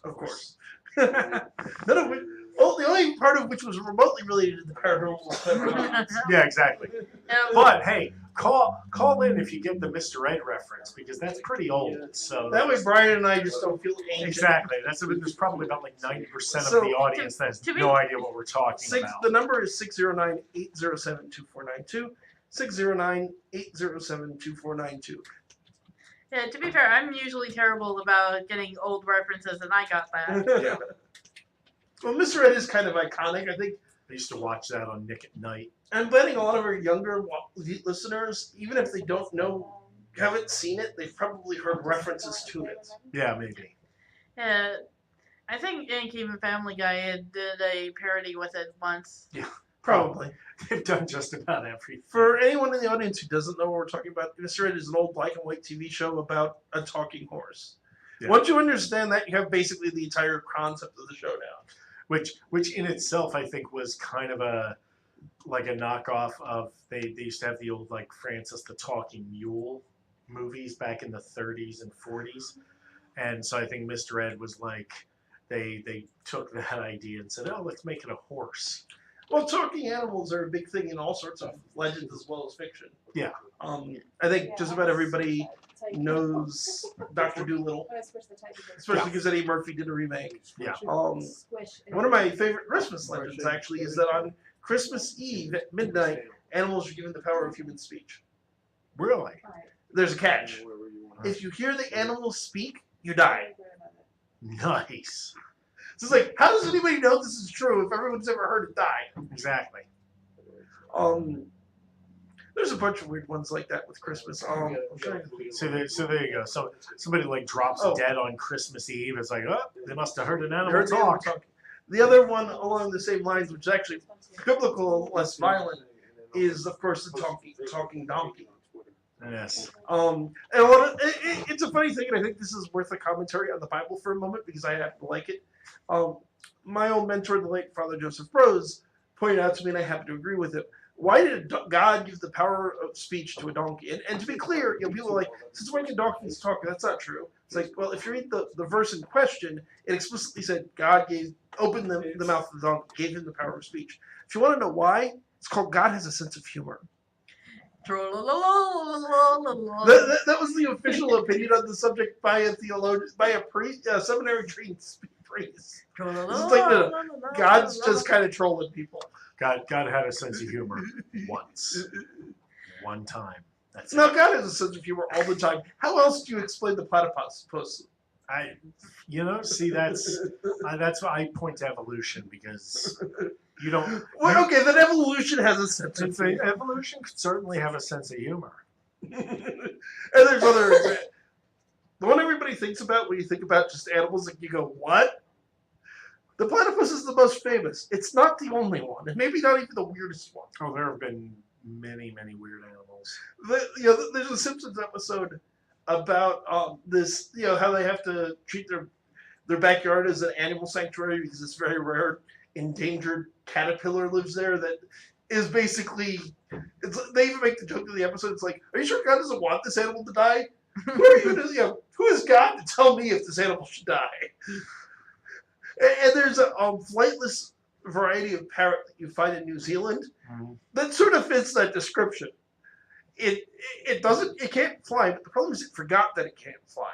Of course. None of which, the only part of which was remotely related to the paranormal. Yeah, exactly. But hey, call in if you get the Mr. Ed reference because that's pretty old. So that way, Brian and I just don't feel ancient. Exactly. There's probably about like 90% of the audience that has no idea what we're talking about. The number is 609-807-2492. 609-807-2492. Yeah, to be fair, I'm usually terrible about getting old references, and I got that. Yeah. Well, Mr. Ed is kind of iconic. I think I used to watch that on Nick at Night. I'm betting a lot of our younger listeners, even if they haven't seen it, they've probably heard references to it. Yeah, maybe. Yeah, I think even Family Guy did a parody with it once. Yeah, probably. They've done just about everything. For anyone in the audience who doesn't know what we're talking about, Mr. Ed is an old black and white TV show about a talking horse. Yeah. Once you understand that, you have basically the entire concept of the show down. Which in itself, I think, was kind of a knockoff of they used to have the old like Francis the Talking Mule movies back in the 30s and 40s, and so I think Mr. Ed was like they took that idea and said, oh, let's make it a horse. Well, talking animals are a big thing in all sorts of legends as well as fiction. Yeah. I think just about everybody knows Dr. Dolittle, especially because Eddie Murphy did a remake. Yeah. One of my favorite Christmas legends actually is that on Christmas Eve at midnight, animals are given the power of human speech. Really? There's a catch. If you hear the animals speak, you die. Nice. So it's like, how does anybody know this is true if everyone's ever heard it die? Exactly. There's a bunch of weird ones like that with Christmas. So there you go. So somebody like drops dead on Christmas Eve. It's like, oh, they must have heard an animal talk. The other one along the same lines, which is actually biblical, less violent, is of course the talking donkey. Yes. And it's a funny thing, and I think this is worth a commentary on the Bible for a moment because I happen to like it. My old mentor, the late Father Joseph Brose, pointed out to me, and I happen to agree with him. Why did God give the power of speech to a donkey? And to be clear, people are like, since when can donkeys talk? That's not true. It's like, well, if you read the verse in question, it explicitly said God opened the mouth of the donkey, gave him the power of speech. If you want to know why, it's called God has a sense of humor. That was the official opinion on the subject by a theologian, by a priest, seminary trained priest. It's like God's just kind of trolling people. God had a sense of humor once. One time. No, God has a sense of humor all the time. How else do you explain the platypus? See, that's why I point to evolution because you don't. Well, okay, then evolution has a sense of humor. Evolution could certainly have a sense of humor. And there's other. The one everybody thinks about when you think about just animals, like you go, what? The platypus is the most famous. It's not the only one, and maybe not even the weirdest one. Oh, there have been many, many weird animals. There's a Simpsons episode about this, how they have to treat their backyard as an animal sanctuary because this very rare endangered caterpillar lives there that is basically. They even make the joke in the episode. It's like, are you sure God doesn't want this animal to die? Who are you? Who is God to tell me if this animal should die? And there's a flightless variety of parrot that you find in New Zealand that sort of fits that description. It can't fly, but the problem is it forgot that it can't fly.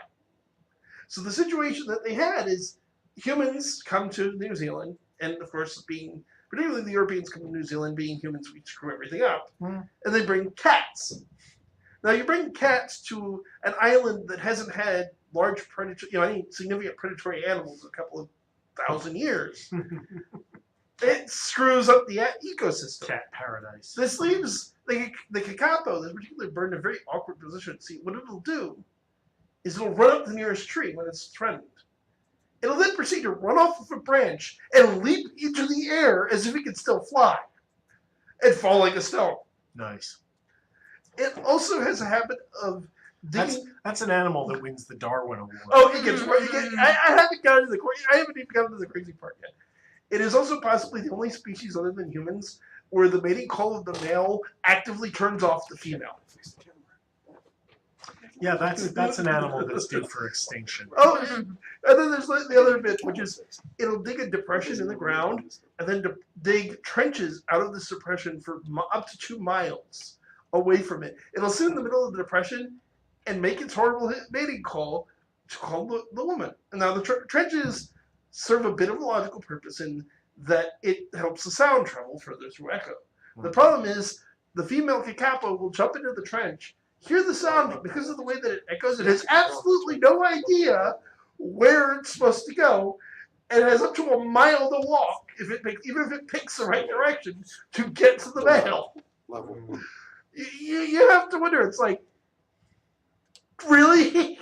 So the situation that they had is humans come to New Zealand, and of course, particularly the Europeans come to New Zealand, being humans, we screw everything up, and they bring cats. Now you bring cats to an island that hasn't had large any significant predatory animals in a couple of 1,000 years. It screws up the ecosystem. Cat paradise. This leaves the kakapo, this particular bird, in a very awkward position. See, what it'll do is it'll run up the nearest tree when it's threatened. It'll then proceed to run off of a branch and leap into the air as if it could still fly and fall like a stone. Nice. It also has a habit of digging. That's an animal that wins the Darwin Award. Oh, I haven't gotten to I haven't even gotten to the crazy part yet. It is also possibly the only species other than humans where the mating call of the male actively turns off the female. Yeah, that's an animal that's due for extinction. Oh, and then there's like the other bit, which is it'll dig a depression in the ground and then dig trenches out of the depression for up to 2 miles away from it. It'll sit in the middle of the depression and make its horrible mating call to call the woman. And now the trenches serve a bit of a logical purpose in that it helps the sound travel further through echo. The problem is the female kakapo will jump into the trench, hear the sound, but because of the way that it echoes, it has absolutely no idea where it's supposed to go, and it has up to a mile to walk even if it picks the right direction to get to the male. You have to wonder. It's like, really?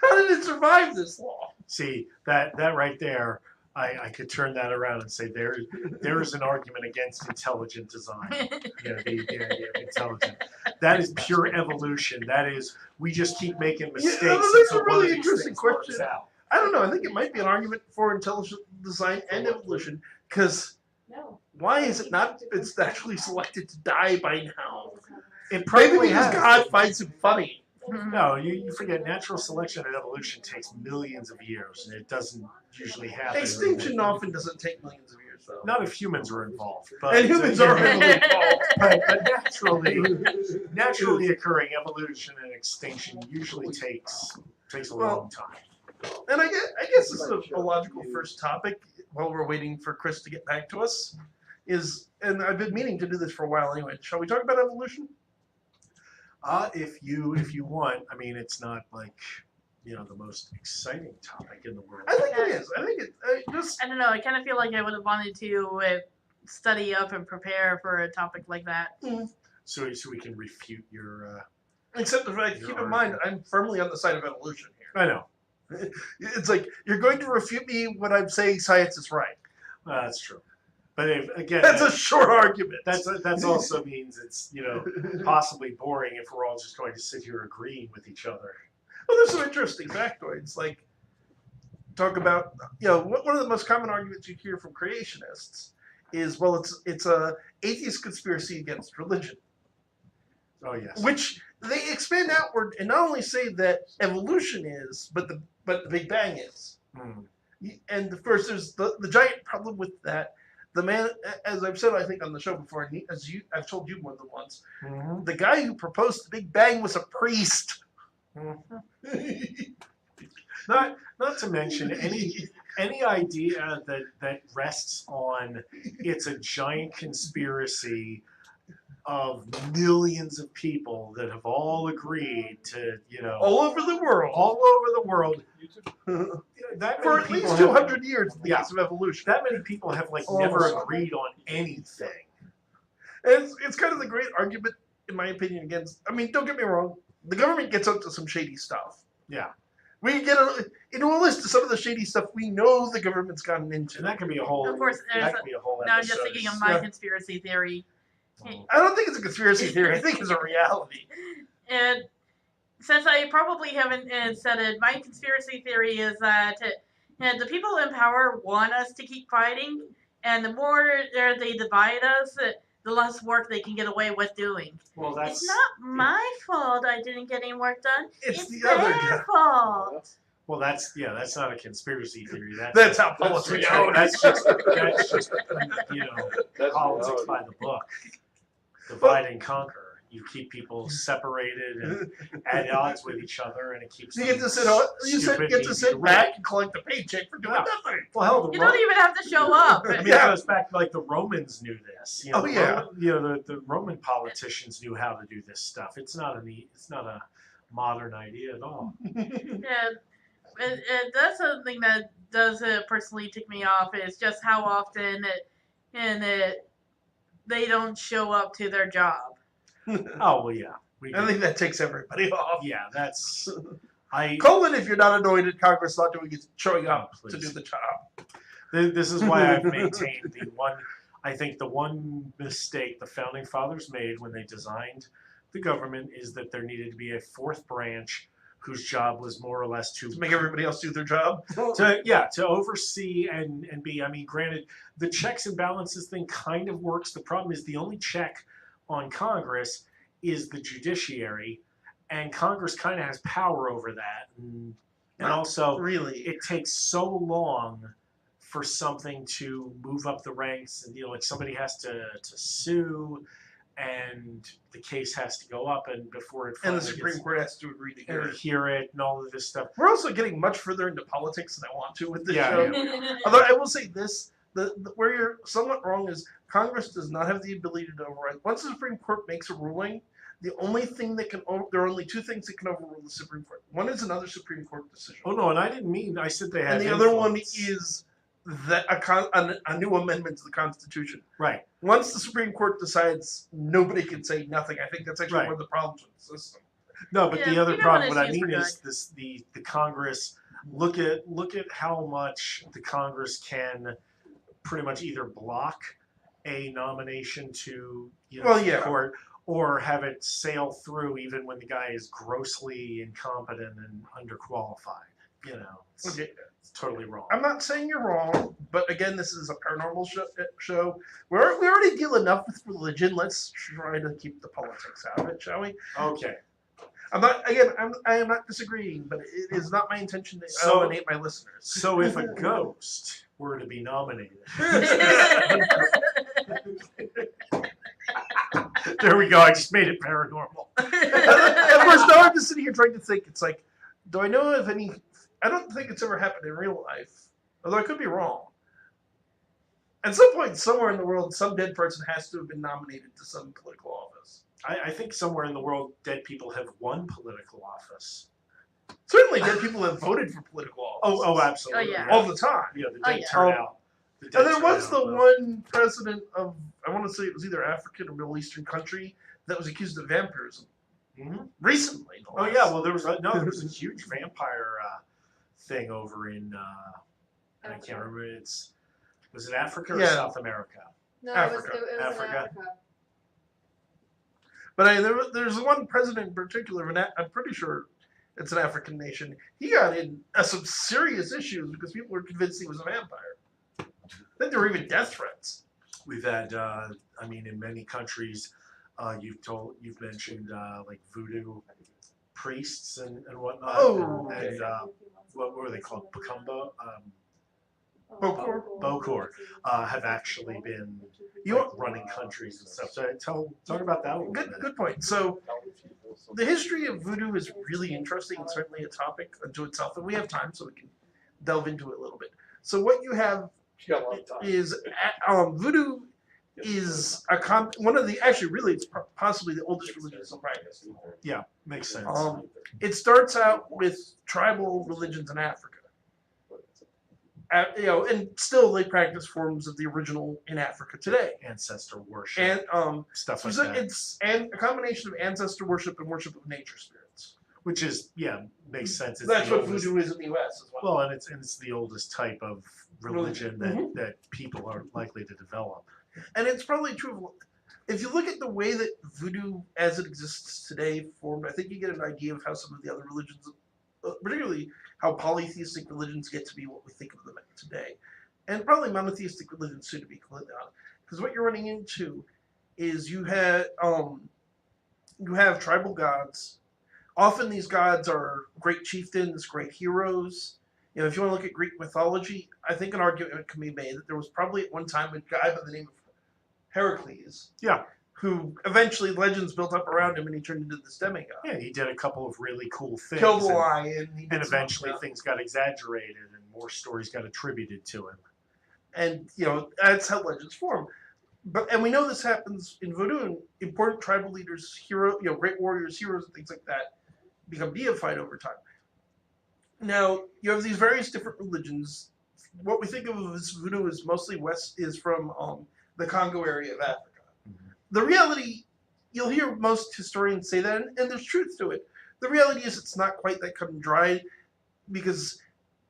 How did it survive this long? See, that right there, I could turn that around and say there is an argument against intelligent design. The idea of intelligent. That is pure evolution. That is, we just keep making mistakes. That's a until one really of these interesting things works question. out. I don't know. I think it might be an argument for intelligent design and evolution, because why is it not? It's actually selected to die by now. It Maybe probably because has. God finds it funny. No, you forget natural selection and evolution takes millions of years, and it doesn't usually happen. Extinction often doesn't take millions of years, though. Not if humans are involved. But, And humans are heavily involved. but naturally occurring evolution and extinction usually takes a long time. And I guess this is a logical first topic while we're waiting for Chris to get back to us. And I've been meaning to do this for a while anyway. Shall we talk about evolution? If you want, I mean, it's not like the most exciting topic in the world. I think it is. I think it just. I don't know. I kind of feel like I would have wanted to study up and prepare for a topic like that. So we can refute your. Except the fact, keep in mind, I'm firmly on the side of evolution here. I know. It's like you're going to refute me when I'm saying science is right. That's true. But again, that's a short argument. That's also means it's possibly boring if we're all just going to sit here agreeing with each other. Well, there's some interesting factoids. Like talk about one of the most common arguments you hear from creationists is it's a atheist conspiracy against religion. Oh yes. Which they expand outward and not only say that evolution is, but the Big Bang is. And of course, there's the giant problem with that. The man, as I've said, I think on the show before, and I've told you more than once, the guy who proposed the Big Bang was a priest. Not to mention any idea that rests on it's a giant conspiracy of millions of people that have all agreed to all over the world. That for at least 200 years in the case of evolution. That many people have never agreed on anything. And it's kind of the great argument, in my opinion, against. I mean, don't get me wrong. The government gets up to some shady stuff. Yeah. We get into a list of some of the shady stuff we know the government's gotten into. And that could be a whole. Of course, that could be a whole. Now I'm just thinking of my conspiracy theory. I don't think it's a conspiracy theory. I think it's a reality. And since I probably haven't said it, my conspiracy theory is that the people in power want us to keep fighting, and the more they divide us, the less work they can get away with doing. Well, it's not my fault I didn't get any work done. It's the other guy. fault. Well, that's not a conspiracy theory. That's how politics work. That's just politics by the book. Divide and conquer. You keep people separated and at odds with each other, and it keeps. You get to sit back and collect a paycheck for doing nothing. Well, hell, you don't even have to show up. I mean, it goes back like the Romans knew this. The Roman politicians knew how to do this stuff. It's not a modern idea at all. Yeah, that's something that does personally tick me off. Is just how often they don't show up to their job. Oh well, yeah. I think that takes everybody off. Yeah, that's. Colin, if you're not annoyed at Congress not doing it, showing up to do the job. This is why I've maintained the one mistake the founding fathers made when they designed the government is that there needed to be a fourth branch whose job was more or less to make everybody else do their job. To oversee and be. I mean, granted, the checks and balances thing kind of works. The problem is the only check on Congress is the judiciary, and Congress kind of has power over that, and Not also really. it takes so long for something to move up the ranks, and like somebody has to sue, and the case has to go up, and before it And finally the Supreme Court has to agree to hear and it. hear it, and all of this stuff. We're also getting much further into politics than I want to with this Yeah, show. yeah. Although I will say this, where you're somewhat wrong is Congress does not have the ability to override. Once the Supreme Court makes a ruling, the only thing that can there are only two things that can overrule the Supreme Court. One is another Supreme Court decision, Oh no, and I didn't mean. I said they have. and the other one influence. is that a new amendment to the Constitution. Right. Once the Supreme Court decides, nobody can say nothing. I think that's actually Right. one of the problems with the system. No, but Yeah, the other you know problem, what what I issues mean we're is this: the Congress. Look at how much the Congress can pretty much either block a nomination to Well, to yeah. the court, or have it sail through even when the guy is grossly incompetent and underqualified. It's, Okay. it's totally wrong. I'm not saying you're wrong, but again, this is a paranormal show. We already deal enough with religion. Let's try to keep the politics out of it, shall we? Okay. I am not disagreeing, but it is not my intention to So- alienate my listeners. So if a ghost were to be nominated, there we go. I just made it paranormal. Of course, now I'm just sitting here trying to think. It's like, do I know of any? I don't think it's ever happened in real life, although I could be wrong. At some point, somewhere in the world, some dead person has to have been nominated to some political office. I think somewhere in the world, dead people have won political office. Certainly, dead people have voted for political office. Oh, absolutely. Oh, yeah. all the time. Yeah, the Oh, dead yeah. turnout. The dead And there was the turnout, one president of, I want to say it was either African or Middle Eastern country that was accused of vampirism Mhm. recently. Oh yeah, well there was a huge vampire thing over in and I can't remember. Was it Africa or Yeah. South America? No, Africa. it was in Africa. Africa. But there's one president in particular, and I'm pretty sure it's an African nation. He got in some serious issues because people were convinced he was a vampire. I think there were even death threats. We've had, in many countries, you've mentioned like voodoo priests and whatnot. Oh, and what were they called? Bakumba, Bokor. have actually been You- like, running countries and stuff. So talk about that a little bit. Good point. So the history of voodoo is really interesting and certainly a topic unto itself, and we have time, so we can delve into it a little bit. So what you have is voodoo is one of the it's possibly the oldest religion still practiced. Yeah, makes sense. It starts out with tribal religions in Africa. And still they practice forms of the original in Africa today. Ancestor worship, And stuff like so that. it's a combination of ancestor worship and worship of nature spirits. Which is makes sense. It's That's the what oldest- voodoo is in the U.S. as well. Well, and it's the oldest type of religion that people are likely to develop. And it's probably true of, if you look at the way that voodoo as it exists today formed, I think you get an idea of how some of the other religions, particularly how polytheistic religions get to be what we think of them today. And probably monotheistic religions soon to be completely honest. Because what you're running into is you have tribal gods. Often these gods are great chieftains, great heroes. If you want to look at Greek mythology, I think an argument can be made that there was probably at one time a guy by the name of Heracles. Yeah. Who eventually legends built up around him and he turned into this demigod. Yeah, he did a couple of really cool things. Killed a lion. And eventually things got exaggerated and more stories got attributed to him. And, that's how legends form. And we know this happens in voodoo, and important tribal leaders, great warriors, heroes, and things like that become deified over time. Now, you have these various different religions. What we think of as voodoo is mostly is from the Congo area of Africa. Mm-hmm. The reality, you'll hear most historians say that, and there's truth to it. The reality is it's not quite that cut and dry, because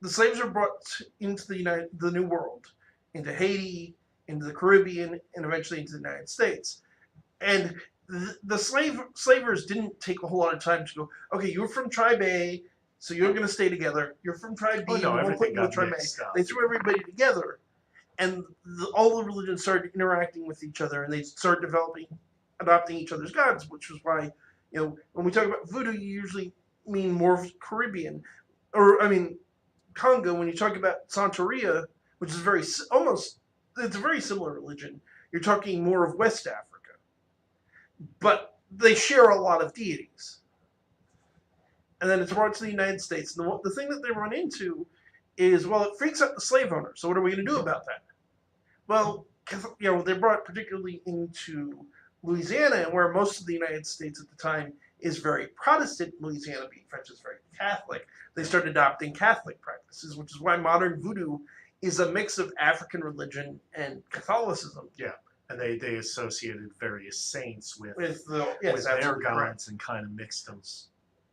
the slaves are brought into the New World, into Haiti, into the Caribbean, and eventually into the United States. And the slavers didn't take a whole lot of time to go, okay, you're from tribe A, so you're going to stay together. You're from tribe B, Oh, no, we'll put everything you with got tribe A. mixed up. They threw everybody together, and all the religions started interacting with each other, and they started adopting each other's gods, which was why, when we talk about voodoo, you usually mean more Caribbean, or I mean Congo. When you talk about Santeria, which is it's a very similar religion. You're talking more of West Africa, but they share a lot of deities. And then it's brought to the United States. And the thing that they run into is, well, it freaks out the slave owners. So what are we going to do about that? Well, they brought it particularly into Louisiana, where most of the United States at the time is very Protestant. Louisiana, being French, is very Catholic. They started adopting Catholic practices, which is why modern voodoo is a mix of African religion and Catholicism. Yeah, and they associated various saints with yes, their correct. gods and kind of mixed them.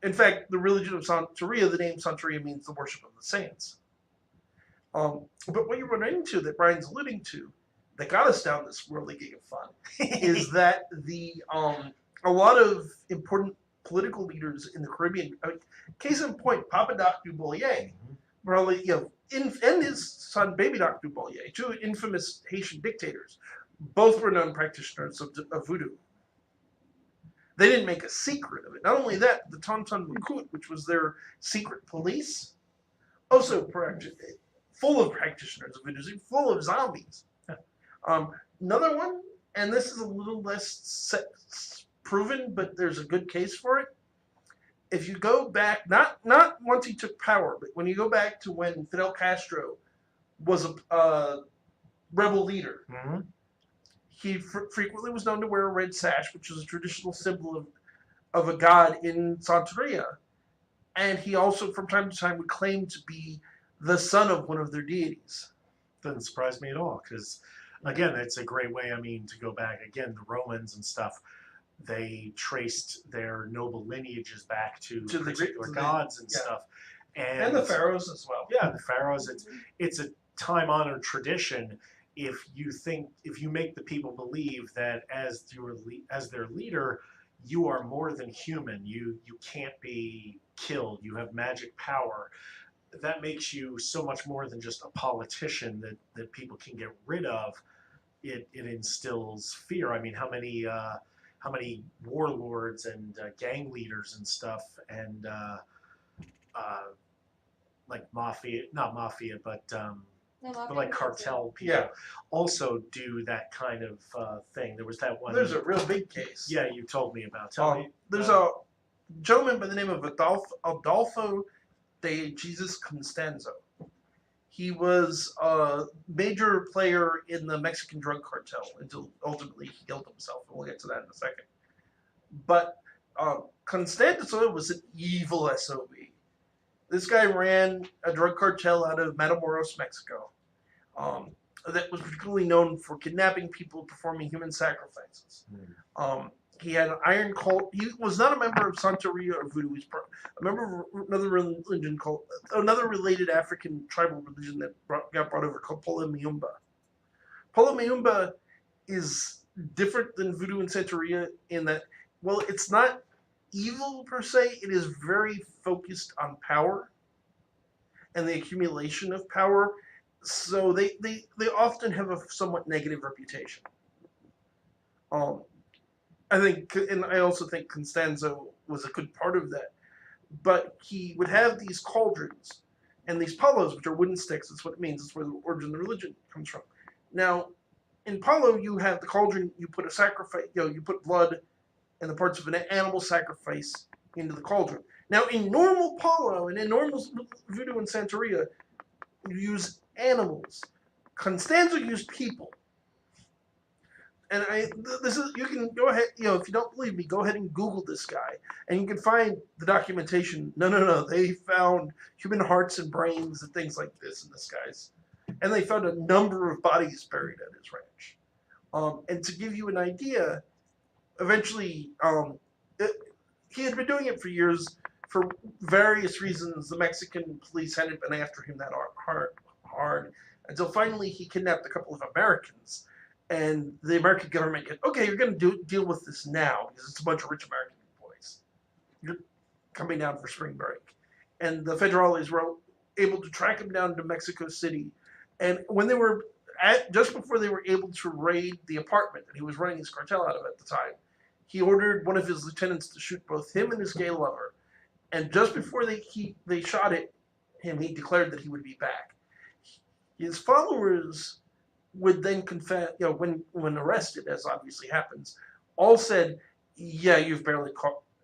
In fact, the religion of Santeria, the name Santeria means the worship of the saints. But what you run into that Brian's alluding to, that got us down this worldly gig of fun, is that a lot of important political leaders in the Caribbean, case in point, Papa Doc du Bollier, probably and his son Baby Doc du Bollier, two infamous Haitian dictators, both were known practitioners of voodoo. They didn't make a secret of it. Not only that, the Tonton Macoute, which was their secret police, also full of practitioners of voodoo, full of zombies. Another one, and this is a little less proven, but there's a good case for it. If you go back, not once he took power, but when you go back to when Fidel Castro was a rebel leader, he frequently was known to wear a red sash, which was a traditional symbol of a god in Santeria. And he also, from time to time, would claim to be the son of one of their deities. Doesn't surprise me at all, because, again, it's a great way, to go back. Again, the Romans and stuff, they traced their noble lineages back to particular gods and stuff. And the pharaohs as well. Yeah, the pharaohs. It's a time-honored tradition. If you make the people believe that as their leader, you are more than human. You can't be killed. You have magic power. That makes you so much more than just a politician that people can get rid of. It instills fear. How many warlords and gang leaders and stuff and like mafia, not mafia, but like cartel people also do that kind of thing. There was that one. There's a real big case. Yeah, you told me about. Tell me. There's a gentleman by the name of Adolfo de Jesus Constanzo. He was a major player in the Mexican drug cartel until ultimately he killed himself, and we'll get to that in a second. But Constanzo was an evil SOB. This guy ran a drug cartel out of Matamoros, Mexico, that was particularly known for kidnapping people, performing human sacrifices. He had an iron cult. He was not a member of Santeria or Voodoo. He was a member of another religion called, another related African tribal religion that got brought over called Pola Miumba. Pola Miumba is different than Voodoo and Santeria in that, well, it's not evil per se. It is very focused on power and the accumulation of power. So they often have a somewhat negative reputation. I think, and I also think Constanzo was a good part of that. But he would have these cauldrons and these palos, which are wooden sticks. That's what it means. That's where the origin of the religion comes from. Now, in palo, you have the cauldron. You put a sacrifice. You put blood and the parts of an animal sacrifice into the cauldron. Now, in normal palo and in normal Voodoo and Santeria, you use animals. Constanzo used people. And you can go ahead, if you don't believe me, go ahead and Google this guy. And you can find the documentation. No. They found human hearts and brains and things like this in this guy's. And they found a number of bodies buried at his ranch. And to give you an idea, eventually, he had been doing it for years. For various reasons, the Mexican police hadn't been after him that hard until finally he kidnapped a couple of Americans. And the American government said, okay, you're going to deal with this now because it's a bunch of rich American boys. You're coming down for spring break. And the federales were able to track him down to Mexico City. And when they were just before they were able to raid the apartment that he was running his cartel out of at the time, he ordered one of his lieutenants to shoot both him and his gay lover. And just before they shot him, he declared that he would be back. His followers would then confess, when arrested, as obviously happens, all said, "Yeah, you've barely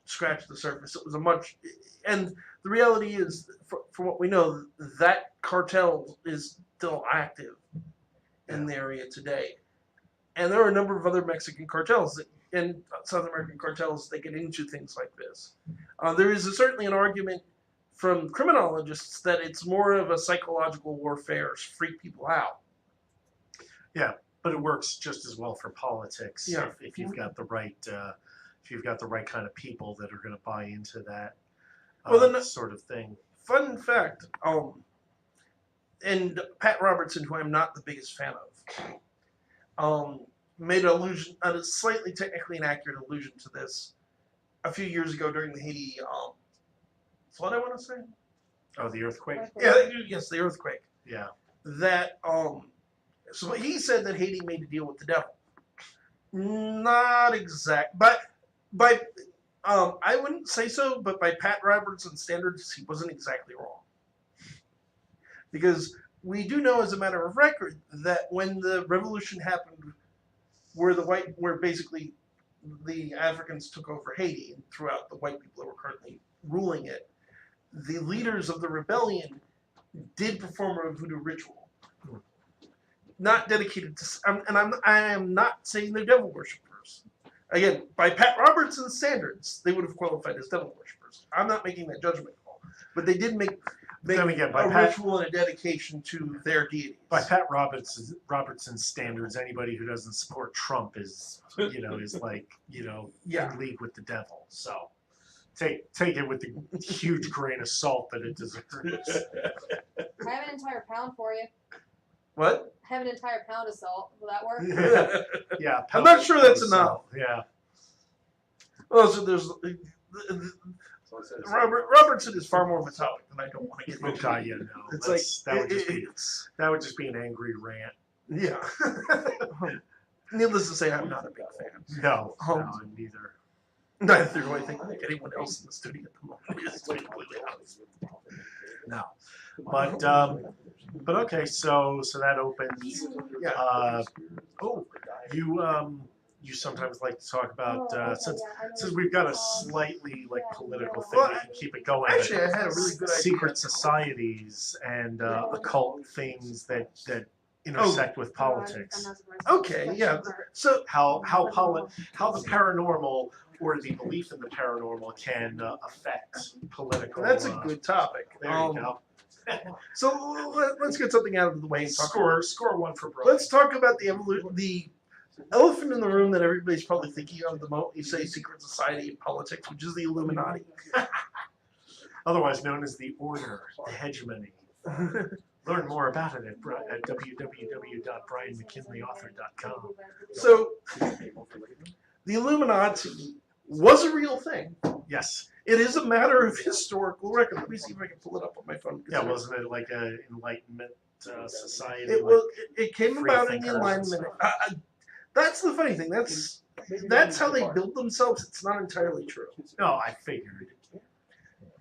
scratched the surface." It was and the reality is, from what we know, that cartel is still active in the area today. And there are a number of other Mexican cartels and South American cartels that get into things like this. There is certainly an argument from criminologists that it's more of a psychological warfare to freak people out. Yeah, but it works just as well for politics Yeah. if you've got the right kind of people that are going to buy into that sort of thing. Fun fact, and Pat Robertson, who I'm not the biggest fan of, made a slightly technically inaccurate allusion to this a few years ago during the Haiti flood, I want to say. Oh, the earthquake? Yeah, yes, the earthquake. Yeah. That so he said that Haiti made a deal with the devil. Not exact, but by I wouldn't say so, but by Pat Robertson's standards, he wasn't exactly wrong. Because we do know, as a matter of record, that when the revolution happened, where basically the Africans took over Haiti and throughout the white people that were currently ruling it, the leaders of the rebellion did perform a voodoo ritual, not dedicated to. I am not saying they're devil worshippers. Again, by Pat Robertson's standards, they would have qualified as devil worshippers. I'm not making that judgment call, but they did make a ritual and a dedication to their deities. By Pat Robertson's standards, anybody who doesn't support Trump is like in league with the devil. So take it with the huge grain of salt that it deserves. I have an entire pound for you. What? I have an entire pound of salt. Will that work? Yeah. I'm not sure that's enough. Yeah. Well, so there's Robertson is far more metallic than I don't want to get into. Okay, yeah, no. It's that would just be an angry rant. Yeah. Needless to say, I'm not a big fan. No, neither. Neither do I think anyone else in the studio at the moment is, to be completely honest. No. But okay, so that opens. Yeah. You sometimes like to talk about since we've got a slightly political thing, Well, we can keep it going. Actually, I had a really good idea. Secret societies and occult things that intersect with politics. Okay, yeah. So How the paranormal or the belief in the paranormal can affect political. that's a good topic. There you go. So let's get something out of the way. And talk Score one for Brian. Let's talk about the elephant in the room that everybody's probably thinking of the moment you say secret society and politics, which is the Illuminati. Otherwise known as the Order, the Hegemony. Learn more about it at www.brianmckinleyauthor.com. So, the Illuminati was a real thing. Yes. It is a matter of historical record. Let me see if I can pull it up on my phone. Yeah, wasn't it like an Enlightenment society? It came free about in the thinkers and Enlightenment. That's the funny thing. That's how they build themselves. It's not entirely true. No, I figured.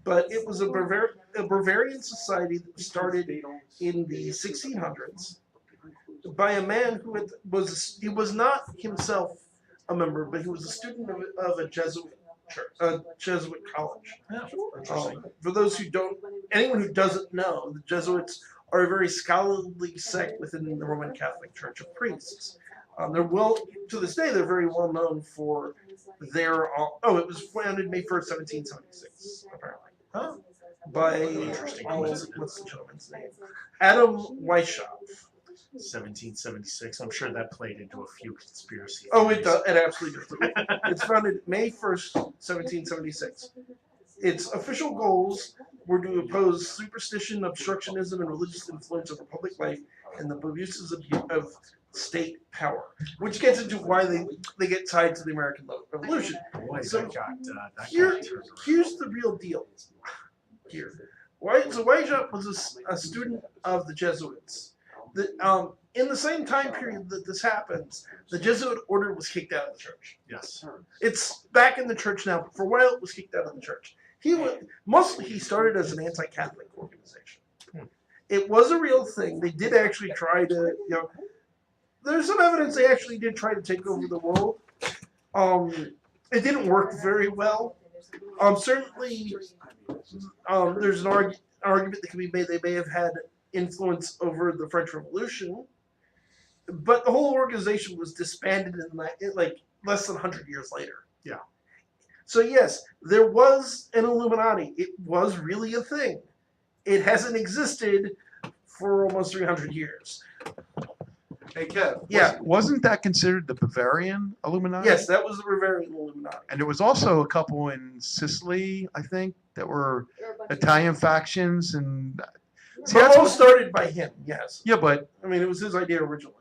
But it was a Bavarian society that started in the 1600s by a man who was not himself a member, but he was a student of a Jesuit church, a Jesuit college. For those anyone who doesn't know, the Jesuits are a very scholarly sect within the Roman Catholic Church of priests. To this day, they're very well known for their. It was founded May 1st, 1776, apparently. Huh? By what's the gentleman's name? Adam Weishaupt. 1776. I'm sure that played into a few conspiracy Oh, theories. it does. It absolutely does. It's founded May 1st, 1776. Its official goals were to oppose superstition, obstructionism, and religious influence over public life and the abuses of state power, which gets into why they get tied to the American Revolution. Boy, So that got turned around. here's the real deal. So Weishaupt was a student of the Jesuits. In the same time period that this happens, the Jesuit order was kicked out of the church. Yes. It's back in the church now, but for a while it was kicked out of the church. He started as an anti-Catholic organization. It was a real thing. They did actually try to, there's some evidence they actually did try to take over the world. It didn't work very well. Certainly, there's an argument that can be made they may have had influence over the French Revolution, but the whole organization was disbanded in like less than 100 years later. Yeah. So yes, there was an Illuminati. It was really a thing. It hasn't existed for almost 300 years. Hey, Kev. Yeah. Wasn't that considered the Bavarian Illuminati? Yes, that was the Bavarian Illuminati. And there was also a couple in Sicily, I think, that were There were a bunch of- Italian factions. And see, But that's all what, started by him, yes. yeah, but I mean, it was his idea originally.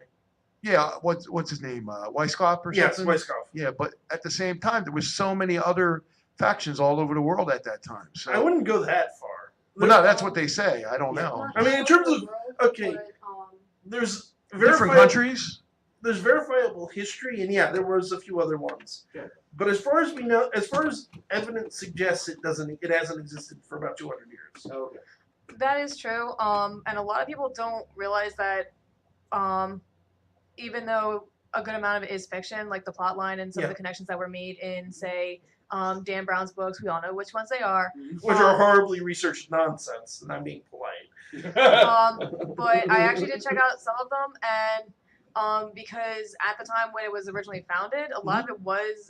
yeah, what's his name? Weishaupt or Yes, something? Weishaupt. Yeah, but at the same time, there was so many other factions all over the world at that time. So, I wouldn't go that far. well, no, that's what they say. I don't Yeah. know. I mean, in terms of- okay. But, There's Different verifiable, countries. there's verifiable history, and yeah, there was a few other ones. Yeah. But as far as we know, as far as evidence suggests, it hasn't existed for about 200 years. Okay. That is true. And a lot of people don't realize that even though a good amount of it is fiction, like the plot line and some Yeah. of the connections that were made in, say, Dan Brown's books, we all know which ones they are. Which are horribly researched nonsense, and I'm being polite. But I actually did check out some of them, and because at the time when it was originally founded, a lot of it was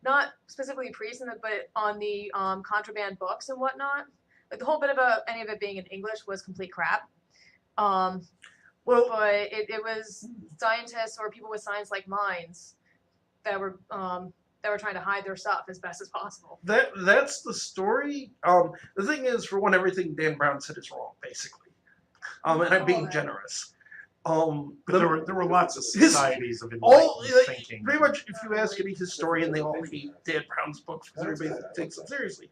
not specifically priests, but on the contraband books and whatnot. Like the whole bit about any of it being in English was complete crap. Well, But it was scientists or people with science-like minds that were trying to hide their stuff as best as possible. that's the story. The thing is, for one, everything Dan Brown said is wrong, basically. And I'm being generous. But there were lots of his- societies of All enlightened like, thinking. pretty much, if you ask any historian, they all hate Dan Brown's books because everybody takes them seriously.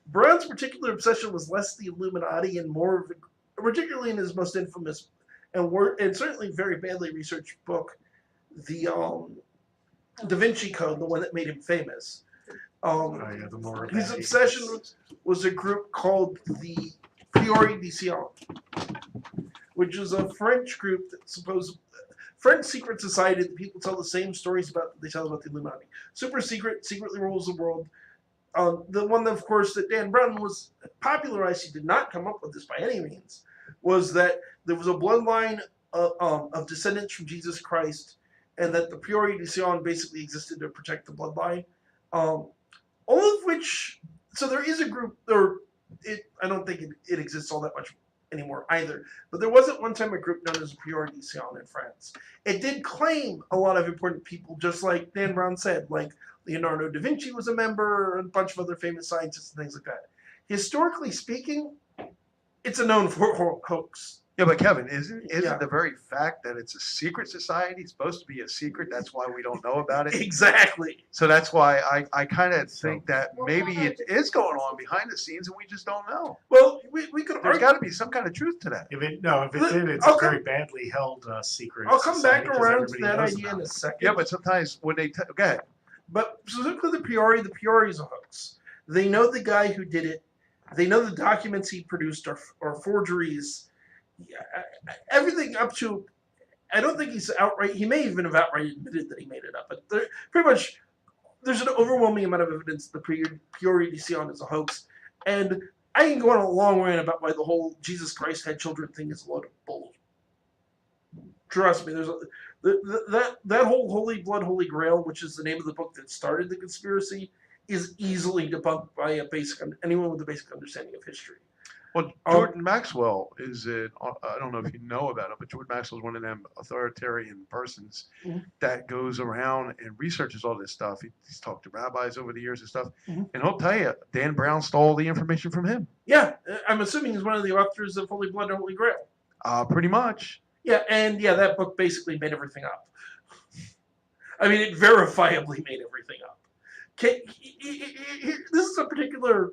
Brown's particular obsession was less the Illuminati and more of, particularly in his most infamous and certainly very badly researched book, the Da Vinci Code, the one that made him famous. Oh, yeah, the more His about obsession it. was a group called the Priori du Sion, which is a French group that French secret society that people tell the same stories about that they tell about the Illuminati. Super secret, secretly rules the world. The one, of course, that Dan Brown was popularized, he did not come up with this by any means, was that there was a bloodline of descendants from Jesus Christ, and that the Priori du Sion basically existed to protect the bloodline. All of which, so there is a group, I don't think it exists all that much anymore either, but there was at one time a group known as the Priori du Sion in France. It did claim a lot of important people, just like Dan Brown said, like Leonardo da Vinci was a member, and a bunch of other famous scientists and things like that. Historically speaking, it's a known hoax. Yeah, but Kevin, isn't Yeah. the very fact that it's a secret society supposed to be a secret? That's why we don't know about it. Exactly. So that's why I kind of think that Well, maybe hold on, it just- is going on behind the scenes and we just don't know. Well, we could There's argue. got to be some kind of truth to that. If it did, it's I'll a very come- badly held secret. I'll come back society 'cause around to everybody that knows idea in about a it. second. Yeah, but sometimes when they go ahead. But specifically the Priori is a hoax. They know the guy who did it. They know the documents he produced are forgeries. Yeah, everything up to, I don't think he may even have outright admitted that he made it up, but pretty much there's an overwhelming amount of evidence that the Priori du Sion is a hoax. And I can go on a long rant about why the whole Jesus Christ had children thing is a load of bull. Trust me, that whole Holy Blood, Holy Grail, which is the name of the book that started the conspiracy, is easily debunked by anyone with a basic understanding of history. Well, Jordan Maxwell is I don't know if you know about it, but Jordan Maxwell is one of them authoritarian persons Mhm. that goes around and researches all this stuff. He's talked to rabbis over the years and stuff, Mhm. and he'll tell you Dan Brown stole the information from him. Yeah, I'm assuming he's one of the authors of Holy Blood, Holy Grail. Pretty much. Yeah, and yeah, that book basically made everything up. I mean, it verifiably made everything up. This is a particular.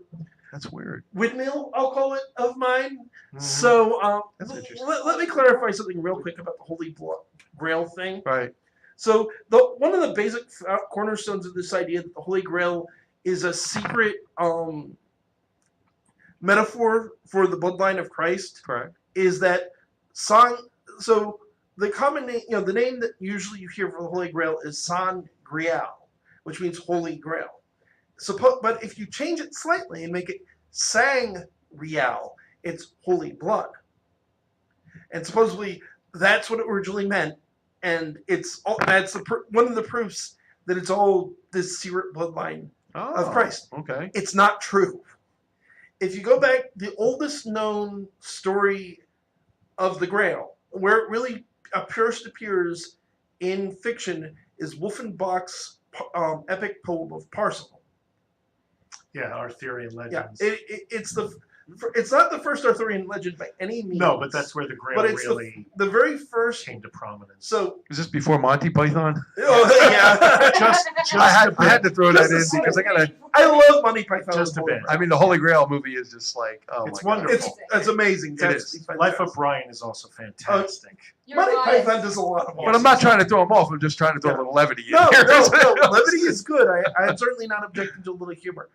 That's weird. windmill, I'll call it, of mine. Mhm. So That's interesting. let me clarify something real quick about the Holy Grail thing. Right. So one of the basic cornerstones of this idea that the Holy Grail is a secret metaphor for the bloodline of Christ Correct. is that so the common name, the name that usually you hear for the Holy Grail is San Grial, which means Holy Grail. But if you change it slightly and make it Sang Rial, it's holy blood. And supposedly that's what it originally meant, and that's one of the proofs that it's all this secret bloodline of Christ. Okay. It's not true. If you go back, the oldest known story of the Grail, where it really first appears in fiction, is Wolfenbach's epic poem of Parsifal. Yeah, Arthurian Yeah, legends. it's not the first Arthurian legend by any means. No, but that's where the Grail but it's really the very first. came to prominence. So Is this before Monty Python? yeah, just I had to throw that in Just a because I gotta. I love Monty Python. Just a bit. I mean, the Holy Grail movie is just like, oh It's my wonderful. God. It's amazing. It's It absolutely is. fantastic. Life of Brian is also fantastic. You're Monty biased. Python does a lot of. But I'm not trying to throw them off. I'm just trying to throw a little levity in No, here. no, levity is good. I'm certainly not objecting to a little humor.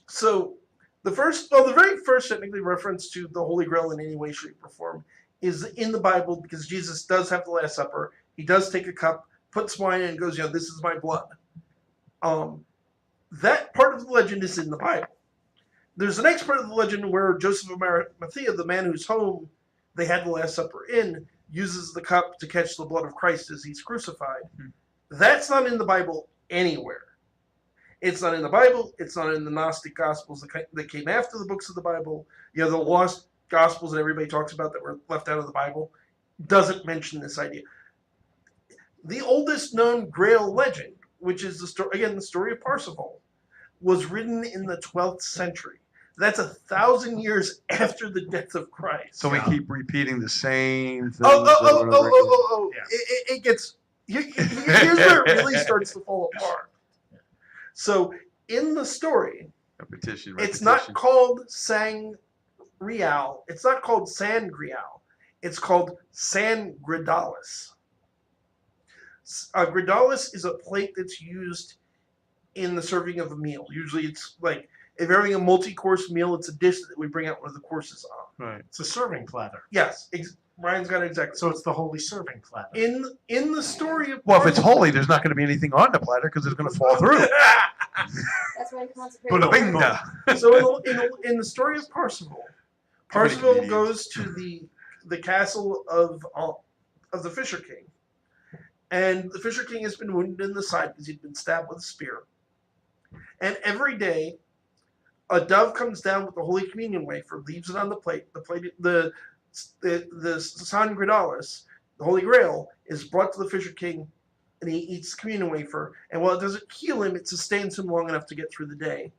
So, the very first technically reference to the Holy Grail in any way, shape, or form is in the Bible because Jesus does have the Last Supper. He does take a cup, puts wine in, and goes, "This is my blood." That part of the legend is in the Bible. There's the next part of the legend where Joseph of Arimathea, the man whose home they had the Last Supper in, uses the cup to catch the blood of Christ as he's crucified. That's not in the Bible anywhere. It's not in the Bible. It's not in the Gnostic Gospels that came after the books of the Bible. The lost Gospels that everybody talks about that were left out of the Bible doesn't mention this idea. The oldest known Grail legend, which is the story of Parsifal, was written in the 12th century. That's 1,000 years after the death of Christ. So we keep repeating the same thing. Oh. Yeah. It gets. Here's where it really starts to fall apart. So in the story, Repetition. it's not called Sang Rial. It's not called San Grial. It's called San Gridalis. Gridalis is a plate that's used in the serving of a meal. Usually it's like, if you're having a multi-course meal, it's a dish that we bring out one of the courses on. Right. It's a serving platter. Yes, Ryan's got it exactly. So it's the holy serving platter. In the story of Well, if it's holy, there's not going to be anything on the platter because it's going to fall through. That's why consecrated. Bada-bing-da. So in the story of Parsifal many comedians. goes to the castle of the Fisher King, and the Fisher King has been wounded in the side because he'd been stabbed with a spear. And every day, a dove comes down with the Holy Communion wafer, leaves it on the plate. The San Gridalis, the Holy Grail, is brought to the Fisher King, and he eats the communion wafer. And while it doesn't heal him, it sustains him long enough to get through the day.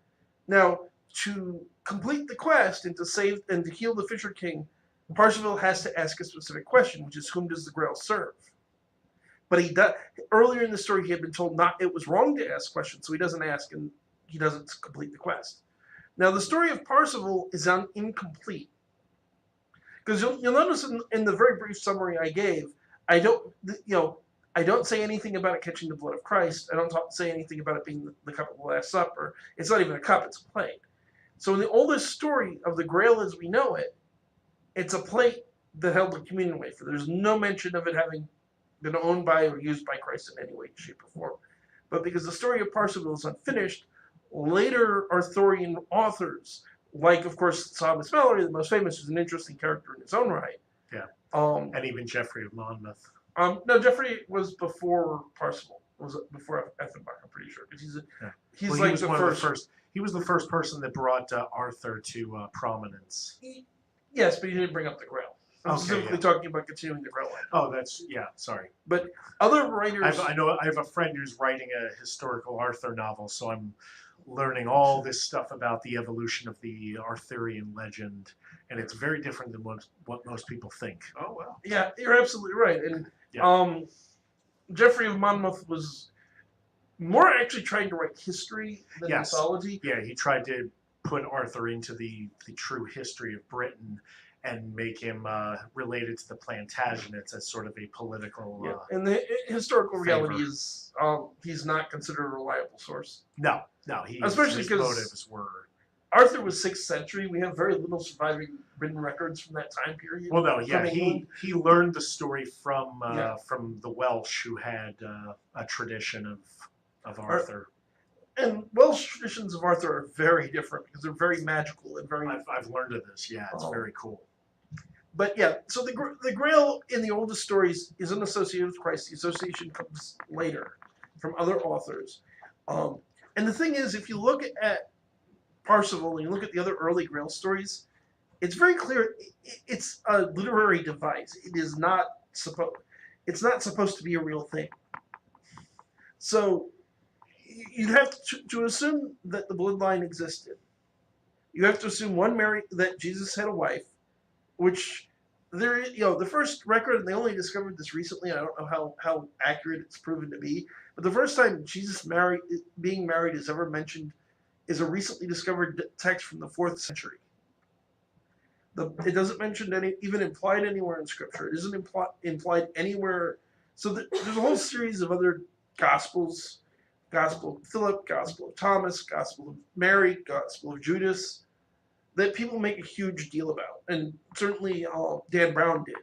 Now, to complete the quest and to save and to heal the Fisher King, Parsifal has to ask a specific question, which is, whom does the Grail serve? But he does. Earlier in the story, he had been told it was wrong to ask questions, so he doesn't ask, and he doesn't complete the quest. Now, the story of Parsifal is incomplete. Because you'll notice in the very brief summary I gave, I don't say anything about it catching the blood of Christ. I don't say anything about it being the cup of the Last Supper. It's not even a cup, it's a plate. So in the oldest story of the Grail as we know it, it's a plate that held the communion wafer. There's no mention of it having been owned by or used by Christ in any way, shape, or form. But because the story of Parsifal is unfinished, later Arthurian authors, like, of course, Thomas Mallory, the most famous, is an interesting character in his own right. Yeah. And even Geoffrey of Monmouth. No, Geoffrey was before Parsifal. Was before Ethelbach, I'm pretty sure. Because he's Well, like he was the one first. of the first. He was the first person that brought Arthur to prominence. Yes, but he didn't bring up the Grail. I'm Okay, specifically talking about continuing the Grail line. Oh, sorry. But other writers. I know I have a friend who's writing a historical Arthur novel, so I'm learning all this stuff about the evolution of the Arthurian legend, and it's very different than what most people think. Oh, well. Yeah, you're absolutely right. And Yeah. Geoffrey of Monmouth was more actually trying to write history than Yes. mythology. Yeah, he tried to put Arthur into the true history of Britain and make him related to the Plantagenets as sort of a political. And the historical reality favor. is he's not considered a reliable source. No, Especially his 'cause motives were. Arthur was 6th century. We have very little surviving written records from that time period. Well, no, yeah, from England. he learned the story from Yeah. from the Welsh, who had a tradition of Arthur. And Welsh traditions of Arthur are very different because they're very magical and very. I've learned of this. Yeah, it's very cool. But yeah, so the Grail in the oldest stories isn't associated with Christ. The association comes later from other authors. And the thing is, if you look at Parsifal and you look at the other early Grail stories, it's very clear it's a literary device. It is not It's not supposed to be a real thing. So you'd have to assume that the bloodline existed. You have to assume that Jesus had a wife, which the first record, and they only discovered this recently. I don't know how accurate it's proven to be, but the first time Jesus being married is ever mentioned is a recently discovered text from the 4th century. It doesn't mention even implied anywhere in Scripture. It isn't implied anywhere. So there's a whole series of other Gospels: Gospel of Philip, Gospel of Thomas, Gospel of Mary, Gospel of Judas, that people make a huge deal about, and certainly Dan Brown did.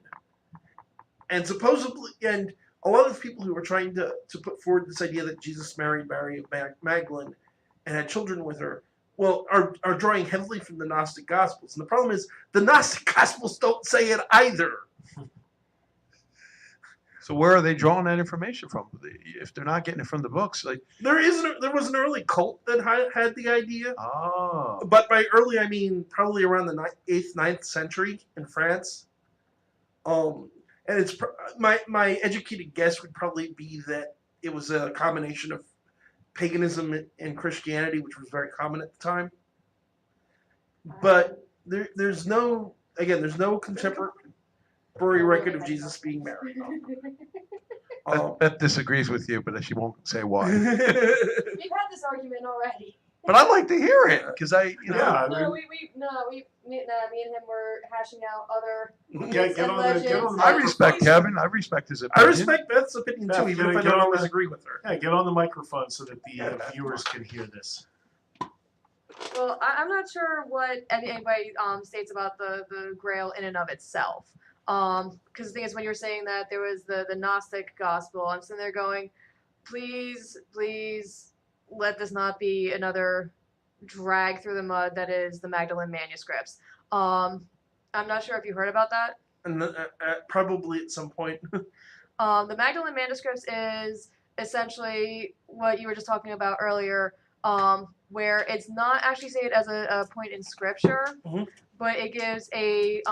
And supposedly, and a lot of people who were trying to put forward this idea that Jesus married Mary of Magdalene and had children with her, well, are drawing heavily from the Gnostic Gospels. And the problem is, the Gnostic Gospels don't say it either. So where are they drawing that information from? If they're not getting it from the books, like There was an early cult that had the idea, oh, but by early I mean probably around the 8th, 9th century in France. And it's my educated guess would probably be that it was a combination of paganism and Christianity, which was very common at the time. But there's no contemporary record of Jesus being married. Beth disagrees with you, but she won't say why. We've had this argument already. But I'd like to hear it because Yeah, Me and him were hashing out other. Get on the I respect Kevin. I respect his I opinion. respect Beth's opinion too, Beth, even if I get don't on always the- agree with her. Yeah, get on the microphone so that the Beth, viewers can hear this. Well, I'm not sure what anybody states about the Grail in and of itself. Because the thing is, when you're saying that there was the Gnostic gospel, I'm sitting there going, please let this not be another drag through the mud that is the Magdalene manuscripts. I'm not sure if you heard about that. And probably at some point. The Magdalene manuscripts is essentially what you were just talking about earlier, where it's not actually stated as a point in scripture, but it gives a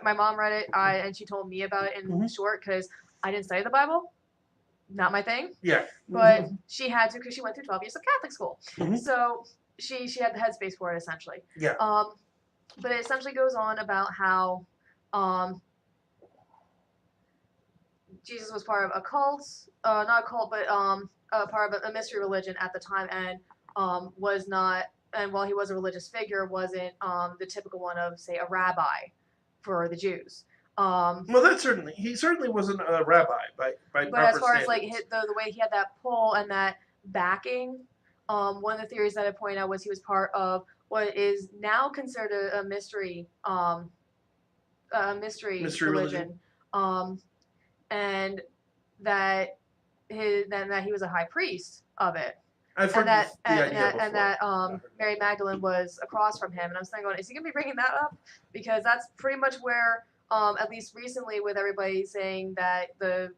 my mom read it and she told me about it in short because I didn't study the Bible, not my thing. Yeah. But she had to because she went through 12 years of Catholic school, so she had the headspace for it essentially. Yeah. But it essentially goes on about how Jesus was part of a cult, not a cult, but part of a mystery religion at the time, and was not, and while he was a religious figure, wasn't the typical one of, say, a rabbi for the Jews. Well, he certainly wasn't a rabbi by But proper as far as like standards. the way he had that pull and that backing, one of the theories that I pointed out was he was part of what is now considered a mystery religion. And that he was a high priest of it. I've heard And the idea before. that Mary Magdalene was across from him, and I'm saying, is he gonna be bringing that up? Because that's pretty much where, at least recently, with everybody saying that the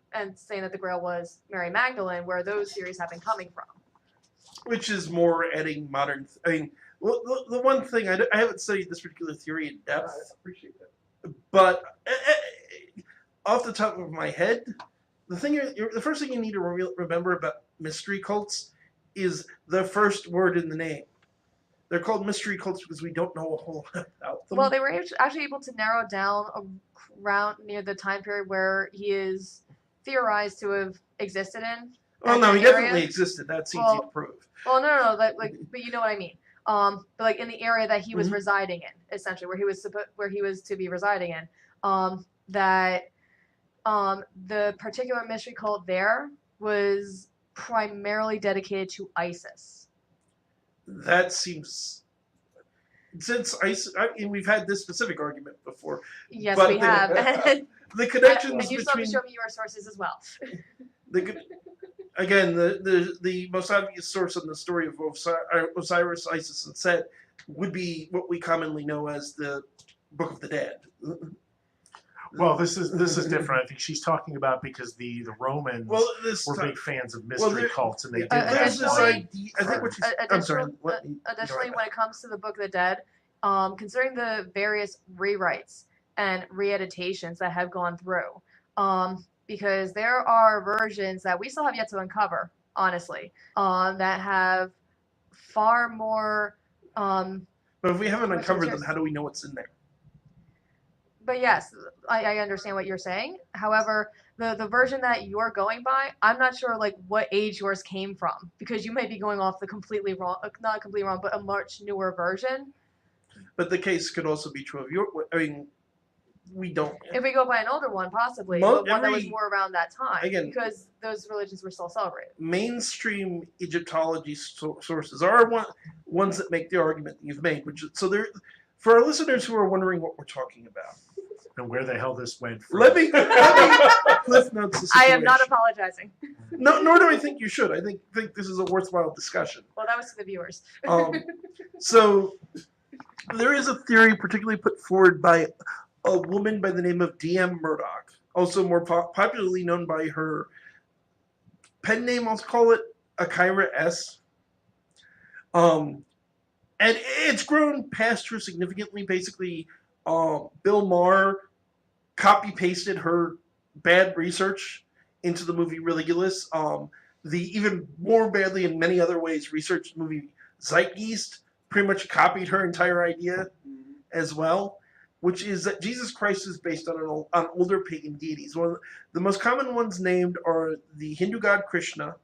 Grail was Mary Magdalene, where those theories have been coming from. Which is more adding modern. I mean, well, the one thing I haven't studied this particular theory in depth. I appreciate that. But off the top of my head, the first thing you need to remember about mystery cults is the first word in the name. They're called mystery cults because we don't know a whole lot about them. Well, they were actually able to narrow down around near the time period where he is theorized to have existed in. Well, no, he area. definitely existed. That's easy to prove. Well, no, but you know what I mean. But like in the area that he was Mhm. residing in, essentially where he was to be residing in, that the particular mystery cult there was primarily dedicated to ISIS. That seems since I mean, we've had this specific argument before. Yes, But we have. And, The connections and you still have between to show me your sources as well. the again the most obvious source on the story of Osiris, Isis, and Set would be what we commonly know as the Book of the Dead. Well, this is different. I think she's talking about because the Romans Well, this were time, big fans of mystery there- cults, and they did there's this have idea. I think what she's. I'm sorry. Let me, Additionally, when it comes to the Book of the Dead, considering the various rewrites and re-editations that have gone through, because there are versions that we still have yet to uncover, honestly, that have far more. but if we haven't Which uncovered is them, how do we know what's in there? But yes, I understand what you're saying. However, the version that you're going by, I'm not sure like what age yours came from, because you might be going off the completely wrong, not completely wrong, but a much newer version. But the case could also be true of your. I mean, we don't. If we go by an older one, possibly, Mo- but one that was every- more around that time, again- because those religions were still celebrated. Mainstream Egyptology sources are ones that make the argument that you've made. Which so there, for our listeners who are wondering what we're talking about, and where the hell this went from. let me cliff notes the I am not situation. apologizing. No, nor do I think you should. I think this is a worthwhile discussion. Well, that was to the viewers. So there is a theory particularly put forward by a woman by the name of D.M. Murdoch, also more popularly known by her pen name, I'll call it Akira S. And it's grown past her significantly. Basically, Bill Maher copy-pasted her bad research into the movie Religulous. The even more badly in many other ways researched movie Zeitgeist pretty much copied her entire idea as well, which is that Jesus Christ is based on older pagan deities. One of the most common ones named are the Hindu god Krishna.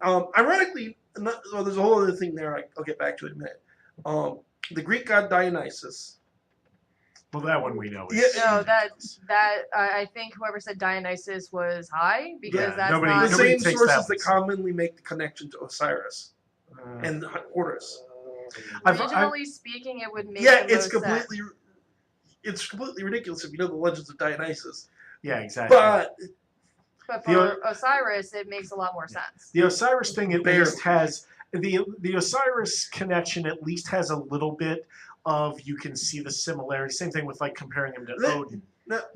Ironically, there's a whole other thing there I'll get back to in a minute. The Greek god Dionysus. Well, that one we know. Yeah, No, that I think whoever said Dionysus was high, because Yeah, that's nobody- The not. nobody same takes sources that that one. commonly make the connection to Osiris and Horus. Regionally speaking, it would make Yeah, the it's most sense. completely ridiculous if you know the legends of Dionysus. Yeah, exactly. But But The for Osiris, it makes a lot more sense. The Osiris thing at Barely. least has the Osiris connection at least has a little bit of, you can see the similarity. Same thing with like comparing him to The- Odin.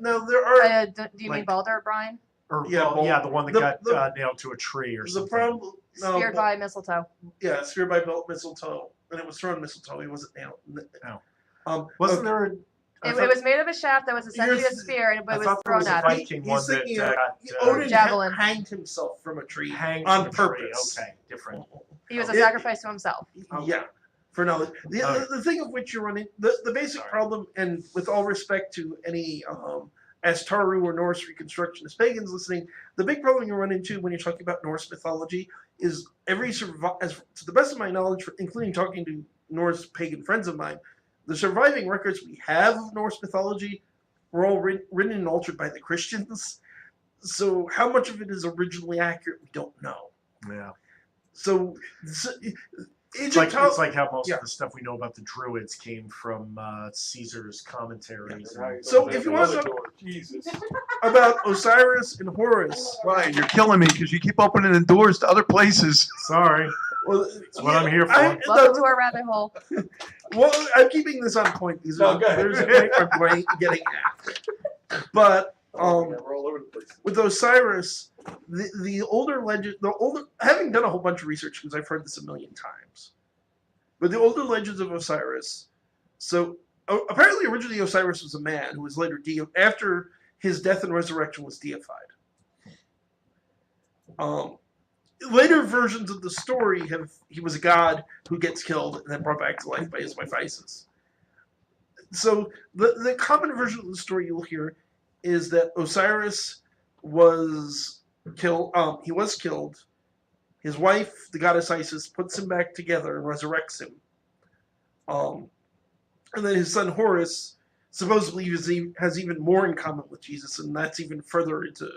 no, there are Do you mean like- Baldur, Brian? Or Yeah, well, well, yeah, the one that the- got nailed to a tree or the something. problem. No, Speared by mistletoe. yeah, spear by belt mistletoe, and it was thrown mistletoe. He wasn't nailed. Oh. Wasn't okay. there? It was made of a shaft that was essentially a You're- spear, but I it was thought there thrown was a at him. Viking He's one that thinking of- got Odin Javelin. hanged himself from a tree hanged on from a tree. purpose. Okay, different. He was a It- sacrifice to himself. Yeah, for knowledge. Okay. The thing of which you're running, the basic Sorry. problem, and with all respect to any Astaru or Norse Reconstructionist pagans listening, the big problem you run into when you're talking about Norse mythology is to the best of my knowledge, including talking to Norse pagan friends of mine, the surviving records we have of Norse mythology were all written and altered by the Christians. So how much of it is originally accurate, we don't know. Yeah. So It's like how most Yeah. of the stuff we know about the Druids came from Caesar's commentaries. and So other if you things. want to Jesus. about Osiris and Horus. Ryan, you're killing me because you keep opening the doors to other places. Sorry. Well, That's what I'm here for. Welcome to our rabbit hole. Well, I'm keeping this on point because No, go ahead. there's a point I'm getting at. But We're all over the place. with Osiris, the older legend, having done a whole bunch of research because I've heard this a million times, but the older legends of Osiris. So apparently, originally Osiris was a man who was later after his death and resurrection was deified. Later versions of the story he was a god who gets killed and then brought back to life by his wife Isis. So the common version of the story you'll hear is that Osiris was killed. He was killed His wife, the goddess Isis, puts him back together and resurrects him. And then his son Horus supposedly has even more in common with Jesus, and that's even further into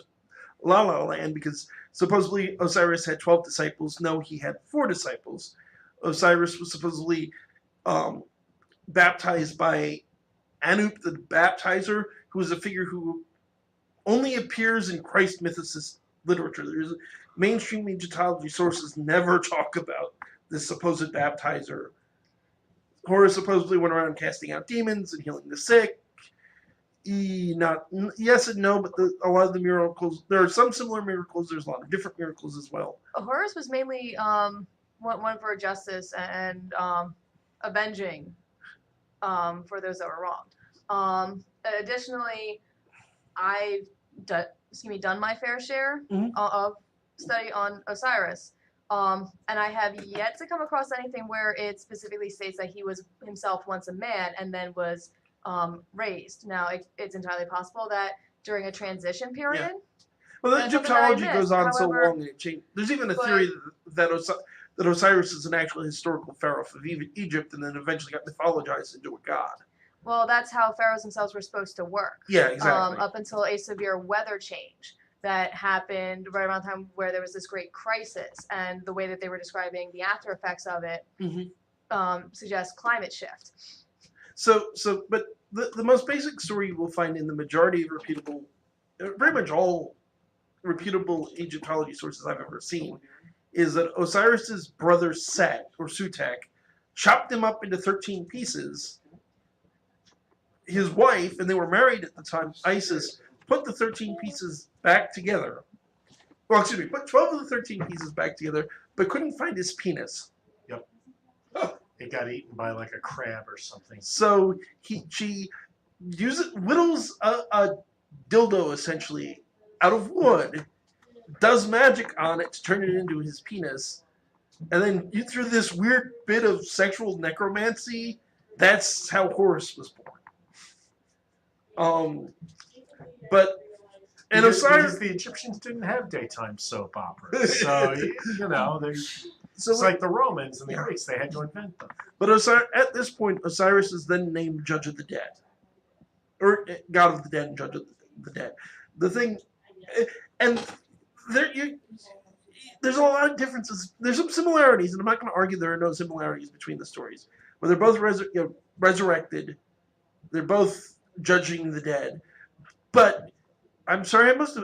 La La Land, because supposedly Osiris had 12 disciples. No, he had 4 disciples. Osiris was supposedly baptized by Anup the Baptizer, who is a figure who only appears in Christ mythicist literature. There's mainstream Egyptology sources never talk about this supposed baptizer. Horus supposedly went around casting out demons and healing the sick. Yes and no, but a lot of the miracles, there are some similar miracles. There's a lot of different miracles as well. Horus was mainly one for justice and avenging for those that were wronged. Additionally, I've done my fair share of study on Osiris. And I have yet to come across anything where it specifically states that he was himself once a man and then was raised. Now, it's entirely possible that during a transition period. Yeah. Well, the Egyptology goes on so long that it changed. There's even a theory that Osiris is an actual historical pharaoh of Egypt and then eventually got mythologized into a god. Well, that's how pharaohs themselves were supposed to work. Yeah, exactly. Up until a severe weather change that happened right around the time where there was this great crisis, and the way that they were describing the after effects of it suggests climate shift. But the most basic story you will find in the majority of reputable, pretty much all reputable Egyptology sources I've ever seen, is that Osiris's brother Set, or Sutek, chopped him up into 13 pieces. His wife, and they were married at the time, Isis, put the 13 pieces back together. Well, excuse me, put 12 of the 13 pieces back together, but couldn't find his penis. Yep. It got eaten by like a crab or something. So she whittles a dildo essentially out of wood, does magic on it to turn it into his penis, and then through this weird bit of sexual necromancy, that's how Horus was born. Osiris, the Egyptians didn't have daytime soap operas, so so it's like the Romans and the Greeks; they had to invent them. But at this point, Osiris is then named Judge of the Dead, or God of the Dead and Judge of the Dead. The thing, and there's a lot of differences. There's some similarities, and I'm not going to argue there are no similarities between the stories. But they're both resurrected. They're both judging the dead. But I'm sorry, I must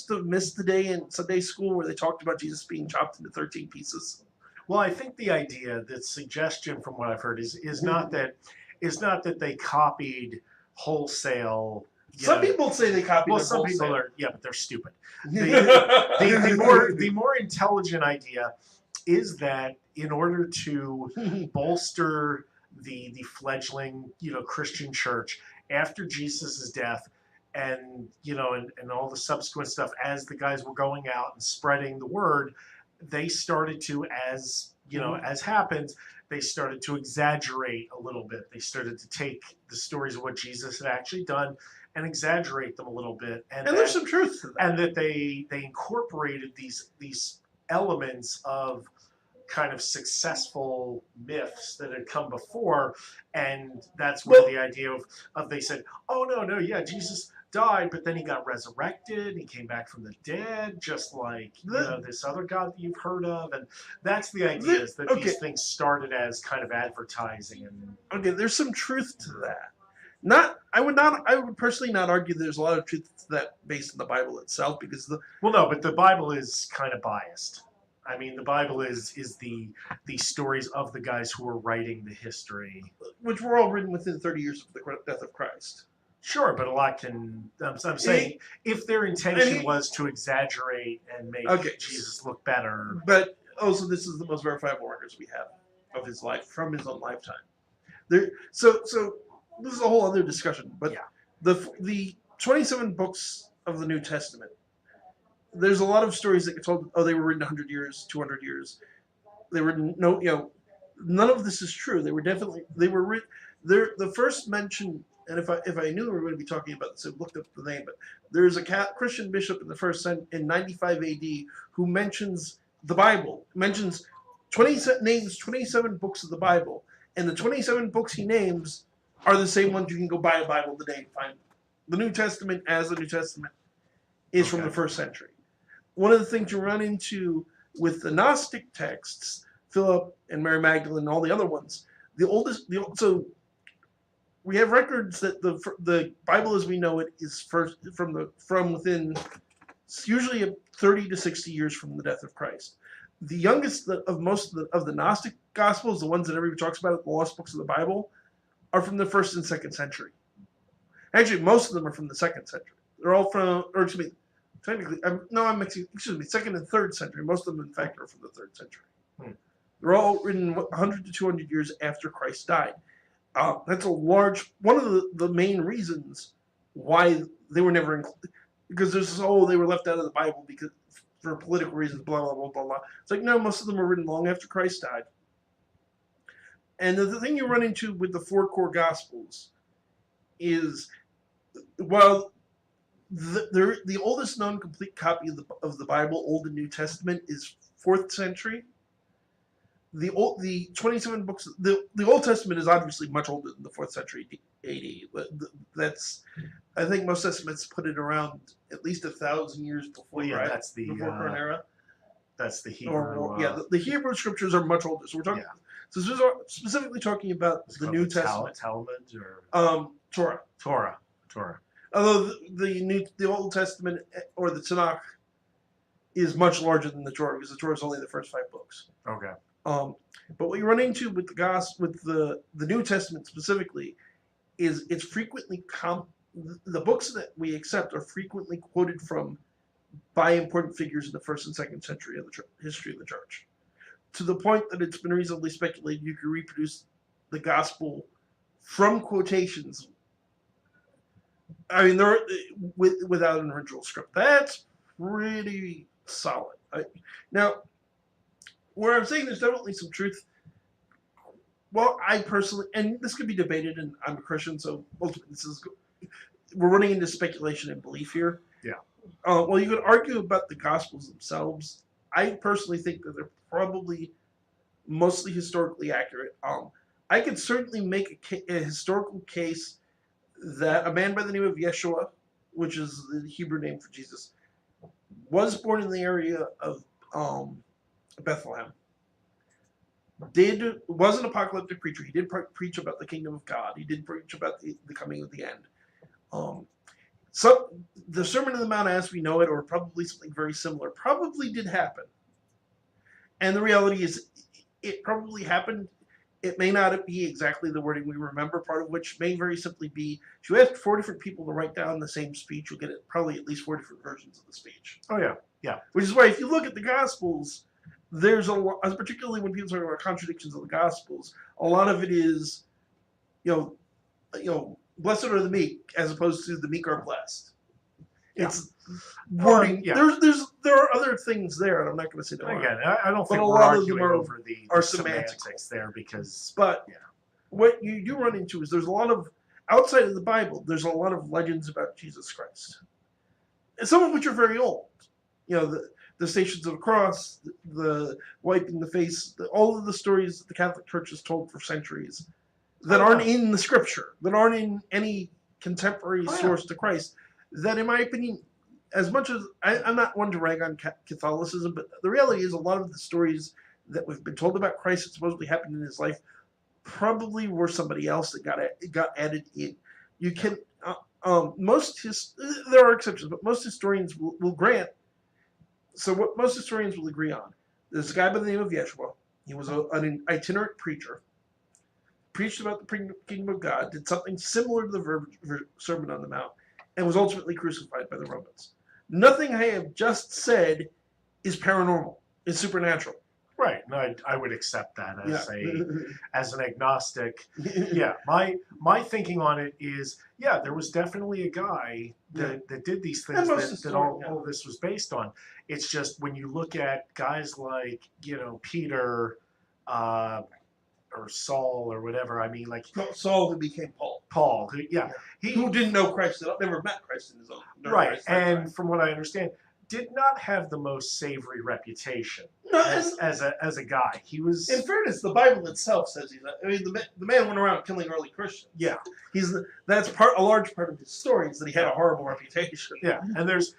have missed the day in Sunday school where they talked about Jesus being chopped into 13 pieces. Well, I think the idea, the suggestion from what I've heard is not that they copied wholesale. Some people say they copied. Well, some people are, but they're stupid. The more intelligent idea is that in order to bolster the fledgling Christian church after Jesus' death, and and all the subsequent stuff, as the guys were going out and spreading the word, they started to, as happens, they started to exaggerate a little bit. They started to take the stories of what Jesus had actually done and exaggerate them a little bit. And there's some truth to that. And that they incorporated these elements of kind of successful myths that had come before, and that's where the idea of they said, oh no, Jesus died, but then he got resurrected, he came back from the dead, just like this other God that you've heard of, and that's the idea, is that these things started as kind of advertising. And there's some truth to that. I would personally not argue there's a lot of truth to that based on the Bible itself, because but the Bible is kind of biased. I mean, the Bible is the stories of the guys who were writing the history, which were all written within 30 years of the death of Christ. Sure, but a lot can. I'm saying if their intention was to exaggerate and make Jesus look better. But also, this is the most verifiable records we have of his life from his own lifetime. So this is a whole other discussion. But the 27 books of the New Testament, there's a lot of stories that get told. Oh, they were written 100 years, 200 years. They were none of this is true. They were written. They're the first mention. And if I knew we were going to be talking about this, I looked up the name. But there's a Christian bishop in 95 AD who mentions the Bible, mentions names 27 books of the Bible, and the 27 books he names are the same ones you can go buy a Bible today and find. The New Testament, as the New Testament, is from the first century. One of the things you run into with the Gnostic texts, Philip and Mary Magdalene and all the other ones, so we have records that the Bible as we know it is first from within usually 30 to 60 years from the death of Christ. The youngest of most of the Gnostic Gospels, the ones that everybody talks about, the lost books of the Bible, are from the 1st and 2nd century. Actually, most of them are from the 2nd century. They're all from, or excuse me, technically, I'm mixing, excuse me, 2nd and 3rd century. Most of them, in fact, are from the 3rd century. They're all written 100 to 200 years after Christ died. That's one of the main reasons why they were never included, because there's they were left out of the Bible because for political reasons, blah, blah, blah, blah, blah. It's like, no, most of them were written long after Christ died. And the thing you run into with the 4 core Gospels is, while the oldest known complete copy of the Bible, Old and New Testament, is 4th century. The 27 books, the Old Testament is obviously much older than the 4th century AD. That's, I think most estimates put it around at least 1,000 years before. Yeah, right? that's the before current era. That's the Hebrew. The Hebrew scriptures are much older. So we're talking. So this is specifically talking about the New Testament. Talmud or Torah. Torah. Although the Old Testament or the Tanakh is much larger than the Torah, because the Torah is only the first 5 books. Okay. But what you run into with the New Testament specifically is it's frequently the books that we accept are frequently quoted from by important figures in the 1st and 2nd century of the history of the church, to the point that it's been reasonably speculated you could reproduce the gospel from quotations. I mean, without an original script. That's pretty solid. Now, where I'm saying there's definitely some truth. Well, I personally, and this could be debated, and I'm a Christian, so ultimately we're running into speculation and belief here. Yeah. Well, you could argue about the Gospels themselves. I personally think that they're probably mostly historically accurate. I could certainly make a historical case that a man by the name of Yeshua, which is the Hebrew name for Jesus, was born in the area of Bethlehem. Was an apocalyptic preacher. He did preach about the kingdom of God. He did preach about the coming of the end. So the Sermon on the Mount, as we know it, or probably something very similar, probably did happen. And the reality is, it probably happened. It may not be exactly the wording we remember, part of which may very simply be, if you ask 4 different people to write down the same speech, you'll get probably at least 4 different versions of the speech. Oh, yeah. Yeah. Which is why if you look at the Gospels, there's a lot, particularly when people talk about contradictions of the Gospels, a lot of it is, blessed are the meek, as opposed to the meek are blessed. It's wording. Yeah. There are other things there, and I'm not going to say that. Again, I don't think a we're lot of them arguing over the semantics semantics there, because. But what you do run into is there's a lot of, outside of the Bible, there's a lot of legends about Jesus Christ, and some of which are very old. The Stations of the Cross, the wiping the face, all of the stories that the Catholic Church has told for centuries that aren't in the Scripture, that aren't in any contemporary source to Christ, that in my opinion, as much as I'm not one to rag on Catholicism, but the reality is a lot of the stories that we've been told about Christ that supposedly happened in his life probably were somebody else that got added in. You can, there are exceptions, but most historians will grant. So what most historians will agree on, there's a guy by the name of Yeshua. He was an itinerant preacher, preached about the kingdom of God, did something similar to the Sermon on the Mount, and was ultimately crucified by the Romans. Nothing I have just said is paranormal. It's supernatural. Right. No, I would accept that as an agnostic. Yeah. My thinking on it is, there was definitely a guy that did these things that all this was based on. It's just when you look at guys like, Peter, or Saul or whatever. I mean, like Saul who became Paul. Paul, who who didn't know Christ, never met Christ in his own. Right. And from what I understand, did not have the most savory reputation No, as a guy. He was. in fairness, the Bible itself says he's. I mean, the man went around killing early Christians. Yeah. That's a large part of his story is that he had a horrible reputation. Yeah, and there's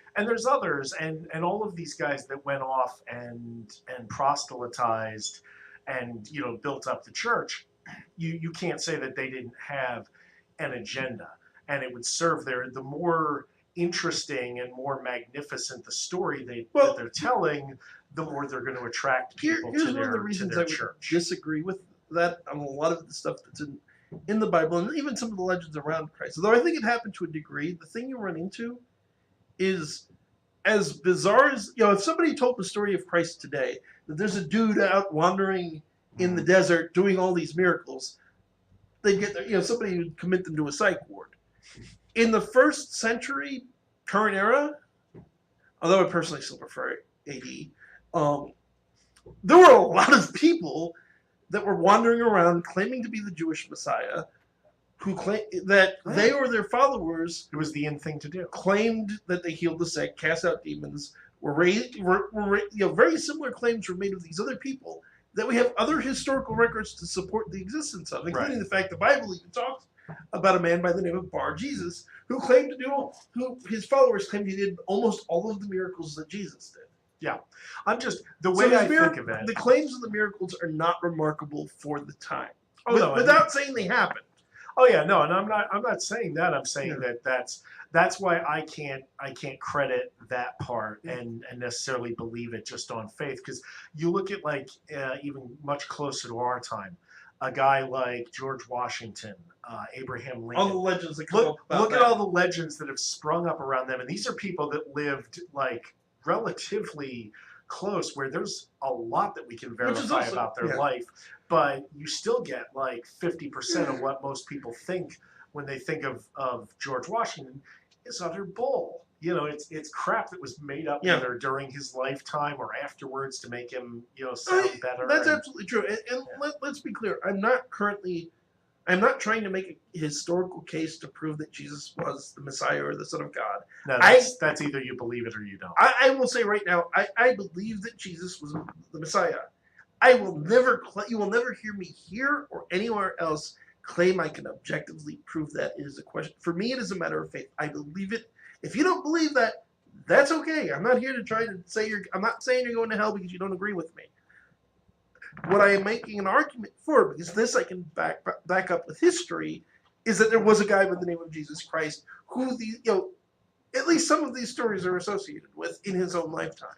others, and all of these guys that went off and proselytized, and built up the church. You can't say that they didn't have an agenda, and it would serve the more interesting and more magnificent the story that they're telling, the more they're going to attract people Here's to one of the their reasons I would church. disagree with that on a lot of the stuff that's in the Bible and even some of the legends around Christ. Although I think it happened to a degree, the thing you run into is as bizarre as if somebody told the story of Christ today, that there's a dude out wandering in the desert doing all these miracles, they'd get there, somebody would commit them to a psych ward. In the first century, current era, although I personally still prefer AD, there were a lot of people that were wandering around claiming to be the Jewish Messiah, who claimed that they or their followers. It was the in thing to do. Claimed that they healed the sick, cast out demons. Very similar claims were made of these other people that we have other historical records to support the existence of, including the fact the Bible even talks about a man by the name of Bar Jesus, who his followers claimed he did almost all of the miracles that Jesus did. Yeah, I'm just the way I think of it. The claims of the miracles are not remarkable for the time, without saying they happened. Oh yeah, no, and I'm not saying that. I'm saying that that's why I can't credit that part and necessarily believe it just on faith, because you look at even much closer to our time, a guy like George Washington, Abraham Lincoln. All the legends that come up about look that. at all the legends that have sprung up around them, and these are people that lived relatively close, where there's a lot that we can verify about their life, but you still get 50% of what most people think when they think of George Washington is utter bull. It's crap that was made up either during his lifetime or afterwards to make him sound better. That's absolutely true. And let's be clear. I'm not trying to make a historical case to prove that Jesus was the Messiah or the Son of God. No, that's either you believe it or you don't. I will say right now, I believe that Jesus was the Messiah. You will never hear me here or anywhere else claim I can objectively prove that. It is a question. For me, it is a matter of faith. I believe it. If you don't believe that, that's okay. I'm not here to try to say I'm not saying you're going to hell because you don't agree with me. What I am making an argument for, because this I can back up with history, is that there was a guy by the name of Jesus Christ who at least some of these stories are associated with in his own lifetime.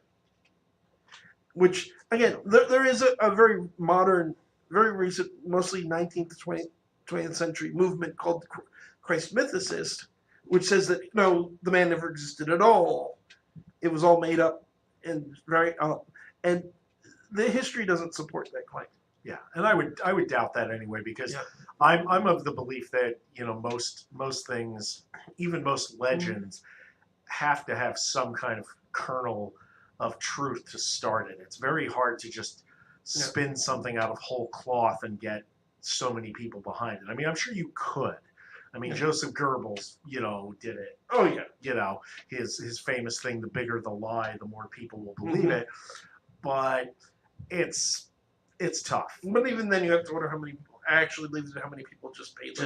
Which, again, there is a very modern, very recent, mostly 19th to 20th century movement called the Christ mythicist, which says that the man never existed at all. It was all made up and and the history doesn't support that claim. Yeah, and I would doubt that anyway, because I'm of the belief that most things, even most legends, have to have some kind of kernel of truth to start it. It's very hard to just spin something out of whole cloth and get so many people behind it. I mean, I'm sure you could. I mean, Joseph Goebbels, did it. Oh yeah. His famous thing: the bigger the lie, the more people will believe it. But it's tough. But even then, you have to wonder how many people actually believed it, how many people just paid to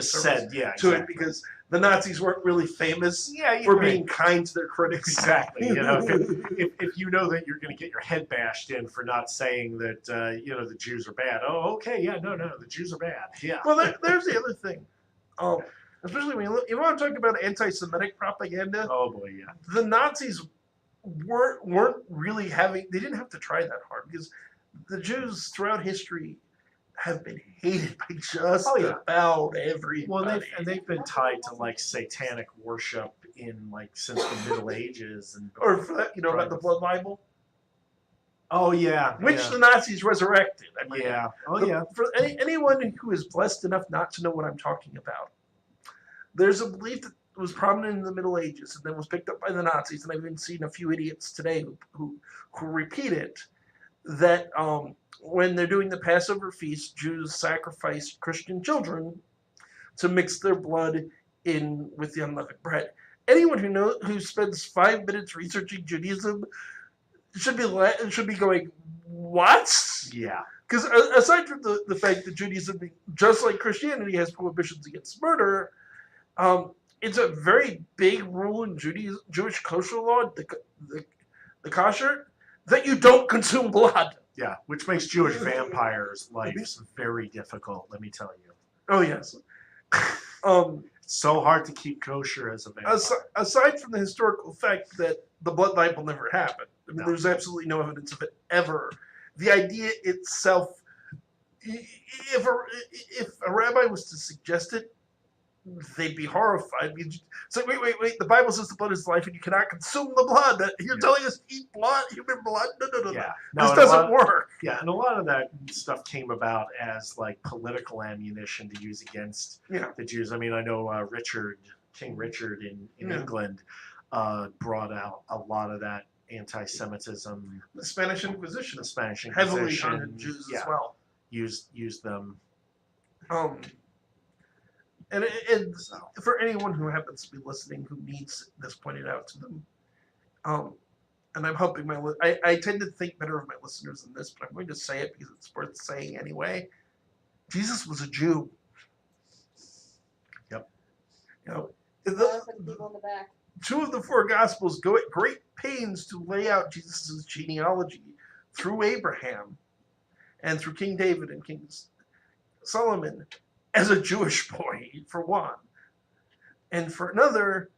it, because the Nazis weren't really famous for being kind to their critics. Exactly. If you know that you're going to get your head bashed in for not saying that the Jews are bad. Oh, okay, no, the Jews are bad. Yeah. Well, there's the other thing. Especially when you want to talk about anti-Semitic propaganda. Oh boy, yeah. The Nazis weren't really they didn't have to try that hard, because the Jews throughout history have been hated by just about everybody. Well, they've been tied to satanic worship since the Middle Ages, or for that, about the Blood Bible. Oh yeah, which the Nazis resurrected. I mean, yeah. For anyone who is blessed enough not to know what I'm talking about, there's a belief that was prominent in the Middle Ages and then was picked up by the Nazis, and I've even seen a few idiots today who repeat it, that when they're doing the Passover feast, Jews sacrifice Christian children to mix their blood in with the unleavened bread. anyone who spends 5 minutes researching Judaism should be going, what? Yeah. Because aside from the fact that Judaism, just like Christianity, has prohibitions against murder, it's a very big rule in Jewish kosher law, the kosher, that you don't consume blood. Yeah, which makes Jewish vampires' lives very difficult, let me tell you. Oh yes. It's so hard to keep kosher as a vampire. Aside from the historical fact that the blood libel never happened, I mean, No. there's absolutely no evidence of it ever. The idea itself, if a rabbi was to suggest it, they'd be horrified. It's like, wait, the Bible says the blood is life and you cannot consume the blood. You're telling us to eat blood, human blood? No. Yeah. This doesn't work. Yeah, and a lot of that stuff came about as like political ammunition to use against the Jews. I mean, I know King Richard in England brought out a lot of that anti-Semitism. The Spanish Inquisition. The Spanish Heavily Inquisition. on Jews as well. Used them. And for anyone who happens to be listening who needs this pointed out to them, and I'm hoping I tend to think better of my listeners than this, but I'm going to say it because it's worth saying anyway. Jesus was a Jew. Yep. For the people in the back. 2 of the 4 Gospels go at great pains to lay out Jesus' genealogy through Abraham and through King David and King Solomon as a Jewish boy, for one. And for another,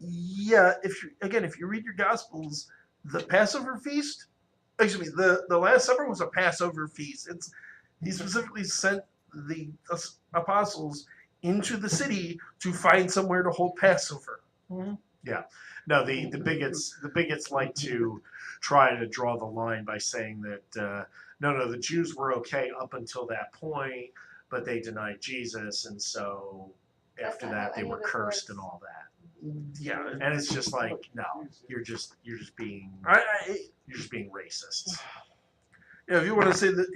if you read your Gospels, the Passover feast, the Last Supper was a Passover feast. He specifically sent the apostles into the city to find somewhere to hold Passover. Mm-hmm. Yeah. No, the bigots like to try to draw the line by saying that no, the Jews were okay up until that point, but they denied Jesus, and so after that they were cursed and all that. Yeah, and it's just like, no, you're just being racist. Yeah, if you want to say that,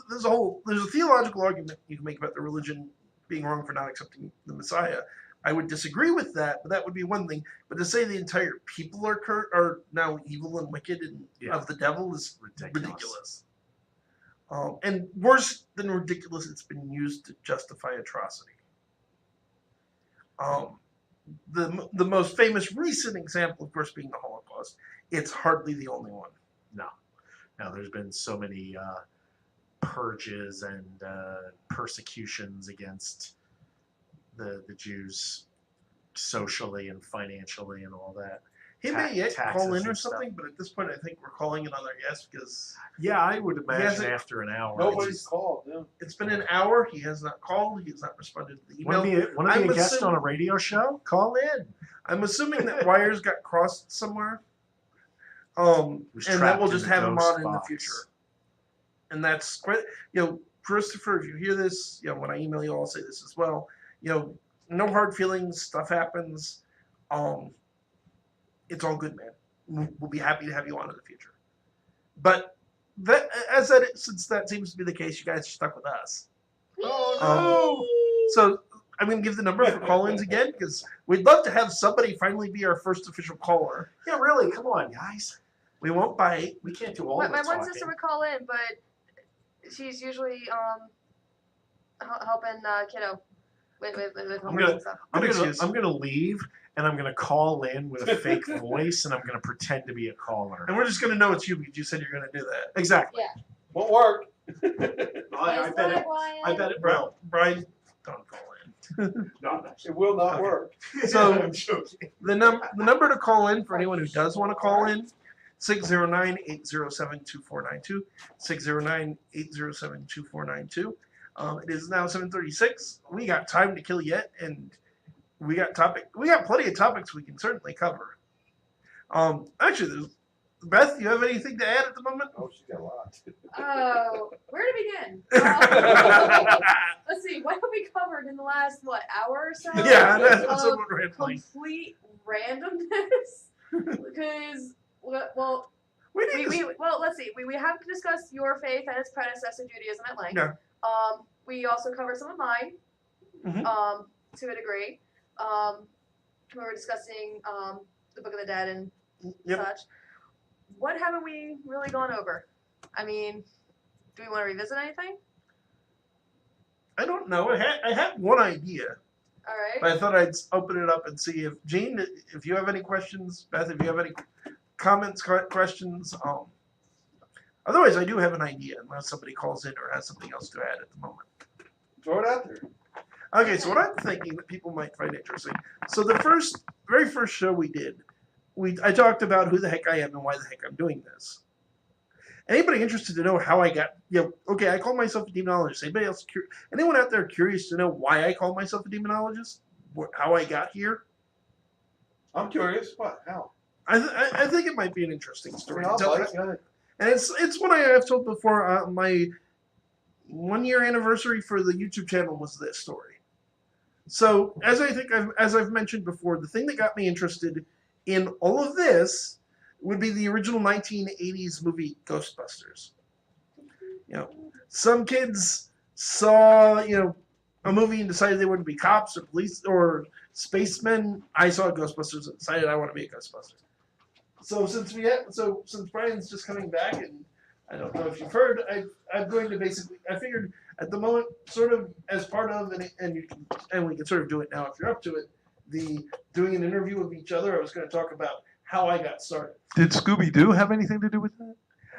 there's a theological argument you can make about the religion being wrong for not accepting the Messiah. I would disagree with that, but that would be one thing. But to say the entire people are now evil and wicked and of the devil is ridiculous. And worse than ridiculous, it's been used to justify atrocity. The most famous recent example, of course, being the Holocaust. It's hardly the only one. No, there's been so many purges and persecutions against the Jews socially and financially and all that. He may yet call in or something, but at this point, I think we're calling it on our guest because... Yeah, I would imagine after an hour. Nobody's called. Yeah. It's been an hour. He has not called. He has not responded to the email. Want to be a guest on a radio show? Call in. I'm assuming that wires got crossed somewhere. And that we'll just have him on in the future. And that's quite... Christopher, if you hear this, when I email you, I'll say this as well. No hard feelings. Stuff happens. It's all good, man. We'll be happy to have you on in the future. But since that seems to be the case, you guys are stuck with us. Oh no! So I'm going to give the number for call-ins again because we'd love to have somebody finally be our first official caller. Yeah, really. Come on, guys. We won't bite. We can't do all My the talking. one sister would call in, but she's usually helping kiddo with homework and stuff. I'm gonna leave, and I'm gonna call in with a fake voice, and I'm gonna pretend to be a caller. And we're just going to know it's you because you said you're going to do that. Exactly. Yeah. Won't work. I bet it will. Brian, don't call in. No, It will not work. So I'm joking. the number to call in for anyone who does want to call in, 609-807-2492, 609-807-2492. It is now 7:36. We got time to kill yet, and we got plenty of topics we can certainly cover. Actually, Beth, you have anything to add at the moment? Oh, she's got a lot. Oh, where to begin? Let's see. What have we covered in the last hour or so? Yeah, that's what we're handling. Complete randomness. Because well, let's see. We have discussed your faith and its predecessor, Judaism, at length. Yeah. We also covered some of mine, Mhm. to a degree. we were discussing the Book of the Dead and Yep. such. What haven't we really gone over? I mean, do we want to revisit anything? I don't know. I had one idea, All right. but I thought I'd open it up and see if Gene, if you have any questions, Beth, if you have any comments, questions. Otherwise, I do have an idea, unless somebody calls in or has something else to add at the moment. Throw it out there. Okay, so what I'm thinking that people might find interesting. So the very first show we did, I talked about who the heck I am and why the heck I'm doing this. Anybody interested to know how I got, okay, I call myself a demonologist. Anybody else, anyone out there curious to know why I call myself a demonologist? How I got here? I'm curious. What? How? I think it might be an interesting story. I'll to tell. bite. Go ahead. And it's what I have told before. My 1 year anniversary for the YouTube channel was this story. So as I've mentioned before, the thing that got me interested in all of this would be the original 1980s movie Ghostbusters. Some kids saw a movie and decided they wouldn't be cops or police or spacemen. I saw Ghostbusters and decided I want to be a Ghostbuster. So since Brian's just coming back, and I don't know if you've heard, I'm going to I figured at the moment, sort of as part of, and we can sort of do it now if you're up to it, doing an interview of each other. I was going to talk about how I got started. Did Scooby-Doo have anything to do with that?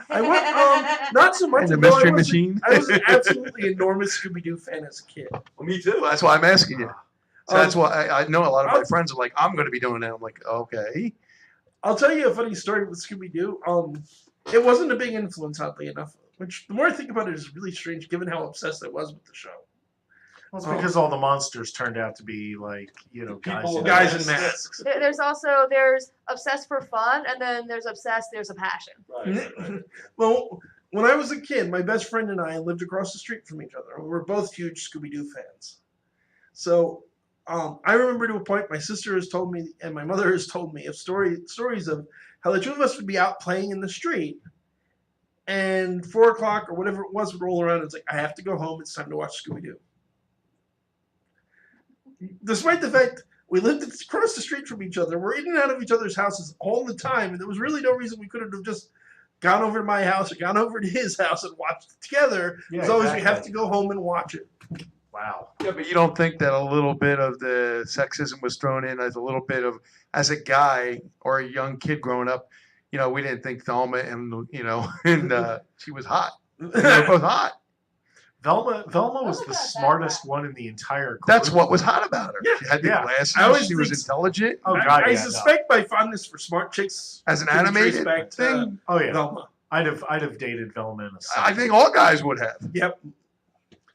I went, not so much. And the although Mystery I was Machine? I was an absolutely enormous Scooby-Doo fan as a kid. Well, me too. Well, that's why I'm asking you. So that's why I know a lot of my I'll- friends are like, I'm going to be doing that. I'm like, okay. I'll tell you a funny story with Scooby-Doo. It wasn't a big influence, oddly enough. Which, the more I think about it, is really strange, given how obsessed I was with the show. Well, it's because all the monsters turned out to be like, Guys in masks. There's obsessed for fun, and then there's obsessed. There's a passion. Right. Well, when I was a kid, my best friend and I lived across the street from each other. We were both huge Scooby-Doo fans. So I remember to a point, my sister has told me, and my mother has told me, of stories of how the two of us would be out playing in the street, and 4 o'clock or whatever it was would roll around. And it's like, I have to go home. It's time to watch Scooby-Doo. Despite the fact we lived across the street from each other, we're in and out of each other's houses all the time, and there was really no reason we couldn't have just gone over to my house or gone over to his house and watched it together. Yeah, As always, we exactly. have to go home and watch it. Wow. Yeah, but you don't think that a little bit of the sexism was thrown in as a little bit of, as a guy or a young kid growing up, we didn't think Thelma and, and she was hot. They were both hot. Velma was Velma the got smartest that. one in the entire group. That's what was hot about her. Yeah. She had the Yeah. glasses. I always She was think- intelligent. Oh, God, I yeah, no. suspect my fondness for smart chicks As an can be animated traced back to thing, Oh yeah, Velma. I'd have dated Velma in a I second. think all guys would have. Yep.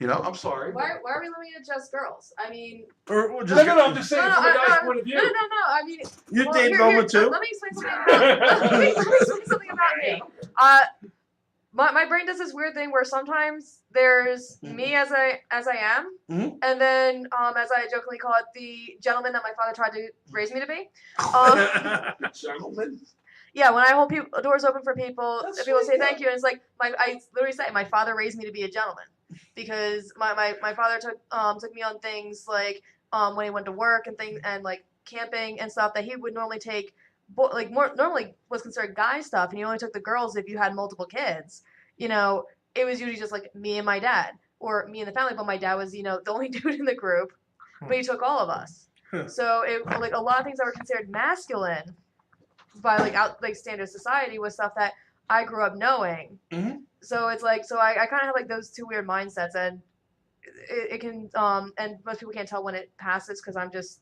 I'm sorry. Why are we limiting it to just girls? I mean, Or No, just, I'm just saying No, from a no, guy's point of no, view. no, no. I mean, you well, date here- Velma here, too? Let me explain something about. let me explain something about me. My brain does this weird thing where sometimes there's me as I am, Mhm. and then as I jokingly call it, the gentleman that my father tried to raise me to be. Gentlemen. Yeah, when I hold doors open for people, That's people say sweet, thank you, and it's like I literally say my father raised me to be a gentleman because my father took me on things like when he went to work and things and like camping and stuff that he would normally take normally was considered guy stuff, and he only took the girls if you had multiple kids. It was usually just like me and my dad or me and the family, but my dad was the only dude in the group, but he took all of us. So it like a lot of things that were considered masculine by standard society was stuff that I grew up knowing. Mhm. So it's like I kind of have like those two weird mindsets, and it can and most people can't tell when it passes because I'm just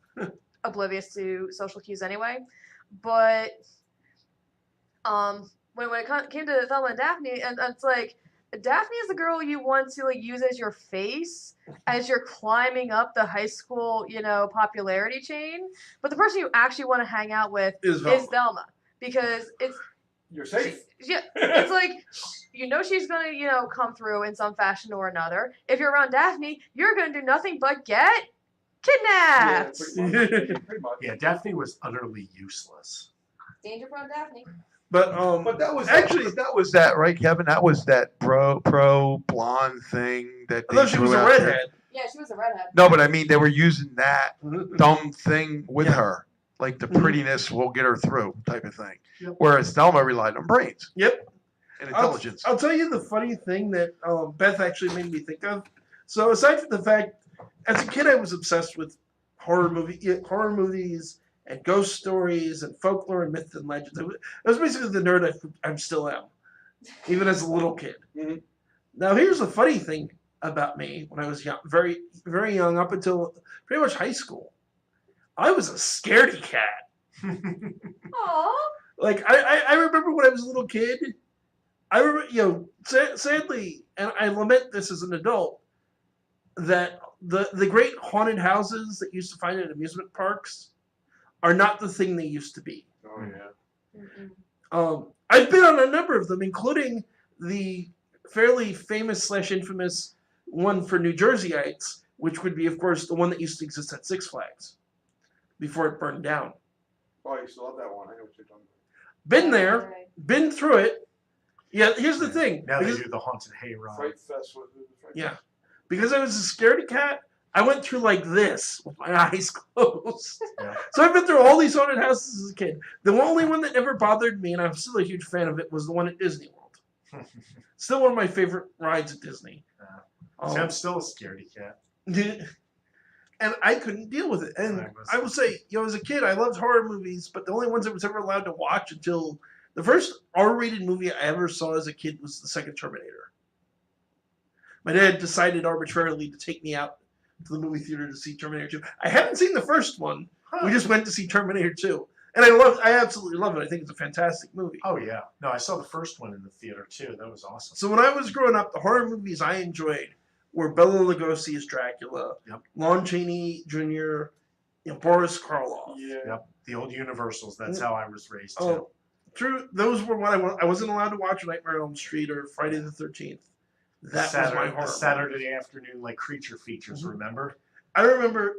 oblivious to social cues anyway. But when it came to Thelma and Daphne, and it's like Daphne is the girl you want to like use as your face as you're climbing up the high school, popularity chain. But the person you actually want to hang out with Is Velma. is Thelma because You're safe. it's like she's gonna come through in some fashion or another. If you're around Daphne, you're gonna do nothing but get Yeah, kidnapped. pretty much. Yeah, Daphne was utterly useless. Danger from Daphne. But But that was Actually, that was that, right, Kevin? That was that pro blonde thing that I they thought she was threw a out there. redhead. Yeah, she was a redhead. No, but I mean, they were using that dumb thing with Yeah. her. like the prettiness will get her through type of thing. Yep. Whereas Thelma relied on brains. Yep. And intelligence. I'll tell you the funny thing that Beth actually made me think of. So aside from the fact, as a kid, I was obsessed with horror movies and ghost stories and folklore and myth and legends. I was basically the nerd I still am, even as a little kid. Mhm. Now, here's the funny thing about me when I was young, very, very young, up until pretty much high school. I was a scaredy cat. Aww. Like, I remember when I was a little kid, I remember, sadly, and I lament this as an adult, that the great haunted houses that you used to find at amusement parks are not the thing they used to be. Oh yeah. I've been on a number of them, including the fairly famous / infamous one for New Jerseyites, which would be, of course, the one that used to exist at Six Flags before it burned down. Oh, I used to love that one. I know what you're talking Been there, been through it. Yeah, here's the thing. Now they Because- do the haunted hayride. about. Fright Fest was Fright Yeah. Because I was a scaredy cat, I went through like this with my eyes closed. Yeah. So I've been through all these haunted houses as a kid. The only one that never bothered me, and I'm still a huge fan of it, was the one at Disney World. Still one of my favorite rides at Disney. See, I'm still a scaredy cat. And I couldn't deal with it. And I will say, as a kid, I loved horror movies, but the only ones I was ever allowed to watch until the first R-rated movie I ever saw as a kid was the second Terminator. My dad decided arbitrarily to take me out to the movie theater to see Terminator 2. I haven't seen the first one. We just went to see Terminator 2. And I absolutely love it. I think it's a fantastic movie. Oh yeah, no, I saw the first one in the theater too. That was awesome. So when I was growing up, the horror movies I enjoyed were Bela Lugosi as Dracula, Yep. Lon Chaney Jr., Boris Karloff. Yeah. Yep, the old Universals. That's how I was raised too. Oh, true. Those were what I wasn't allowed to watch Nightmare on Elm Street or Friday the 13th. That was my horror. The Saturday afternoon like creature features. Mhm. Remember? I remember.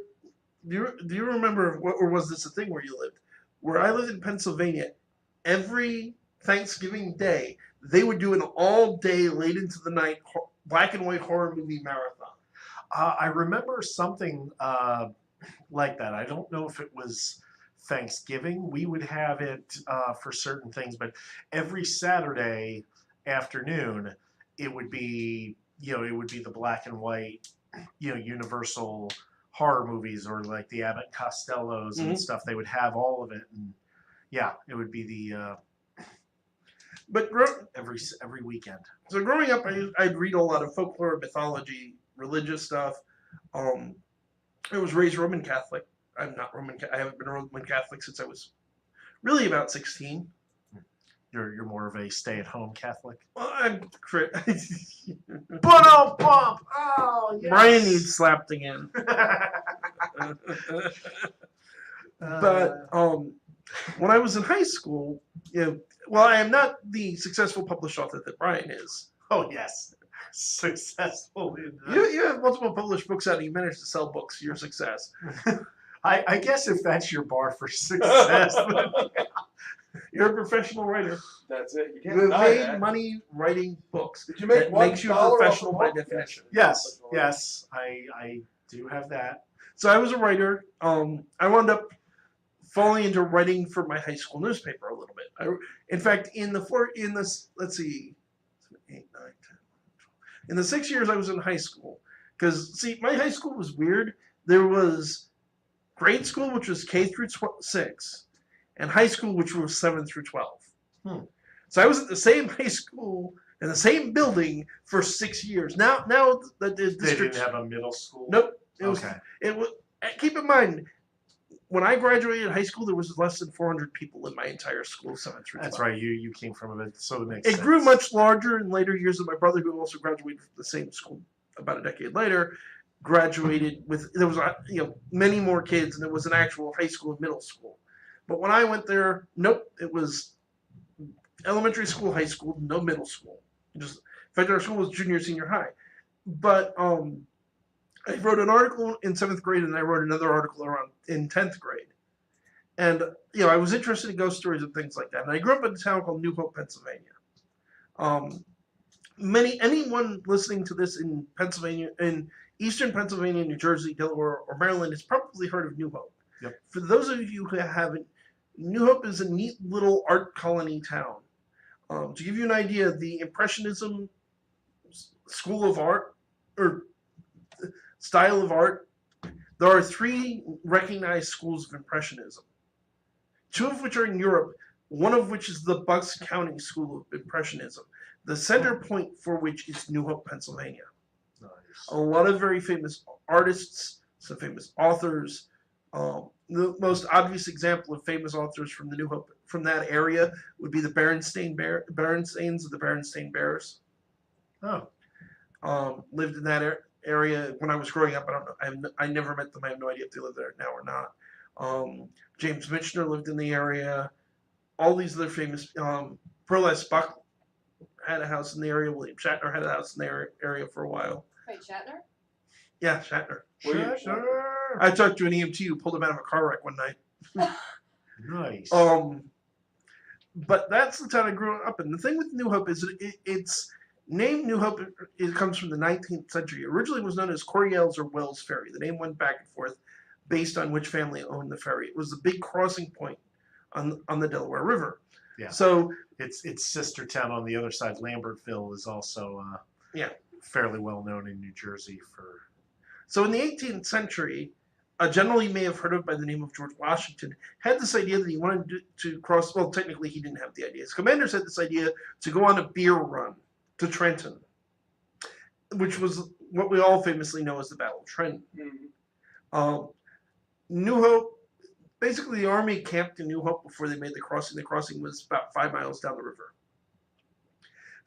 Do you remember, or was this a thing where you lived? Where I lived in Pennsylvania, every Thanksgiving Day they would do an all-day, late into the night black and white horror movie marathon. I remember something like that. I don't know if it was Thanksgiving. We would have it for certain things, but every Saturday afternoon, it would be the black and white, Universal horror movies, or like the Abbott and Costellos and stuff. They would have all of it, and yeah, it would be the But every weekend. so growing up, I'd read a lot of folklore, mythology, religious stuff. I was raised Roman Catholic. I'm not Roman. I haven't been a Roman Catholic since I was really about 16. You're more of a stay-at-home Catholic. Well, I'm Bump! Oh, yes. Brian needs slapped again. But when I was in high school, I am not the successful published author that Brian is. Oh yes, successful. You have multiple published books out, and you managed to sell books. Your success. I guess if that's your bar for success, You're a professional writer. That's it. You You can't have deny made that. money writing books. Did you make That $1 makes you a off the professional by book? definition. yes, I do have that. So I was a writer. I wound up falling into writing for my high school newspaper a little bit. In fact, let's see, 8, 9, 10, 12. In the 6 years I was in high school, because my high school was weird. There was grade school, which was K through 6, and high school, which was 7 through 12. So I was at the same high school in the same building for 6 years. Now the They district. didn't have a middle school. Nope. It was. Okay. It was. Keep in mind, when I graduated high school, there was less than 400 people in my entire school, 7 through 12. That's right. You came from it, so it makes It sense. grew much larger in later years. And my brother, who also graduated from the same school about a decade later, graduated with there was many more kids, and it was an actual high school and middle school. But when I went there, nope, it was elementary school, high school, no middle school. In fact, our school was junior, senior high. But I wrote an article in 7th grade, and I wrote another article in 10th grade. And I was interested in ghost stories and things like that. And I grew up in a town called New Hope, Pennsylvania. Anyone listening to this in Pennsylvania, in eastern Pennsylvania, New Jersey, Delaware, or Maryland, has probably heard of New Hope. Yep. For those of you who haven't, New Hope is a neat little art colony town. To give you an idea, the Impressionism school of art, or style of art, there are 3 recognized schools of Impressionism. 2 of which are in Europe, one of which is the Bucks County School of Impressionism, the center point for which is New Hope, Pennsylvania. Nice. A lot of very famous artists, some famous authors. The most obvious example of famous authors from the New Hope from that area would be the Berenstains of the Berenstain Bears. Oh. Lived in that area when I was growing up. I don't know. I never met them. I have no idea if they live there now or not. James Michener lived in the area. All these other famous. Burlesque Buck had a house in the area. William Shatner had a house in the area for a while. Wait, Shatner? Yeah, Shatner. Sure. I talked to an EMT who pulled him out of a car wreck one night. Nice. But that's the town I grew up in. The thing with New Hope is it's named New Hope. It comes from the 19th century. Originally, it was known as Coryell's or Wells Ferry. The name went back and forth based on which family owned the ferry. It was the big crossing point on the Delaware River. Yeah. So its sister town on the other side, Lambertville, is also fairly well known in New Jersey for. So in the 18th century, a general you may have heard of by the name of George Washington had this idea that he wanted to cross. Well, technically, he didn't have the idea. His commanders had this idea to go on a beer run to Trenton, which was what we all famously know as the Battle of Trenton. Mm-hmm. New Hope, basically, the army camped in New Hope before they made the crossing. The crossing was about 5 miles down the river.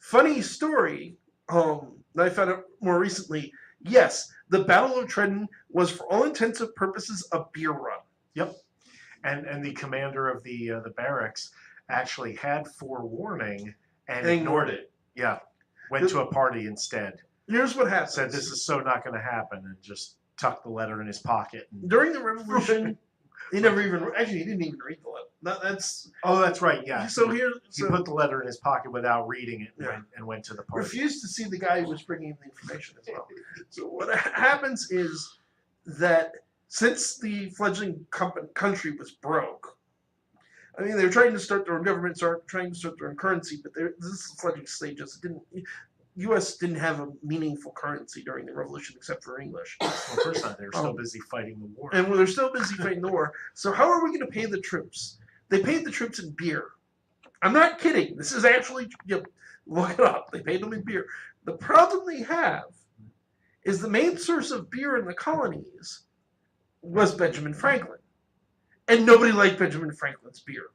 Funny story that I found out more recently. Yes, the Battle of Trenton was, for all intents and purposes, a beer run. Yep. And the commander of the barracks actually had forewarning and ignored it. Yeah. Went to a party instead. Here's what happened. Said this is so not going to happen, and just tucked the letter in his pocket. During the Revolution, he never even, actually, he didn't even read the letter. That's right, yeah. So he so put the letter in his pocket without reading it and Yeah. went to the party. refused to see the guy who was bringing him the information as well. So what happens is that since the fledgling country was broke, I mean, they were trying to start their own government, trying to start their own currency, but this is the fledgling stages. U.S. didn't have a meaningful currency during the Revolution except for English. Well, of course not. They were still busy fighting the war. And they're still busy fighting the war. So how are we going to pay the troops? They paid the troops in beer. I'm not kidding. This is actually, look it up. They paid them in beer. The problem they have is the main source of beer in the colonies was Benjamin Franklin. And nobody liked Benjamin Franklin's beer.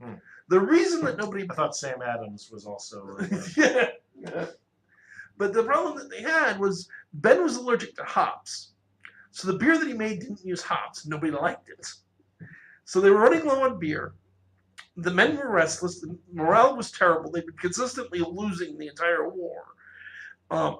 Hmm. The reason that nobody... I thought Sam Adams was also... yeah. But the problem that they had was Ben was allergic to hops. So the beer that he made didn't use hops. Nobody liked it. So they were running low on beer. The men were restless. The morale was terrible. They'd been consistently losing the entire war,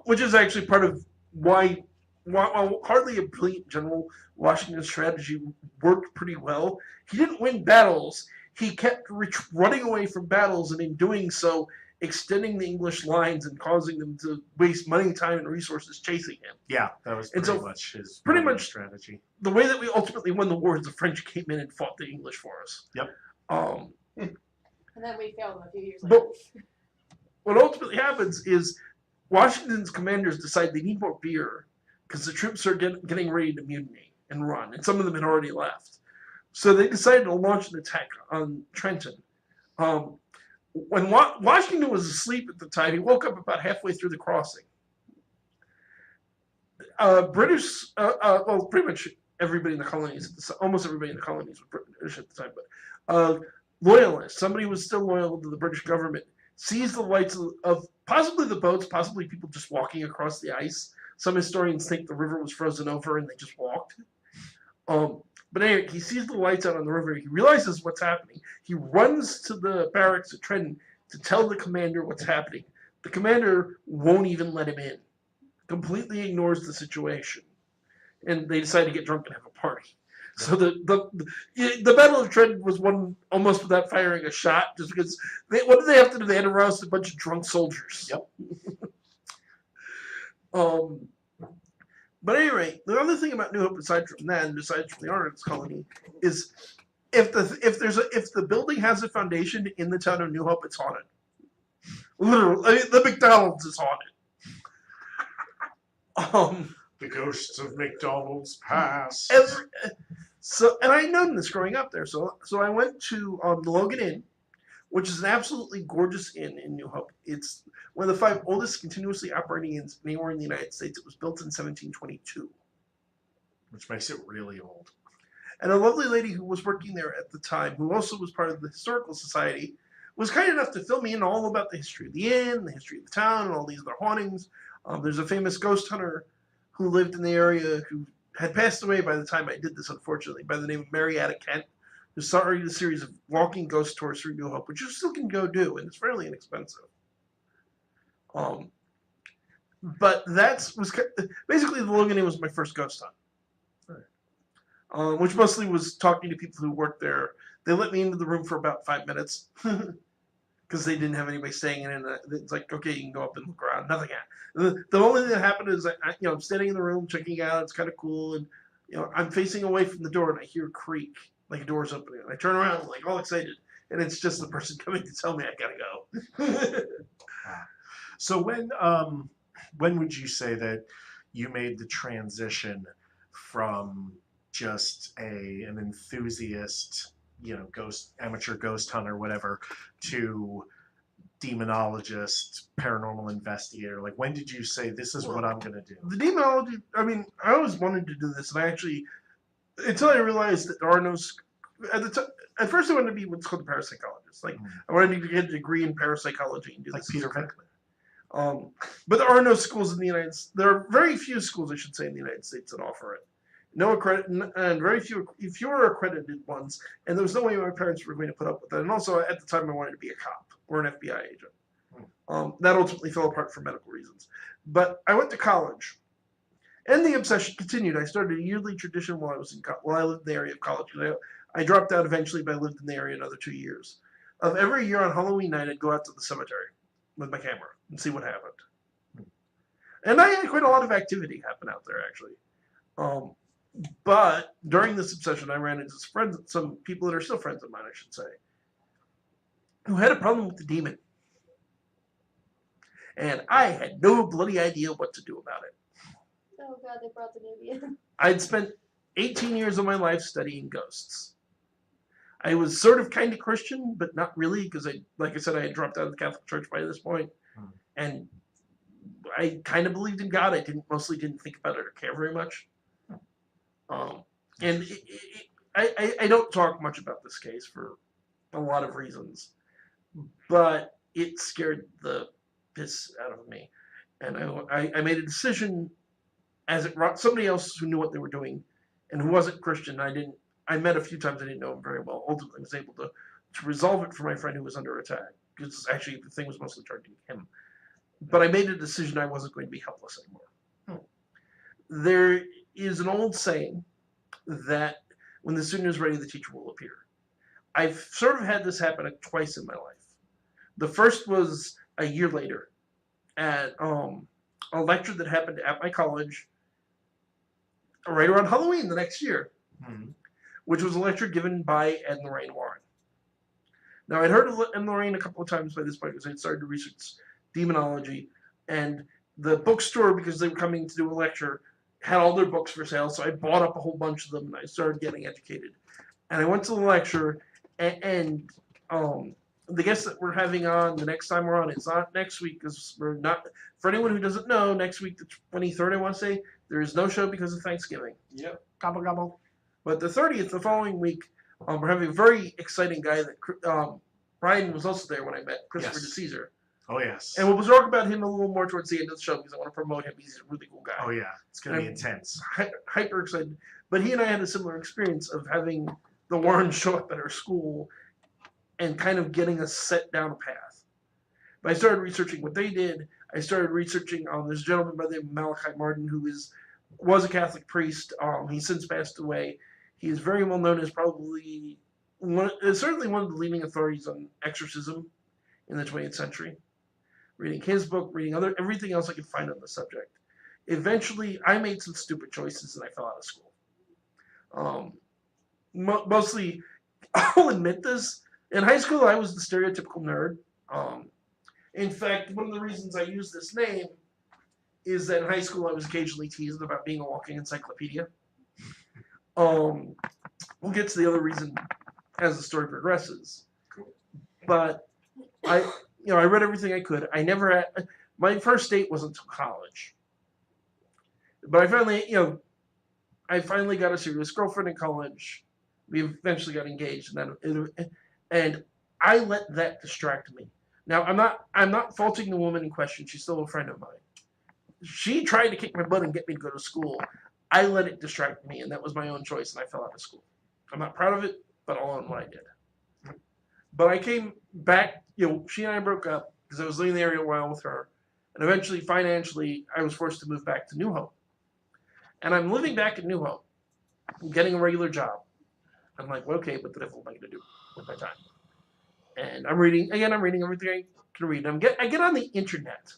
which is actually part of why hardly a brilliant general, Washington's strategy worked pretty well. He didn't win battles. He kept running away from battles, and in doing so, extending the English lines and causing them to waste money, time, and resources chasing him. Yeah, that was pretty much his strategy. The way that we ultimately won the war is the French came in and fought the English for us. Yep. And then we failed them a few years But later. what ultimately happens is Washington's commanders decide they need more beer because the troops are getting ready to mutiny and run, and some of them had already left. So they decided to launch an attack on Trenton. When Washington was asleep at the time, he woke up about halfway through the crossing. British, well, pretty much everybody in the colonies, almost everybody in the colonies was British at the time, but loyalists, somebody who was still loyal to the British government, seized the lights of possibly the boats, possibly people just walking across the ice. Some historians think the river was frozen over and they just walked. But anyway, he sees the lights out on the river. He realizes what's happening. He runs to the barracks at Trenton to tell the commander what's happening. The commander won't even let him in. Completely ignores the situation. And they decide to get drunk and have a party. So the Battle of Trenton was won almost without firing a shot, just because what did they have to do? They had to roust a bunch of drunk soldiers. Yep. But anyway, the other thing about New Hope, aside from that, and besides from the Artist Colony, is if the building has a foundation in the town of New Hope, it's haunted. Literally, I mean, the McDonald's is haunted. The ghosts of McDonald's past. And I known this growing up there. So I went to the Logan Inn, which is an absolutely gorgeous inn in New Hope. It's one of the 5 oldest continuously operating inns anywhere in the United States. It was built in 1722. Which makes it really old. And a lovely lady who was working there at the time, who also was part of the Historical Society, was kind enough to fill me in all about the history of the inn, the history of the town, and all these other hauntings. There's a famous ghost hunter who lived in the area who had passed away by the time I did this, unfortunately, by the name of Marietta Kent, who started a series of walking ghost tours through New Hope, which you still can go do, and it's fairly inexpensive. But was basically the Logan Inn was my first ghost hunt, which mostly was talking to people who worked there. They let me into the room for about 5 minutes because they didn't have anybody staying in it. It's like, okay, you can go up and look around. Nothing happened. The only thing that happened is I'm standing in the room checking out. It's kind of cool, and I'm facing away from the door, and I hear a creak, like a door's opening. And I turn around, like all excited, and it's just the person coming to tell me I gotta go. So when would you say that you made the transition from just an enthusiast, amateur ghost hunter, whatever, to demonologist, paranormal investigator? Like, when did you say, this is what I'm going to do? The demonology, I mean, I always wanted to do this, and I actually, until I realized that there are no, at first I wanted to be what's called a parapsychologist. Like, I wanted to get a degree in parapsychology and do like this. Peter Venkman. But there are no schools in the United States. There are very few schools, I should say, in the United States that offer it. No accredit, and very fewer accredited ones. And there was no way my parents were going to put up with that. And also, at the time, I wanted to be a cop or an FBI agent. That ultimately fell apart for medical reasons. But I went to college, and the obsession continued. I started a yearly tradition while I lived in the area of college. I dropped out eventually, but I lived in the area another 2 years. Of every year on Halloween night, I'd go out to the cemetery with my camera and see what happened. And I had quite a lot of activity happen out there, actually. But during this obsession, I ran into some people that are still friends of mine, I should say, who had a problem with the demon. And I had no bloody idea what to do about it. Oh god, they brought the Nubian. I'd spent 18 years of my life studying ghosts. I was sort of kind of Christian, but not really, because like I said, I had dropped out of the Catholic Church by this point. And I kind of believed in God. I mostly didn't think about it or care very much. And I don't talk much about this case for a lot of reasons, but it scared the piss out of me. And I made a decision as somebody else who knew what they were doing and who wasn't Christian. I met a few times. I didn't know him very well. Ultimately, I was able to resolve it for my friend who was under attack, because actually the thing was mostly targeting him. But I made a decision I wasn't going to be helpless anymore. There is an old saying that when the student is ready, the teacher will appear. I've sort of had this happen twice in my life. The first was a year later at a lecture that happened at my college right around Halloween the next year, which was a lecture given by Ed and Lorraine Warren. Now, I'd heard of Ed and Lorraine a couple of times by this point because I'd started to research demonology, and the bookstore, because they were coming to do a lecture, had all their books for sale, so I bought up a whole bunch of them, and I started getting educated. And I went to the lecture, and the guests that we're having on the next time we're on, it's not next week, because we're not, for anyone who doesn't know, next week, the 23rd, I want to say, there is no show because of Thanksgiving. Yep. Gobble, gobble. But the 30th, the following week, we're having a very exciting guy that, Brian was also there when I met, Christopher DeCesar. Oh, yes. And we'll talk about him a little more towards the end of the show because I want to promote him. He's a really cool guy. Oh, yeah. It's going to be intense. Hyper excited. But he and I had a similar experience of having the Warrens show up at our school and kind of getting us set down a path. But I started researching what they did. I started researching this gentleman by the name of Malachi Martin, who was a Catholic priest. He's since passed away. He is very well known as probably certainly one of the leading authorities on exorcism in the 20th century. Reading his book, reading everything else I could find on the subject. eventually I made some stupid choices and I fell out of school. Mostly, I'll admit this. In high school, I was the stereotypical nerd. In fact, one of the reasons I use this name is that in high school I was occasionally teased about being a walking encyclopedia. We'll get to the other reason as the story progresses. But I read everything I could. I never had my first date wasn't until college. But I finally got a serious girlfriend in college. We eventually got engaged, and I let that distract me. Now I'm not faulting the woman in question. She's still a friend of mine. She tried to kick my butt and get me to go to school. I let it distract me, and that was my own choice, and I fell out of school. I'm not proud of it, but I'll own what I did. But I came back. She and I broke up because I was living in the area a while with her, and eventually, financially, I was forced to move back to New Hope. And I'm living back in New Hope. I'm getting a regular job. I'm like, well, okay, what the devil am I going to do with my time? And I'm reading everything I can read. I get on the internet.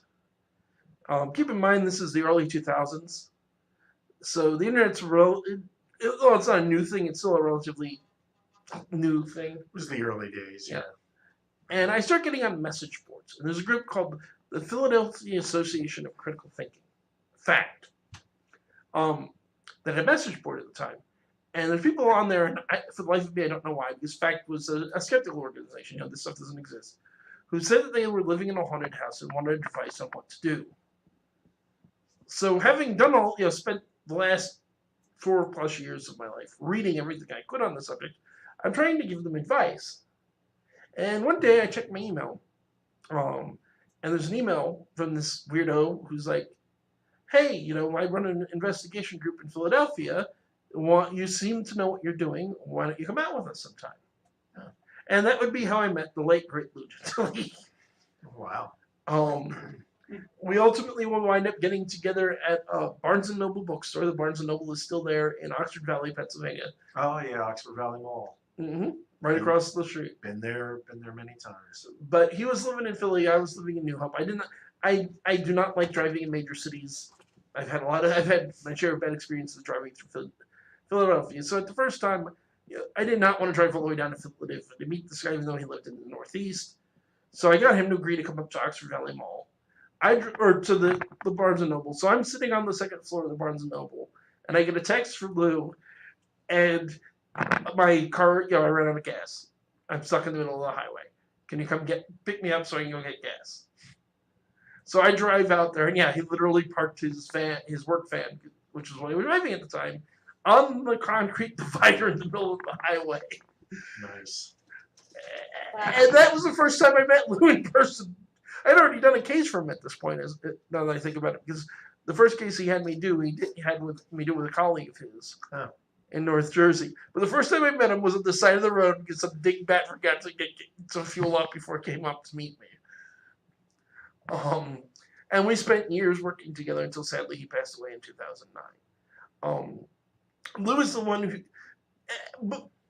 Keep in mind, this is the early 2000s. So the internet's it's not a new thing. It's still a relatively new thing. It was the early days, yeah. And I start getting on message boards. And there's a group called the Philadelphia Association of Critical Thinking. FACT. That had a message board at the time. And there's people on there, and for the life of me, I don't know why, because FACT was a skeptical organization, this stuff doesn't exist, who said that they were living in a haunted house and wanted advice on what to do. So having done spent the last 4+ years of my life reading everything I could on the subject, I'm trying to give them advice. And one day I checked my email, and there's an email from this weirdo who's like, hey, I run an investigation group in Philadelphia. You seem to know what you're doing. Why don't you come out with us sometime? And that would be how I met the late, great Lou Gentili. Wow. We ultimately will wind up getting together at Barnes & Noble bookstore. The Barnes & Noble is still there in Oxford Valley, Pennsylvania. Oh, yeah, Oxford Valley Mall. Mm-hmm. Right across the street. Been there many times. But he was living in Philly. I was living in New Hope. I do not like driving in major cities. I've had my share of bad experiences driving through Philadelphia. So at the first time, I did not want to drive all the way down to Philadelphia to meet this guy, even though he lived in the Northeast. So I got him to agree to come up to Oxford Valley Mall, or to the Barnes and Noble. So I'm sitting on the second floor of the Barnes and Noble, and I get a text from Lou, and my car, I ran out of gas. I'm stuck in the middle of the highway. Can you come pick me up so I can go get gas? So I drive out there, and he literally parked his work van, which was what he was driving at the time, on the concrete divider in the middle of the highway. Nice. And that was the first time I met Lou in person. I'd already done a case for him at this point, now that I think about it, because the first case he had me do, with a colleague of his in North Jersey. But the first time I met him was at the side of the road because some dingbat forgot to get some fuel up before he came up to meet me. And we spent years working together until sadly he passed away in 2009. Lou is the one who,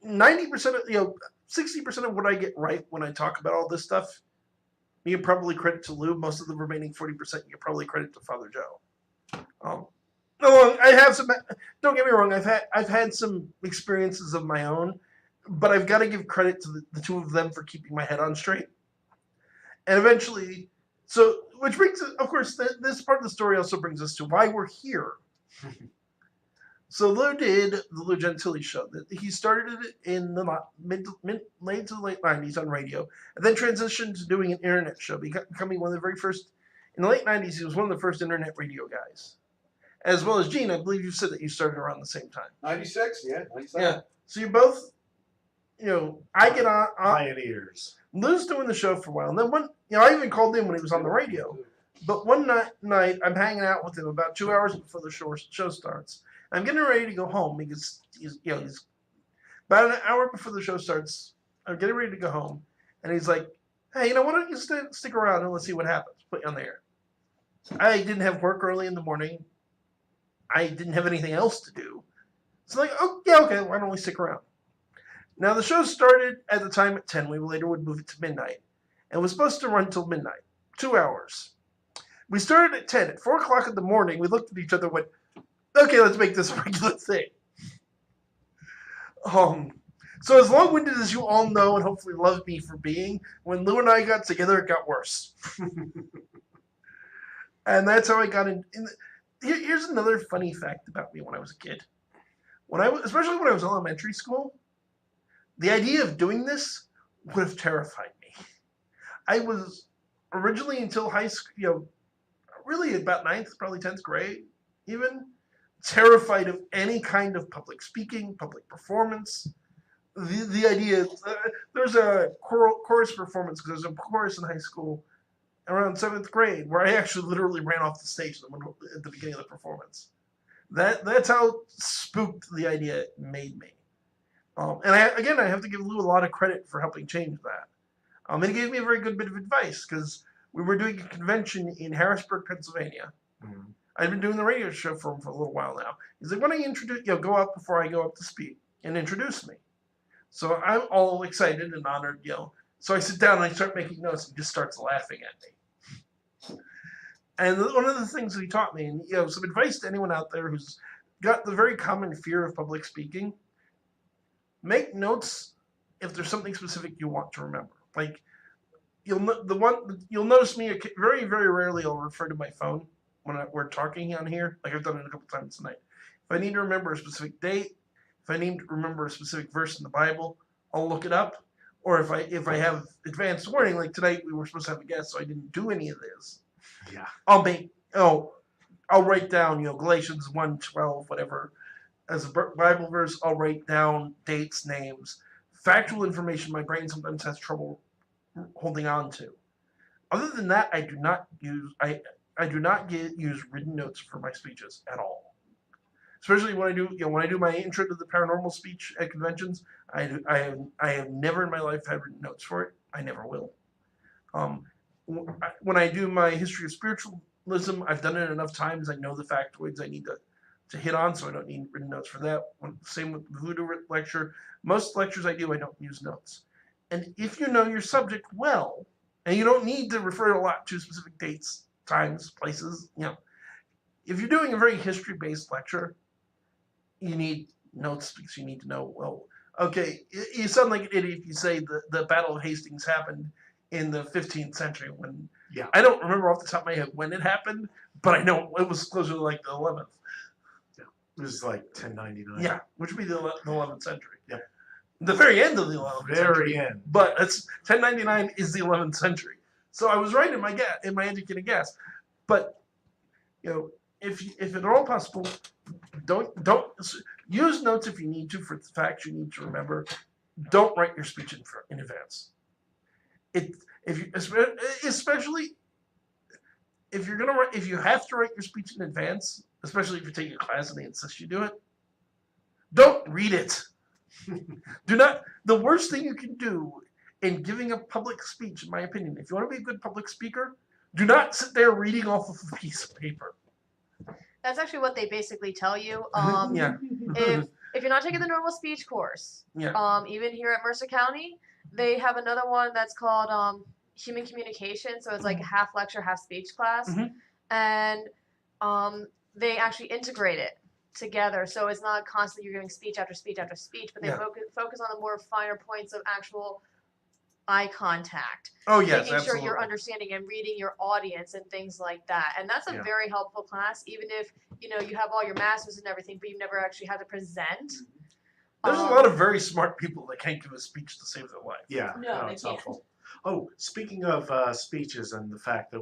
90% of 60% of what I get right when I talk about all this stuff, you can probably credit to Lou. Most of the remaining 40% you can probably credit to Father Joe. I have some. Don't get me wrong. I've had some experiences of my own, but I've got to give credit to the two of them for keeping my head on straight. And eventually, which brings, of course, this part of the story also brings us to why we're here. So Lou did the Lou Gentili show. He started it in the late to late 90s on radio, and then transitioned to doing an internet show, becoming one of the very first. In the late 90s, he was one of the first internet radio guys. As well as Gene, I believe you said that you started around the same time. 96, yeah, 97. Yeah. So you both, I get on. Pioneers. Lou's doing the show for a while, and then I even called in when he was on the radio. But one night, I'm hanging out with him about 2 hours before the show starts. I'm getting ready to go home because he's about an hour before the show starts. I'm getting ready to go home, and he's like, "Hey, why don't you stick around and let's see what happens? Put you on the air." I didn't have work early in the morning. I didn't have anything else to do, so like, oh yeah, okay, why don't we stick around? Now the show started at the time at 10. We later would move it to midnight, and it was supposed to run till midnight, 2 hours. We started at 10. At 4 o'clock in the morning, we looked at each other and went, okay, let's make this a regular thing. So as long-winded as you all know and hopefully love me for being, when Lou and I got together, it got worse. And that's how I got in. Here's another funny fact about me when I was a kid. Especially when I was in elementary school, the idea of doing this would have terrified me. I was originally until high school, really about 9th, probably 10th grade, even, terrified of any kind of public speaking, public performance. The idea, there's a chorus performance, because there's a chorus in high school around 7th grade where I actually literally ran off the stage at the beginning of the performance. That's how spooked the idea made me. And I have to give Lou a lot of credit for helping change that. And he gave me a very good bit of advice, because we were doing a convention in Harrisburg, Pennsylvania. Mm-hmm. I've been doing the radio show for him for a little while now. He's like, why don't you go up before I go up to speak and introduce me? So I'm all excited and honored, So I sit down and I start making notes, and he just starts laughing at me. And one of the things that he taught me, and some advice to anyone out there who's got the very common fear of public speaking, make notes if there's something specific you want to remember. Like, you'll notice me very, very rarely I'll refer to my phone when we're talking on here, like I've done it a couple times tonight. If I need to remember a specific date, if I need to remember a specific verse in the Bible, I'll look it up. Or if I have advanced warning, like tonight we were supposed to have a guest, so I didn't do any of this. Yeah. I'll write down, Galatians 1:12, whatever, as a Bible verse. I'll write down dates, names, factual information my brain sometimes has trouble holding on to. Other than that, I do not use written notes for my speeches at all. Especially when I do my intro to the paranormal speech at conventions, I have never in my life had written notes for it. I never will. When I do my history of spiritualism, I've done it enough times. I know the factoids I need to hit on, so I don't need written notes for that. Same with the voodoo lecture. Most lectures I do, I don't use notes. And if you know your subject well, and you don't need to refer a lot to specific dates, times, places, if you're doing a very history-based lecture, you need notes, because you need to know, well, okay, you sound like an idiot if you say the Battle of Hastings happened in the 15th century. I don't remember off the top of my head when it happened, but I know it was closer to like the 11th. Yeah. It was like 1099. Yeah, which would be the 11th century. Yeah. The very end of the 11th century. Very end. But 1099 is the 11th century. So I was right in my educated guess. But, if at all possible, don't use notes if you need to for the facts you need to remember. Don't write your speech in advance. Especially if you have to write your speech in advance, especially if you're taking a class and they insist you do it, don't read it. The worst thing you can do in giving a public speech, in my opinion, if you want to be a good public speaker, do not sit there reading off of a piece of paper. That's actually what they basically tell you. Yeah. If you're not taking the normal speech course, even here at Mercer County, they have another one that's called human communication. So it's like half lecture, half speech class, and they actually integrate it together. So it's not constantly you're doing speech after speech after speech, but they focus on the more finer points of actual eye contact. Oh yes, making sure you're understanding and reading your audience and things like that. And that's a very helpful class, even if you have all your masters and everything, but you've never actually had to present. There's a lot of very smart people that can't give a speech to save their life. Yeah, No, it's they can't. helpful. Oh, speaking of speeches and the fact that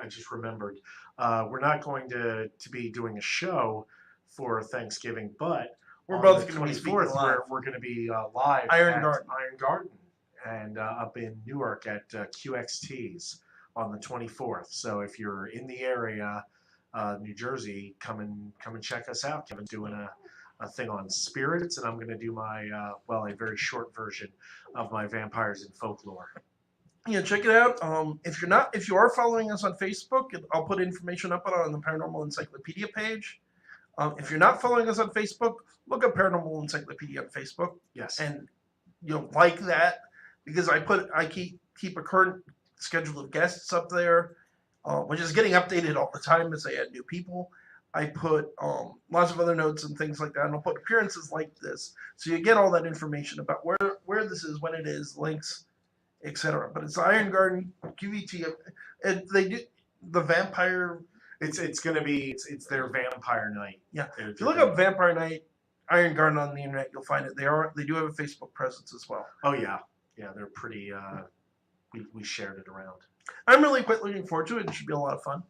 I just remembered, we're not going to be doing a show for Thanksgiving, but we're on both the going to be 24th, live. we're going to be live Iron at Iron Garden and up in Newark at QXT's on the 24th. So if you're in the area, New Jersey, come and check us out. Kevin's doing a thing on spirits, and I'm going to do my a very short version of my vampires and folklore. Check it out. If you are following us on Facebook, I'll put information up on the Paranormal Encyclopedia page. If you're not following us on Facebook, look up Paranormal Encyclopedia on Facebook. Yes. And you'll like that, because I keep a current schedule of guests up there. which is getting updated all the time as I add new people. I put lots of other notes and things like that, and I'll put appearances like this, so you get all that information about where this is, when it is, links, etc. But it's Iron Garden QVT, and they do the vampire. It's gonna be it's their vampire night. Yeah, if you look up Vampire Night, Iron Garden on the internet, you'll find it. They do have a Facebook presence as well. Oh yeah, they're pretty. We shared it around. I'm really quite looking forward to it. It should be a lot of fun.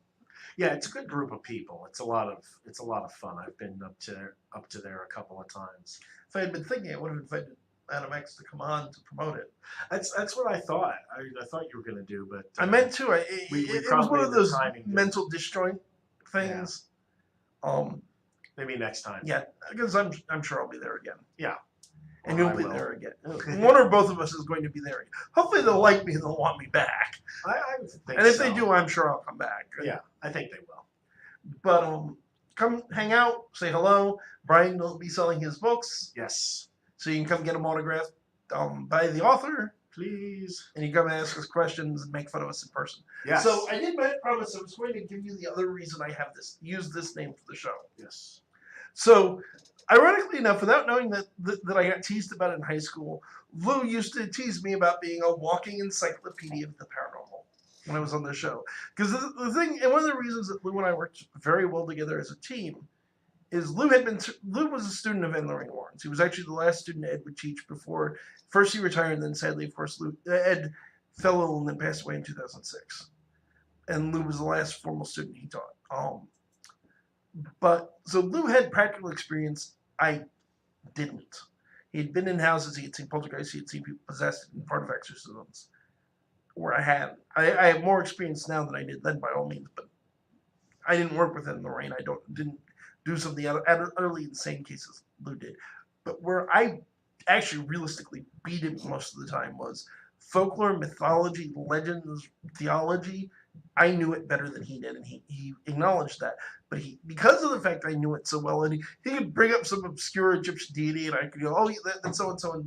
Yeah, it's a good group of people. It's a lot of fun. I've been up to there a couple of times. If I had been thinking, I would have invited Adam X to come on to promote it. That's what I thought. I thought you were going to do, but I meant to. We it was one of those timing mental disjoint things. Yeah. Maybe next time. Yeah, because I'm sure I'll be there again. Yeah. And you'll be there again. One or both of us is going to be there again. Hopefully they'll like me and they'll want me back. I think and if so. they do, I'm sure I'll come back. Yeah, I think they will. But come hang out, say hello. Brian will be selling his books. Yes. So you can come get them autographed by the author. Please. And you come ask us questions and make fun of us in person. Yes. So I did promise I was going to give you the other reason I have use this name for the show. Yes. So, ironically enough, without knowing that I got teased about it in high school, Lou used to tease me about being a walking encyclopedia of the paranormal when I was on the show. Because the thing, and one of the reasons that Lou and I worked very well together as a team, is Lou was a student of Ed Loring Lawrence. He was actually the last student Ed would teach before. First he retired, and then sadly, of course, Ed fell ill and then passed away in 2006. And Lou was the last formal student he taught. But so Lou had practical experience. I didn't. He'd been in houses. He had seen poltergeists. He had seen people possessed in part of exorcisms. Where I have more experience now than I did then, by all means. But I didn't work with Ed Loring. Didn't do some of the utterly insane cases Lou did. But where I actually realistically beat him most of the time was folklore, mythology, legends, theology. I knew it better than he did, and he acknowledged that. But because of the fact I knew it so well, and he could bring up some obscure Egyptian deity, and I could go, oh, yeah, that's so and so,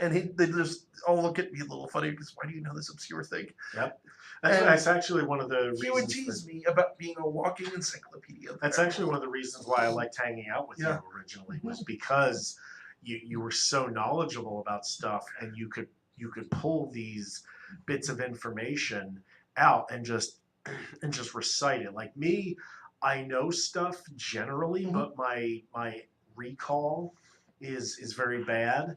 and they just all look at me a little funny because why do you know this obscure thing? Yep. That's actually one of the reasons. He would tease me about being a walking encyclopedia. That's actually one of the reasons why I liked hanging out with you originally, was because you were so knowledgeable about stuff, and you could pull these bits of information out and just recite it. Like me, I know stuff generally, but my recall is very bad.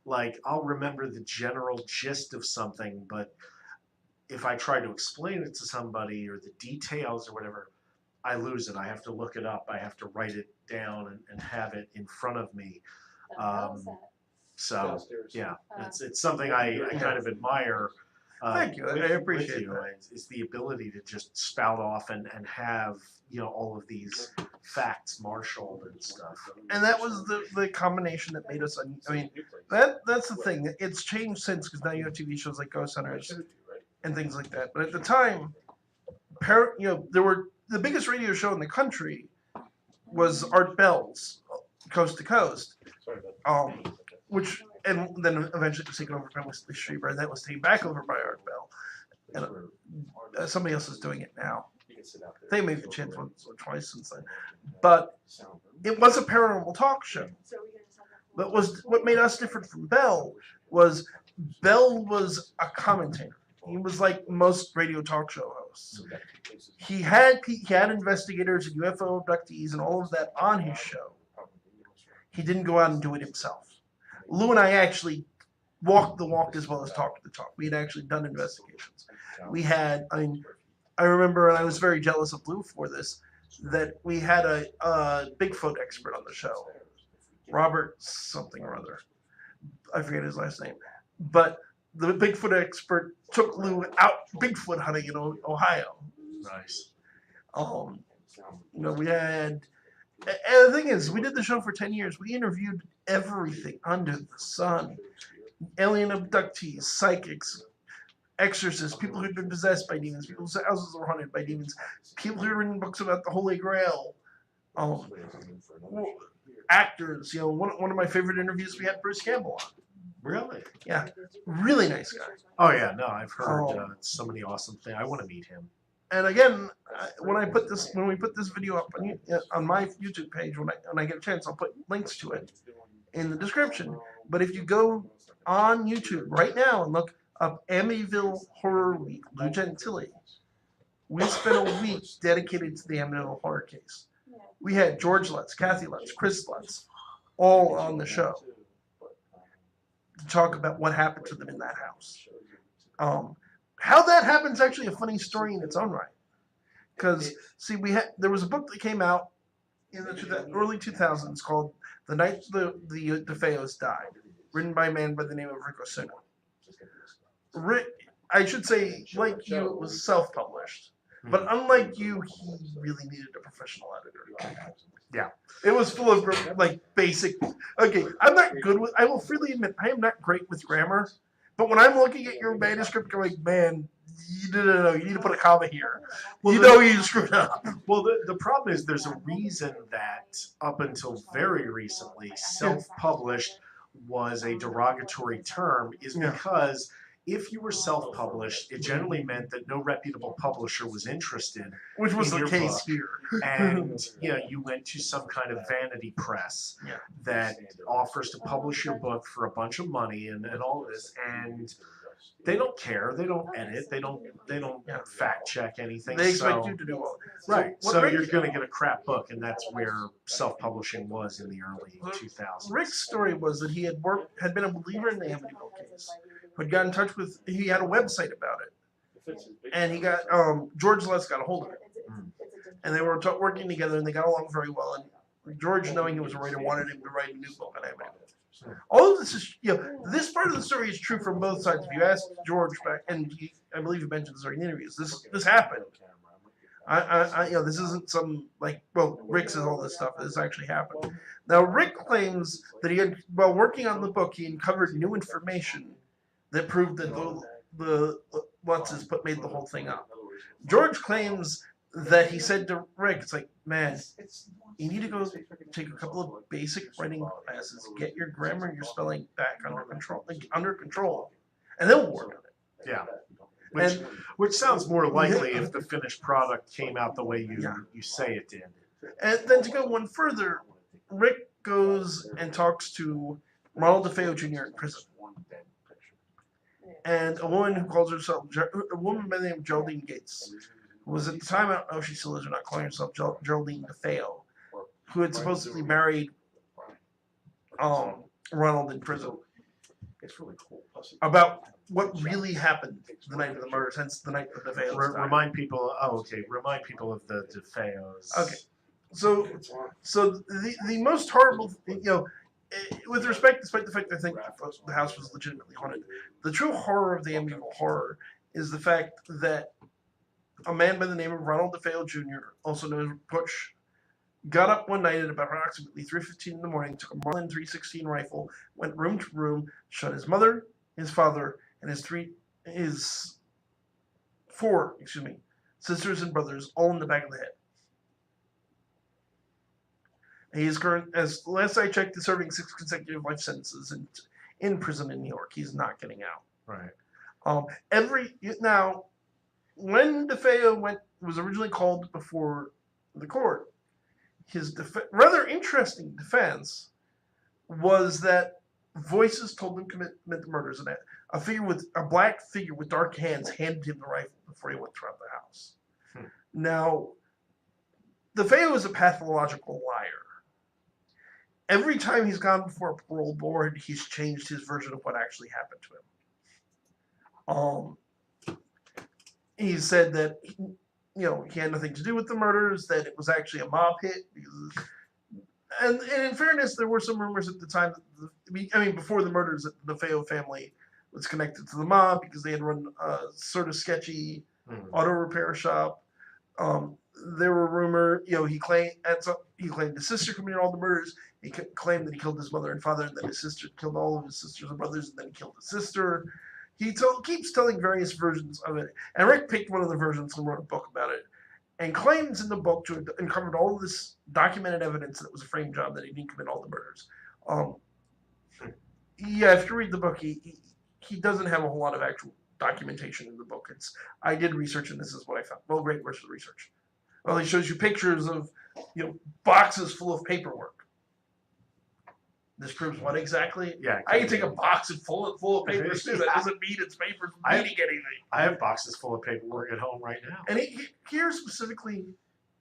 Like I'll remember the general gist of something, but if I try to explain it to somebody or the details or whatever, I lose it. I have to look it up. I have to write it down and have it in front of me. So yeah, it's something I kind of admire. Thank you. I appreciate that. Is the ability to just spout off and have all of these facts marshaled and stuff. And that was the combination that made us. I mean, that's the thing. It's changed since, because now you have TV shows like Ghost Hunters and things like that. But at the time, there were the biggest radio show in the country was Art Bell's Coast to Coast, which. And then eventually it was taken over by Wesley Strieber, and that was taken back over by Art Bell. And somebody else is doing it now. They made the chance once or twice since then. But it was a paranormal talk show. But what made us different from Bell was a commentator. He was like most radio talk show hosts. He had investigators and UFO abductees and all of that on his show. He didn't go out and do it himself. Lou and I actually walked the walk as well as talked the talk. We had actually done investigations. I remember, and I was very jealous of Lou for this, that we had a Bigfoot expert on the show, Robert something or other. I forget his last name. But the Bigfoot expert took Lou out Bigfoot hunting in Ohio. Nice. We had... And the thing is, we did the show for 10 years. We interviewed everything under the sun. Alien abductees, psychics, exorcists, people who'd been possessed by demons, people's houses were haunted by demons, people who'd written books about the Holy Grail, actors. One of my favorite interviews we had Bruce Campbell on. Really? Really nice guy. Oh yeah, no, I've heard Oh. so many awesome things. I want to meet him. And again, when we put this video up on my YouTube page, when I get a chance, I'll put links to it in the description. But if you go on YouTube right now and look up Amityville Horror Week, Lou Gentili, we spent a week dedicated to the Amityville horror case. We had George Lutz, Kathy Lutz, Chris Lutz, all on the show to talk about what happened to them in that house. How that happened is actually a funny story in its own right. Because see, there was a book that came out in the early 2000s called "The Night the DeFeos Died," written by a man by the name of Rick Osuna. Rick, I should say, like you, it was self-published, but unlike you, he really needed a professional editor. Yeah. It was full of like basic. Okay, I'm not good with. I will freely admit I am not great with grammar. But when I'm looking at your manuscript, I'm like, man, no, you need to put a comma here. Well, you screwed up. Well, the problem is there's a reason that up until very recently, self-published was a derogatory term, is because if you were self-published, it generally meant that no reputable publisher was interested. Which was in the your case book. here. And you went to some kind of vanity press that offers to publish your book for a bunch of money and all this, and they don't care. They don't edit. They don't fact check anything. They expect you to do all that. Right. So you're going to get a crap book, and that's where self-publishing was in the early 2000s. Rick's story was that he had been a believer in the Amityville case, had got in touch with. He had a website about it, and he got George Lutz got a hold of it, and they were working together, and they got along very well. And George, knowing he was a writer, wanted him to write a new book on Amityville. All of this is, this part of the story is true from both sides. If you ask George back, and I believe you mentioned this during the interviews, this happened. This isn't some Rick says all this stuff. This actually happened. Now Rick claims that he had, while working on the book, he uncovered new information that proved that the Lutzes made the whole thing up. George claims that he said to Rick, "It's like, man, you need to go take a couple of basic writing classes, get your grammar and your spelling back under control, and then we'll work on it." Yeah. Which sounds more likely if the finished product came out the way you say it did. And then to go one further, Rick goes and talks to Ronald DeFeo Jr. in prison. And a woman who calls herself, a woman by the name of Geraldine Gates, who was at the time, I don't know if she still is or not, calling herself Geraldine DeFeo, who had supposedly married Ronald in prison. About what really happened the night of the murders, hence the night of the DeFeos died. Remind people of the DeFeos. Okay. So the most horrible, with respect, despite the fact that I think the house was legitimately haunted, the true horror of the Amityville horror is the fact that a man by the name of Ronald DeFeo Jr., also known as Butch, got up one night at about approximately 3:15 in the morning, took a Marlin 316 rifle, went room to room, shot his mother, his father, and his four sisters and brothers, all in the back of the head. He is as last I checked, is serving 6 consecutive life sentences in prison in New York. He's not getting out. Right. Now, when DeFeo was originally called before the court, his rather interesting defense was that voices told him to commit the murders, and a black figure with dark hands handed him the rifle before he went throughout the house. Now, DeFeo is a pathological liar. Every time he's gone before a parole board, he's changed his version of what actually happened to him. He said that he had nothing to do with the murders, that it was actually a mob hit. And in fairness, there were some rumors at the time that before the murders, that the DeFeo family was connected to the mob because they had run a sort of sketchy auto repair shop. There were rumors, he claimed his sister committed all the murders. He claimed that he killed his mother and father, and then his sister killed all of his sisters and brothers, and then he killed his sister. He keeps telling various versions of it. And Rick picked one of the versions and wrote a book about it, and claims in the book to have uncovered all of this documented evidence that it was a frame job, that he didn't commit all the murders. Yeah, if you read the book, he doesn't have a whole lot of actual documentation in the book. I did research, and this is what I found. Well, great versus research. Well, he shows you pictures of boxes full of paperwork. This proves what exactly? Yeah, I can take a box full of papers too. That doesn't mean it's papers meaning anything. I have boxes full of paperwork at home right now. And here specifically,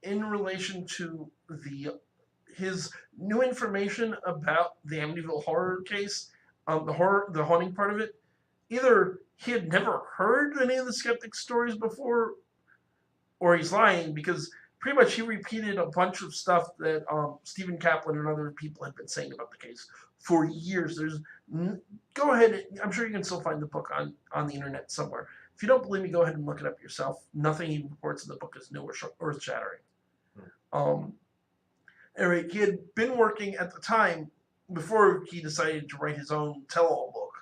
in relation to his new information about the Amityville horror case, the haunting part of it, either he had never heard any of the skeptic stories before, or he's lying because pretty much he repeated a bunch of stuff that Stephen Kaplan and other people had been saying about the case for years. Go ahead. I'm sure you can still find the book on the internet somewhere. If you don't believe me, go ahead and look it up yourself. Nothing he reports in the book is new or earth-shattering. Anyway, he had been working at the time before he decided to write his own tell-all book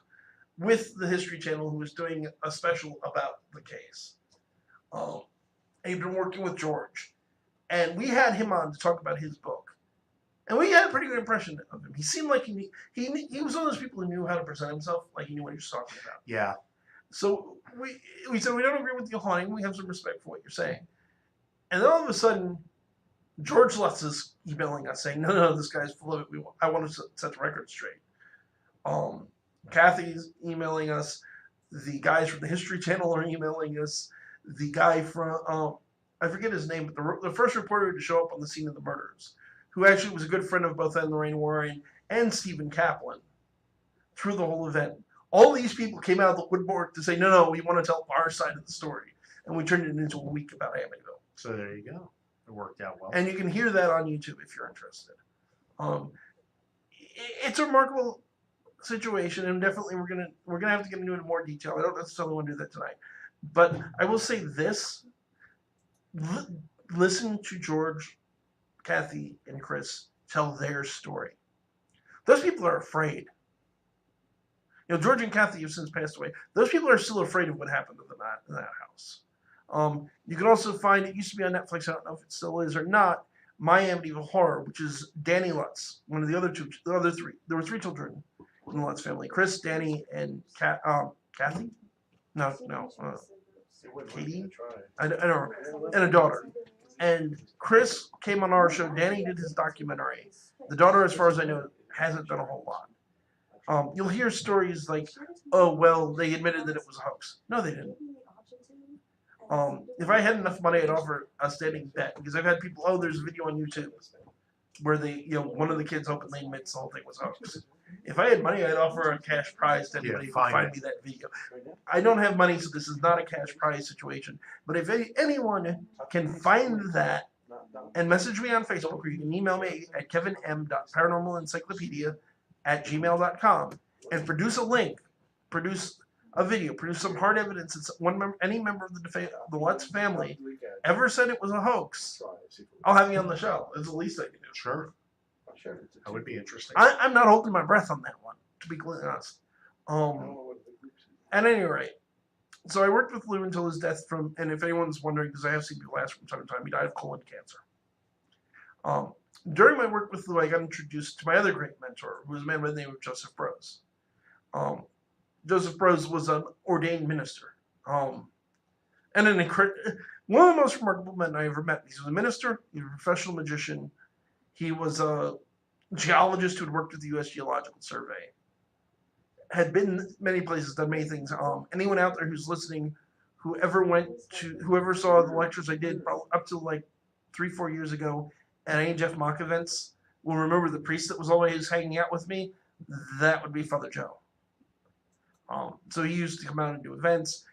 with the History Channel, who was doing a special about the case. And he'd been working with George. And we had him on to talk about his book. And we had a pretty good impression of him. He seemed like he was one of those people who knew how to present himself, like he knew what he was talking about. Yeah. So we said, we don't agree with your haunting. We have some respect for what you're saying. And then all of a sudden, George Lutz is emailing us saying, no, this guy's full of it. I want to set the record straight. Kathy's emailing us. The guys from the History Channel are emailing us. The guy from, I forget his name, but the first reporter to show up on the scene of the murders, who actually was a good friend of both Ed and Lorraine Warren and Stephen Kaplan through the whole event. All these people came out of the woodwork to say, no, we want to tell our side of the story. And we turned it into a week about Amityville. So there you go. It worked out well. And you can hear that on YouTube if you're interested. It's a remarkable situation, and definitely we're gonna have to get into it in more detail. I don't necessarily want to do that tonight, but I will say this: listen to George, Kathy, and Chris tell their story. Those people are afraid. George and Kathy have since passed away. Those people are still afraid of what happened in that house. You can also find, it used to be on Netflix, I don't know if it still is or not, My Amityville Horror, which is Danny Lutz, one of the other three. There were three children in the Lutz family: Chris, Danny, and Kathy. Katie. I don't know, and a daughter. And Chris came on our show. Danny did his documentary. The daughter, as far as I know, hasn't done a whole lot. You'll hear stories like, oh, well, they admitted that it was a hoax. No, they didn't. If I had enough money, I'd offer a standing bet, because I've had people, there's a video on YouTube where one of the kids openly admits the whole thing was a hoax. If I had money, I'd offer a cash prize to anybody who can find me that video. I don't have money, so this is not a cash prize situation. But if anyone can find that and message me on Facebook, or you can email me at kevinm.paranormalencyclopedia@gmail.com and produce a link, produce a video, produce some hard evidence that any member of the Lutz family ever said it was a hoax, I'll have you on the show. It's the least I can do. Sure. That would be interesting. I'm not holding my breath on that one, to be completely honest. At any rate, so I worked with Lou until his death and if anyone's wondering, because I have seen people ask from time to time, he died of colon cancer. During my work with Lou, I got introduced to my other great mentor, who was a man by the name of Joseph Brose. Joseph Brose was an ordained minister, and one of the most remarkable men I ever met. He was a minister, he was a professional magician, he was a geologist who had worked with the U.S. Geological Survey, had been many places, done many things. Anyone out there who's listening, whoever saw the lectures I did up to like 3-4 years ago at any Jeff Mock events will remember the priest that was always hanging out with me. That would be Father Joe. So he used to come out and do events.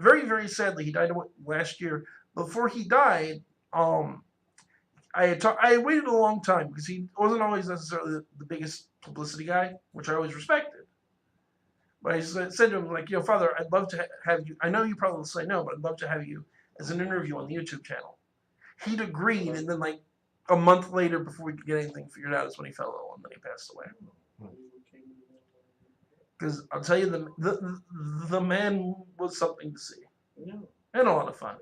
Very, very sadly, he died last year. Before he died, I waited a long time because he wasn't always necessarily the biggest publicity guy, which I always respected. But I said to him, like, Father, I'd love to have you. I know you probably will say no, but I'd love to have you as an interview on the YouTube channel. He'd agreed, and then like a month later, before we could get anything figured out, is when he fell ill and then he passed away. Because I'll tell you, the man was something to see, and a lot of fun.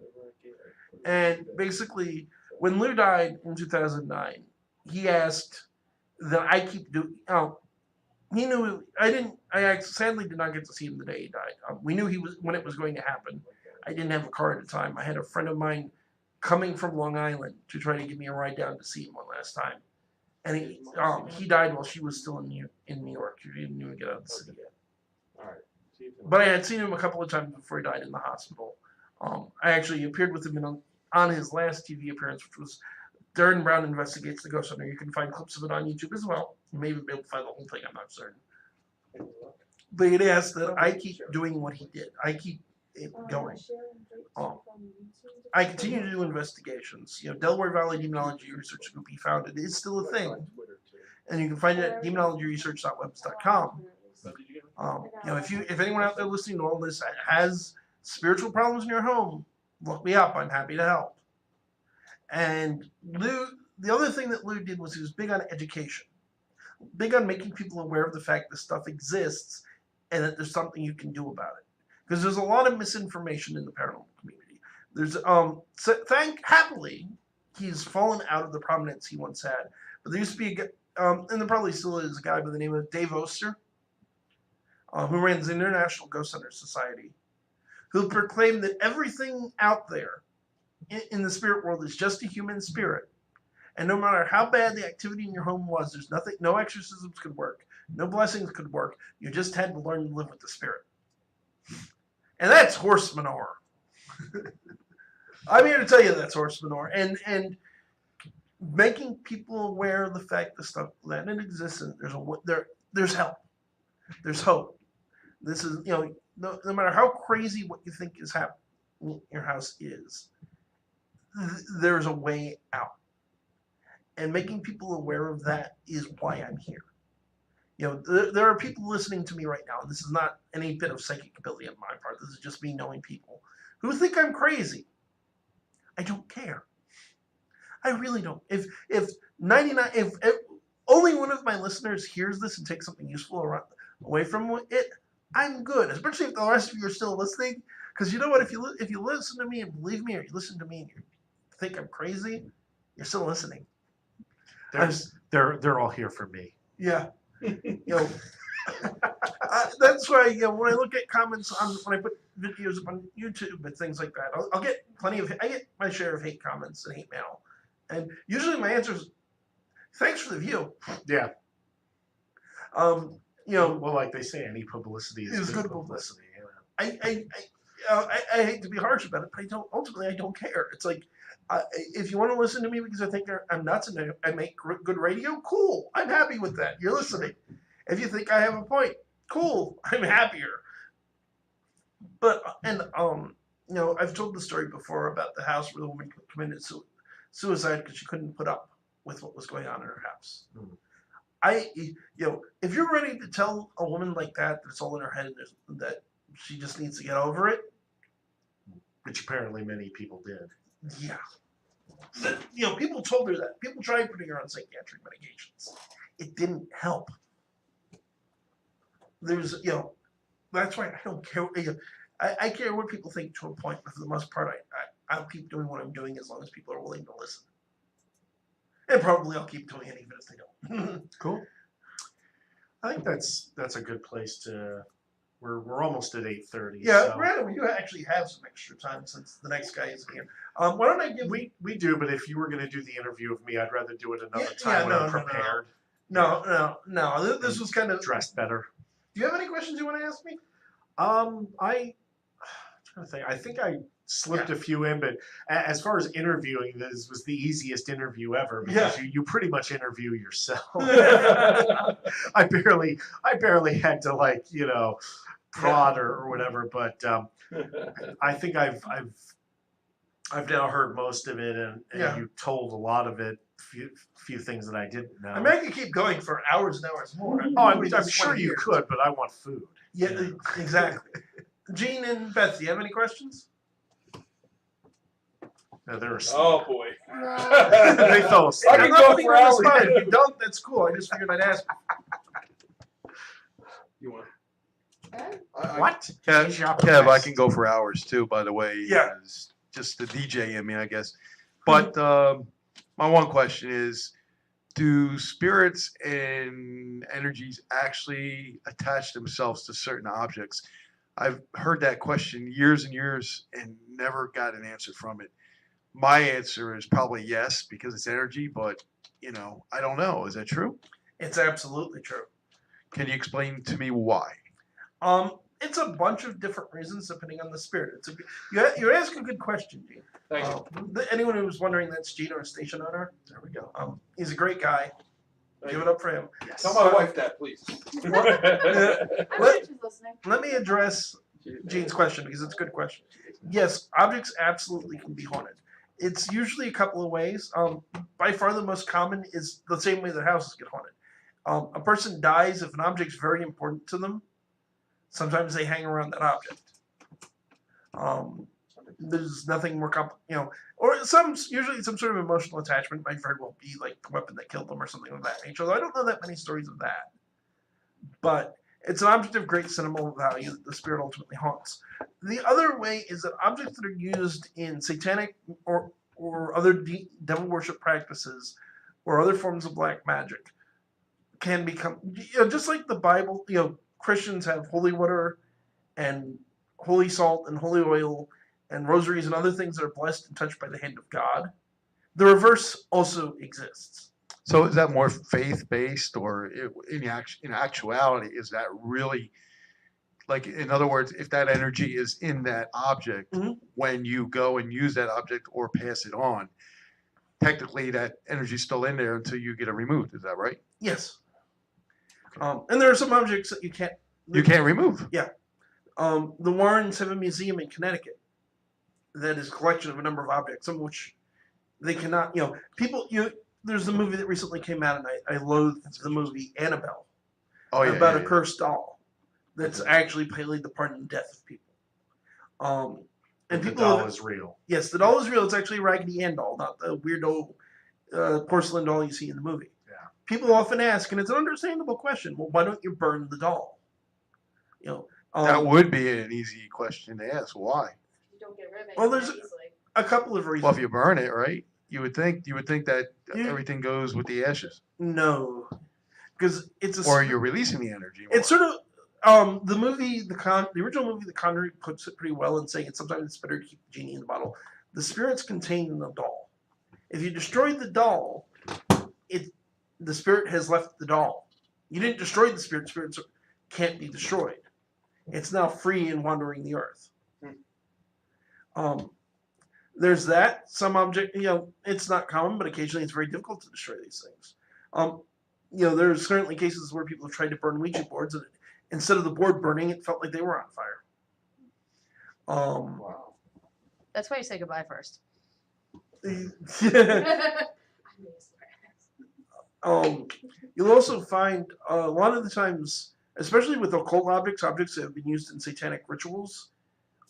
And basically, when Lou died in 2009, he asked that I keep doing. he knew. I sadly did not get to see him the day he died. We knew when it was going to happen. I didn't have a car at the time. I had a friend of mine coming from Long Island to try to give me a ride down to see him one last time, and he died while she was still in New York. She didn't even get out of the city yet. All right. But I had seen him a couple of times before he died in the hospital. I actually appeared with him on his last TV appearance, which was Darren Brown Investigates the Ghost Hunter. You can find clips of it on YouTube as well. You may even be able to find the whole thing. I'm not certain. But it asked that I keep doing what he did. I keep it going. I continue to do investigations. Delaware Valley Demonology Research Group he founded is still a thing, and you can find it at demonologyresearch.webs.com. If anyone out there listening to all this has spiritual problems in your home, look me up. I'm happy to help. And Lou, the other thing that Lou did was he was big on education, big on making people aware of the fact this stuff exists and that there's something you can do about it. Because there's a lot of misinformation in the paranormal community. There's happily he's fallen out of the prominence he once had. But there used to be and there probably still is a guy by the name of Dave Oster, who ran the International Ghost Hunter Society, who proclaimed that everything out there in the spirit world is just a human spirit. And no matter how bad the activity in your home was, there's nothing, no exorcisms could work, no blessings could work. You just had to learn to live with the spirit. And that's horse manure. I'm here to tell you that's horse manure. And making people aware of the fact that it exists and there's help. There's hope. This is, no matter how crazy what you think is happening in your house is, there's a way out. And making people aware of that is why I'm here. There are people listening to me right now, and this is not any bit of psychic ability on my part. This is just me knowing people who think I'm crazy. I don't care. I really don't. If only one of my listeners hears this and takes something useful away from it, I'm good. Especially if the rest of you are still listening, because you know what? If you listen to me and believe me, or you listen to me and you think I'm crazy, you're still listening. They're all here for me. Yeah. That's why when I look at comments when I put videos up on YouTube and things like that, I'll get I get my share of hate comments and hate mail, and usually my answer is, "Thanks for the view." Yeah. Well, like they say, any publicity is good publicity. I hate to be harsh about it, but ultimately I don't care. It's like, if you want to listen to me because I think I'm nuts and I make good radio, cool. I'm happy with that. You're listening. If you think I have a point, cool. I'm happier. But I've told the story before about the house where the woman committed suicide because she couldn't put up with what was going on in her house. If you're ready to tell a woman like that it's all in her head and that she just needs to get over it, which apparently many people did. Yeah. People told her that. People tried putting her on psychiatric medications. It didn't help. That's why I don't care. I care what people think to a point, but for the most part, I'll keep doing what I'm doing as long as people are willing to listen. And probably I'll keep doing it even if they don't. Cool. I think that's a good place to. We're almost at 8:30. Yeah, so. Brandon, you actually have some extra time since the next guy isn't here. Why don't I give we do, but if you were going to do the interview of me, I'd rather do it another time yeah, when I'm prepared. No. This was kind of dressed better. Do you have any questions you want to ask me? I'm trying to think. I think I slipped a few in, but as far as interviewing, this was the easiest interview ever because you pretty much interview yourself. I barely had to prod or whatever, but I think I've now heard most of it, and you told a lot of it. Few things that I didn't know. I mean, I could keep going for hours and hours more. I'm sure you could, but I want food. Yeah, exactly. Gene and Beth, do you have any questions? No, they're asleep. Oh boy. They fell asleep. I can go for hours. If you don't, that's cool. I just figured I'd ask. You want? What? Kev, I can go for hours too, by the way. Yeah. Just the DJ in me, I guess. But my one question is, do spirits and energies actually attach themselves to certain objects? I've heard that question years and years and never got an answer from it. My answer is probably yes, because it's energy, but I don't know. Is that true? It's absolutely true. Can you explain to me why? It's a bunch of different reasons depending on the spirit. You ask a good question, Gene. Thank you. Anyone who was wondering, that's Gene, our station owner. There we go. He's a great guy. Thank Give you. it up for him. Yes. Tell my wife that, please. I'm sure she's listening. Let me address Gene's question because it's a good question. Yes, objects absolutely can be haunted. It's usually a couple of ways. By far the most common is the same way that houses get haunted. A person dies if an object's very important to them. Sometimes they hang around that object. There's nothing more or usually some sort of emotional attachment might very well be like the weapon that killed them or something of that nature. Although I don't know that many stories of that. But it's an object of great sentimental value that the spirit ultimately haunts. The other way is that objects that are used in satanic or other devil worship practices or other forms of black magic can become, just like the Bible, Christians have holy water and holy salt and holy oil and rosaries and other things that are blessed and touched by the hand of God. The reverse also exists. So is that more faith-based, or in actuality, is that really, like, in other words, if that energy is in that object, when you go and use that object or pass it on, technically that energy is still in there until you get it removed. Is that right? Yes. And there are some objects that you can't remove. Yeah. The Warrens have a museum in Connecticut that is a collection of a number of objects, some of which they cannot, there's the movie that recently came out, and I loathed the movie Annabelle. About a cursed doll that's actually played the part in the death of people. And The people doll is real. Yes, the doll is real. It's actually a Raggedy Ann doll, not the weirdo porcelain doll you see in the movie. Yeah. People often ask, and it's an understandable question, well, why don't you burn the doll? That would be an easy question to ask. Why? You don't get rid of it Well, there's easily. a couple of reasons. Well, if you burn it, right? You would think that everything goes with the ashes, No, because it's or you're releasing the energy. More. It's sort of the movie, the original movie, The Conjuring, puts it pretty well in saying it's sometimes it's better to keep the genie in the bottle. The spirit's contained in the doll. If you destroyed the doll, the spirit has left the doll. You didn't destroy the spirit. Spirits can't be destroyed. It's now free and wandering the earth. There's that. Some object, it's not common, but occasionally it's very difficult to destroy these things. There's certainly cases where people have tried to burn Ouija boards, and instead of the board burning, it felt like they were on fire. Wow. That's why you say goodbye first. You'll also find a lot of the times, especially with occult objects that have been used in satanic rituals,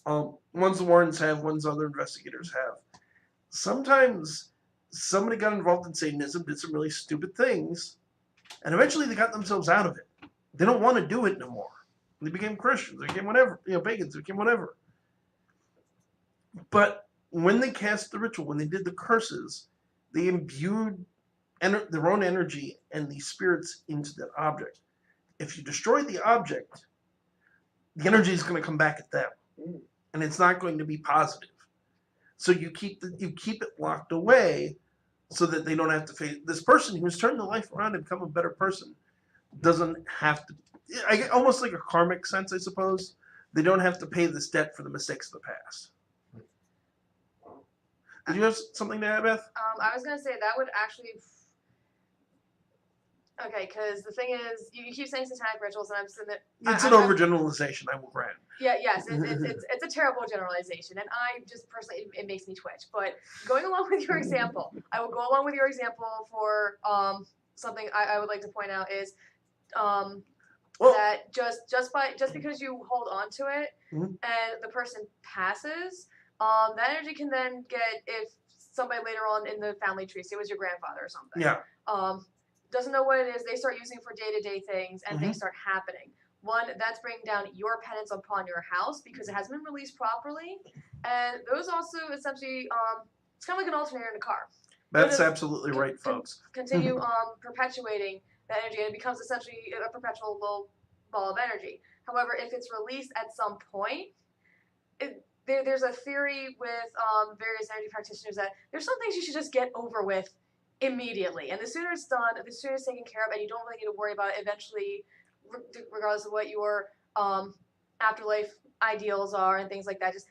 ones the Warrens have, ones other investigators have. Sometimes somebody got involved in Satanism, did some really stupid things, and eventually they got themselves out of it. They don't want to do it no more. They became Christians, they became whatever, pagans, they became whatever. But when they cast the ritual, when they did the curses, they imbued their own energy and the spirits into that object. If you destroy the object, the energy is going to come back at them, and it's not going to be positive. So you keep it locked away, so that they don't have to face this person who's turned their life around and become a better person. Doesn't have to. I get almost like a karmic sense, I suppose. They don't have to pay this debt for the mistakes of the past. Did you have something to add, Beth? I was gonna say that would actually. Okay, because the thing is, you keep saying satanic rituals, and I'm saying that It's an overgeneralization, I will grant. Yeah, yes, it's a terrible generalization, and I just personally, it makes me twitch. But going along with your example, I will go along with your example for something I would like to point out is that just because you hold on to it and the person passes, that energy can then get, if somebody later on in the family tree, say it was your grandfather or something, doesn't know what it is, they start using it for day-to-day things, and things start happening. One, that's bringing down your penance upon your house because it hasn't been released properly. And those also essentially, it's kind of like an alternator in a car. That's just absolutely right, folks. continue perpetuating that energy, and it becomes essentially a perpetual little ball of energy. However, if it's released at some point, there's a theory with various energy practitioners that there's some things you should just get over with immediately, and the sooner it's done, the sooner it's taken care of, and you don't really need to worry about it eventually, regardless of what your afterlife ideals are and things like that. Just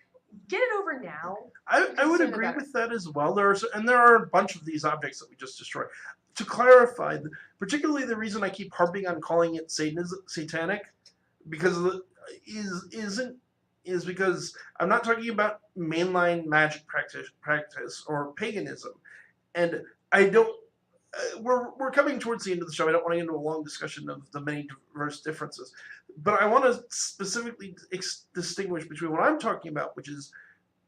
get it over now. I would agree with that as well. There are a bunch of these objects that we just destroyed. To clarify, particularly the reason I keep harping on calling it satanic, because is because I'm not talking about mainline magic practice or paganism, and I don't. We're coming towards the end of the show. I don't want to get into a long discussion of the many diverse differences, but I want to specifically distinguish between what I'm talking about, which is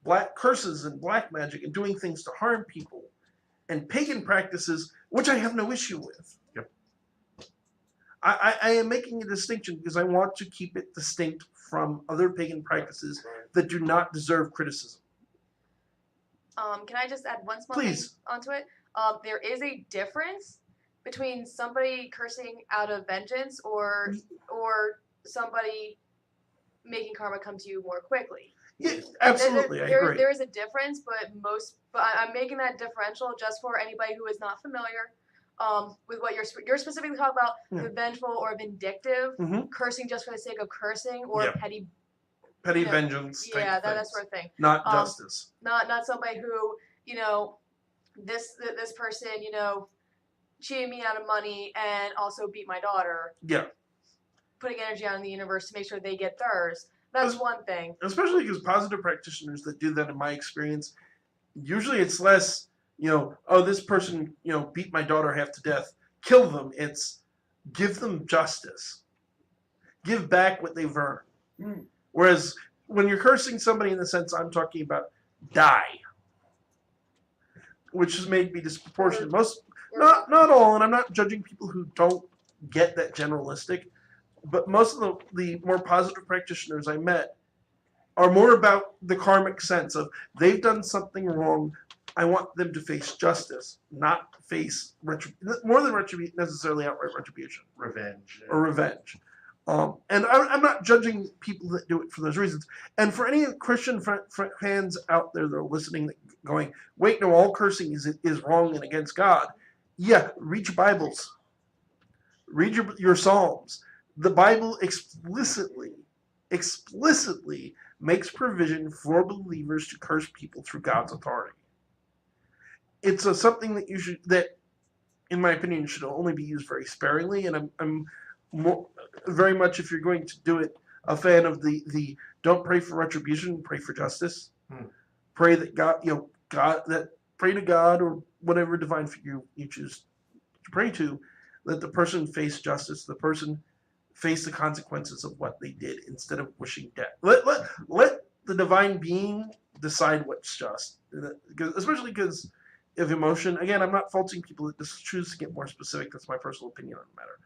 black curses and black magic and doing things to harm people, and pagan practices, which I have no issue with. Yep. I am making a distinction because I want to keep it distinct from other pagan practices that do not deserve criticism. Can I just add one small thing onto it? There is a difference between somebody cursing out of vengeance or somebody making karma come to you more quickly. Yeah, absolutely, I agree. There is a difference, but I'm making that differential just for anybody who is not familiar with what you're specifically talking about, the vengeful or vindictive, cursing just for the sake of cursing, or petty vengeance. Yeah, that sort of thing. Not justice. Not somebody who, this person, cheated me out of money and also beat my daughter. Yeah. Putting energy out in the universe to make sure they get theirs. That's one thing. Especially because positive practitioners that do that, in my experience, usually it's less, this person, beat my daughter half to death, kill them. It's give them justice. Give back what they've earned. Whereas when you're cursing somebody in the sense I'm talking about, die. Which has made me disproportionate. Not all, and I'm not judging people who don't get that generalistic, but most of the more positive practitioners I met are more about the karmic sense of they've done something wrong. I want them to face justice, not face more than necessarily outright retribution. Revenge. And I'm not judging people that do it for those reasons. And for any Christian fans out there that are listening, going, wait, no, all cursing is wrong and against God. Yeah, read your Bibles. Read your Psalms. The Bible explicitly makes provision for believers to curse people through God's authority. It's something that, in my opinion, should only be used very sparingly. And I'm very much, if you're going to do it, a fan of the don't pray for retribution, pray for justice. Pray that pray to God or whatever divine figure you choose to pray to, let the person face justice, the person face the consequences of what they did instead of wishing death. Let the divine being decide what's just, especially because of emotion. Again, I'm not faulting people that just choose to get more specific. That's my personal opinion on the matter.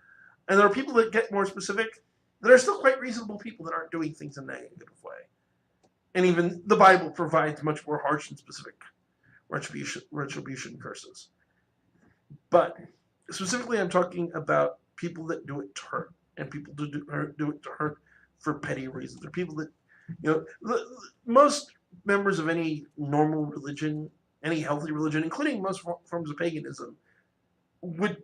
And there are people that get more specific that are still quite reasonable people that aren't doing things in a negative way. And even the Bible provides much more harsh and specific retribution curses. But specifically, I'm talking about people that do it to hurt, and people do it to hurt for petty reasons. Or people that, most members of any normal religion, any healthy religion, including most forms of paganism, will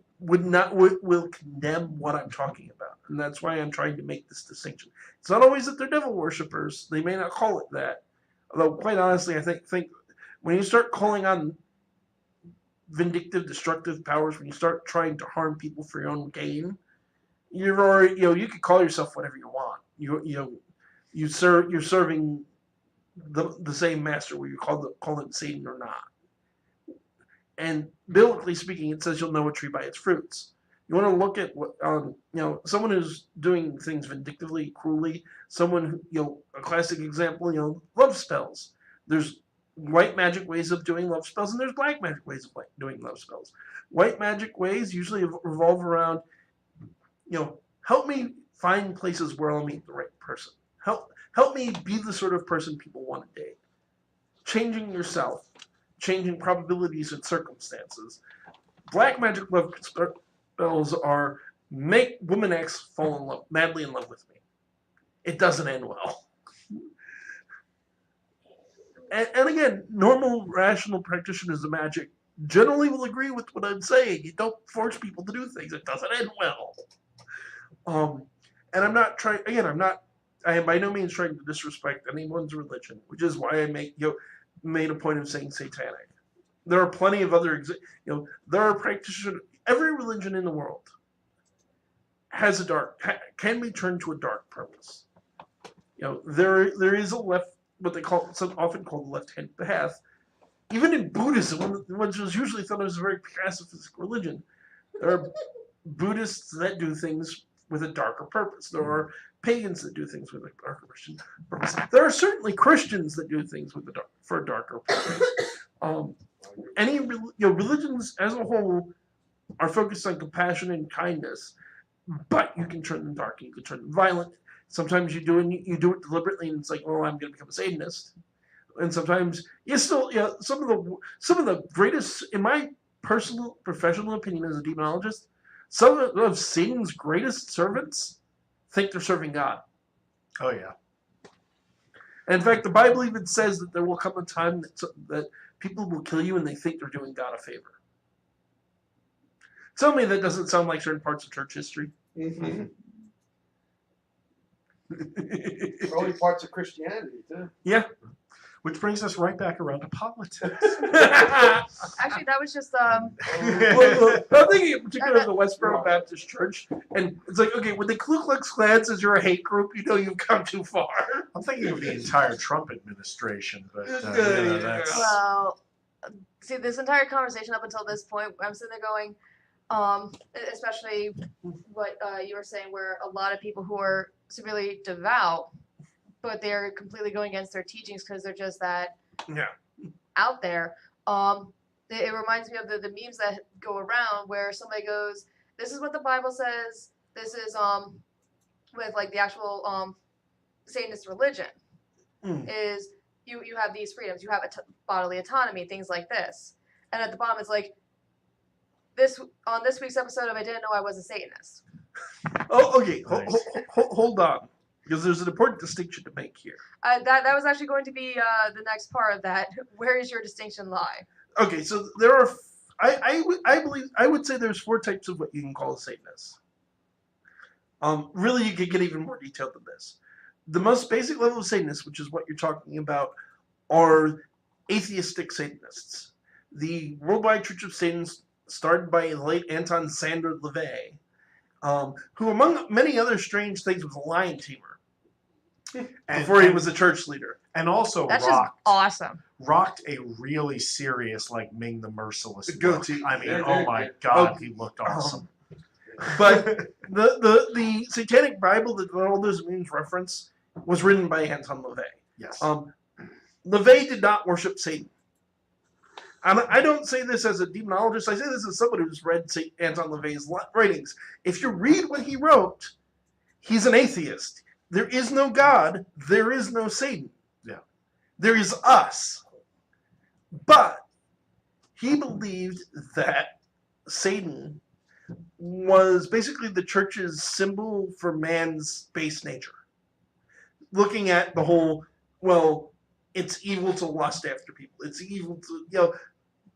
condemn what I'm talking about. And that's why I'm trying to make this distinction. It's not always that they're devil worshippers. They may not call it that. Although, quite honestly, I think when you start calling on vindictive, destructive powers, when you start trying to harm people for your own gain, you're already, you could call yourself whatever you want. You're serving the same master, whether you call it Satan or not. And biblically speaking, it says you'll know a tree by its fruits. You want to look at what someone who's doing things vindictively, cruelly. Someone who, a classic example, love spells. There's white magic ways of doing love spells, and there's black magic ways of doing love spells. White magic ways usually revolve around, help me find places where I'll meet the right person. Help me be the sort of person people want to date. Changing yourself, changing probabilities and circumstances. Black magic love spells are make woman X fall in love, madly in love with me. It doesn't end well. And again, normal, rational practitioners of magic generally will agree with what I'm saying. You don't force people to do things. It doesn't end well. And I'm not trying. Again, I am by no means trying to disrespect anyone's religion, which is why I made a point of saying satanic. There are plenty of other. There are practitioners. Every religion in the world has can be turned to a dark purpose. There is a left, what they call, often called the left-hand path. Even in Buddhism, which was usually thought of as a very pacifist religion, there are Buddhists that do things with a darker purpose. There are pagans that do things with a darker purpose. There are certainly Christians that do things for a darker purpose. Religions as a whole are focused on compassion and kindness, but you can turn them dark, you can turn them violent. Sometimes you do it deliberately, and it's like, oh, I'm going to become a Satanist. And sometimes some of the greatest, in my personal professional opinion as a demonologist, some of Satan's greatest servants think they're serving God. Oh yeah. And in fact, the Bible even says that there will come a time that people will kill you and they think they're doing God a favor. Tell me that doesn't sound like certain parts of church history. Mm-hmm. Probably parts of Christianity too. Yeah. Which brings us right back around to politics. Actually, that was just well, I'm thinking in particular of the Westboro Baptist Church, and it's like, okay, when the Ku Klux Klan says you're a hate group, you've come too far. I'm thinking of the entire Trump administration, but that's... Well, see, this entire conversation up until this point, I'm sitting there going, especially what you were saying, where a lot of people who are severely devout, but they're completely going against their teachings because they're just that out there. It reminds me of the memes that go around where somebody goes, "This is what the Bible says. This is with like the actual Satanist religion is you have these freedoms. You have bodily autonomy, things like this." And at the bottom, it's like on this week's episode of I Didn't Know I Was a Satanist. Oh, okay. Nice. Hold on. Because there's an important distinction to make here. That was actually going to be the next part of that. Where does your distinction lie? Okay, so there are. I would say there's 4 types of what you can call a Satanist. Really, you could get even more detailed than this. The most basic level of Satanists, which is what you're talking about, are atheistic Satanists. The Worldwide Church of Satan, started by the late Anton Sander LaVey, who, among many other strange things, was a lion tamer before he was a church leader. And also That's just awesome. Rocked a really serious, like, Ming the Merciless look. Goatee. I mean, oh my God, he looked awesome. But the Satanic Bible that all those memes reference was written by Anton LaVey. Yes. LaVey did not worship Satan. I don't say this as a demonologist. I say this as somebody who's read Anton LaVey's writings. If you read what he wrote, he's an atheist. There is no God. There is no Satan. Yeah. There is us. But he believed that Satan was basically the church's symbol for man's base nature. Looking at the whole, well, it's evil to lust after people. It's evil to,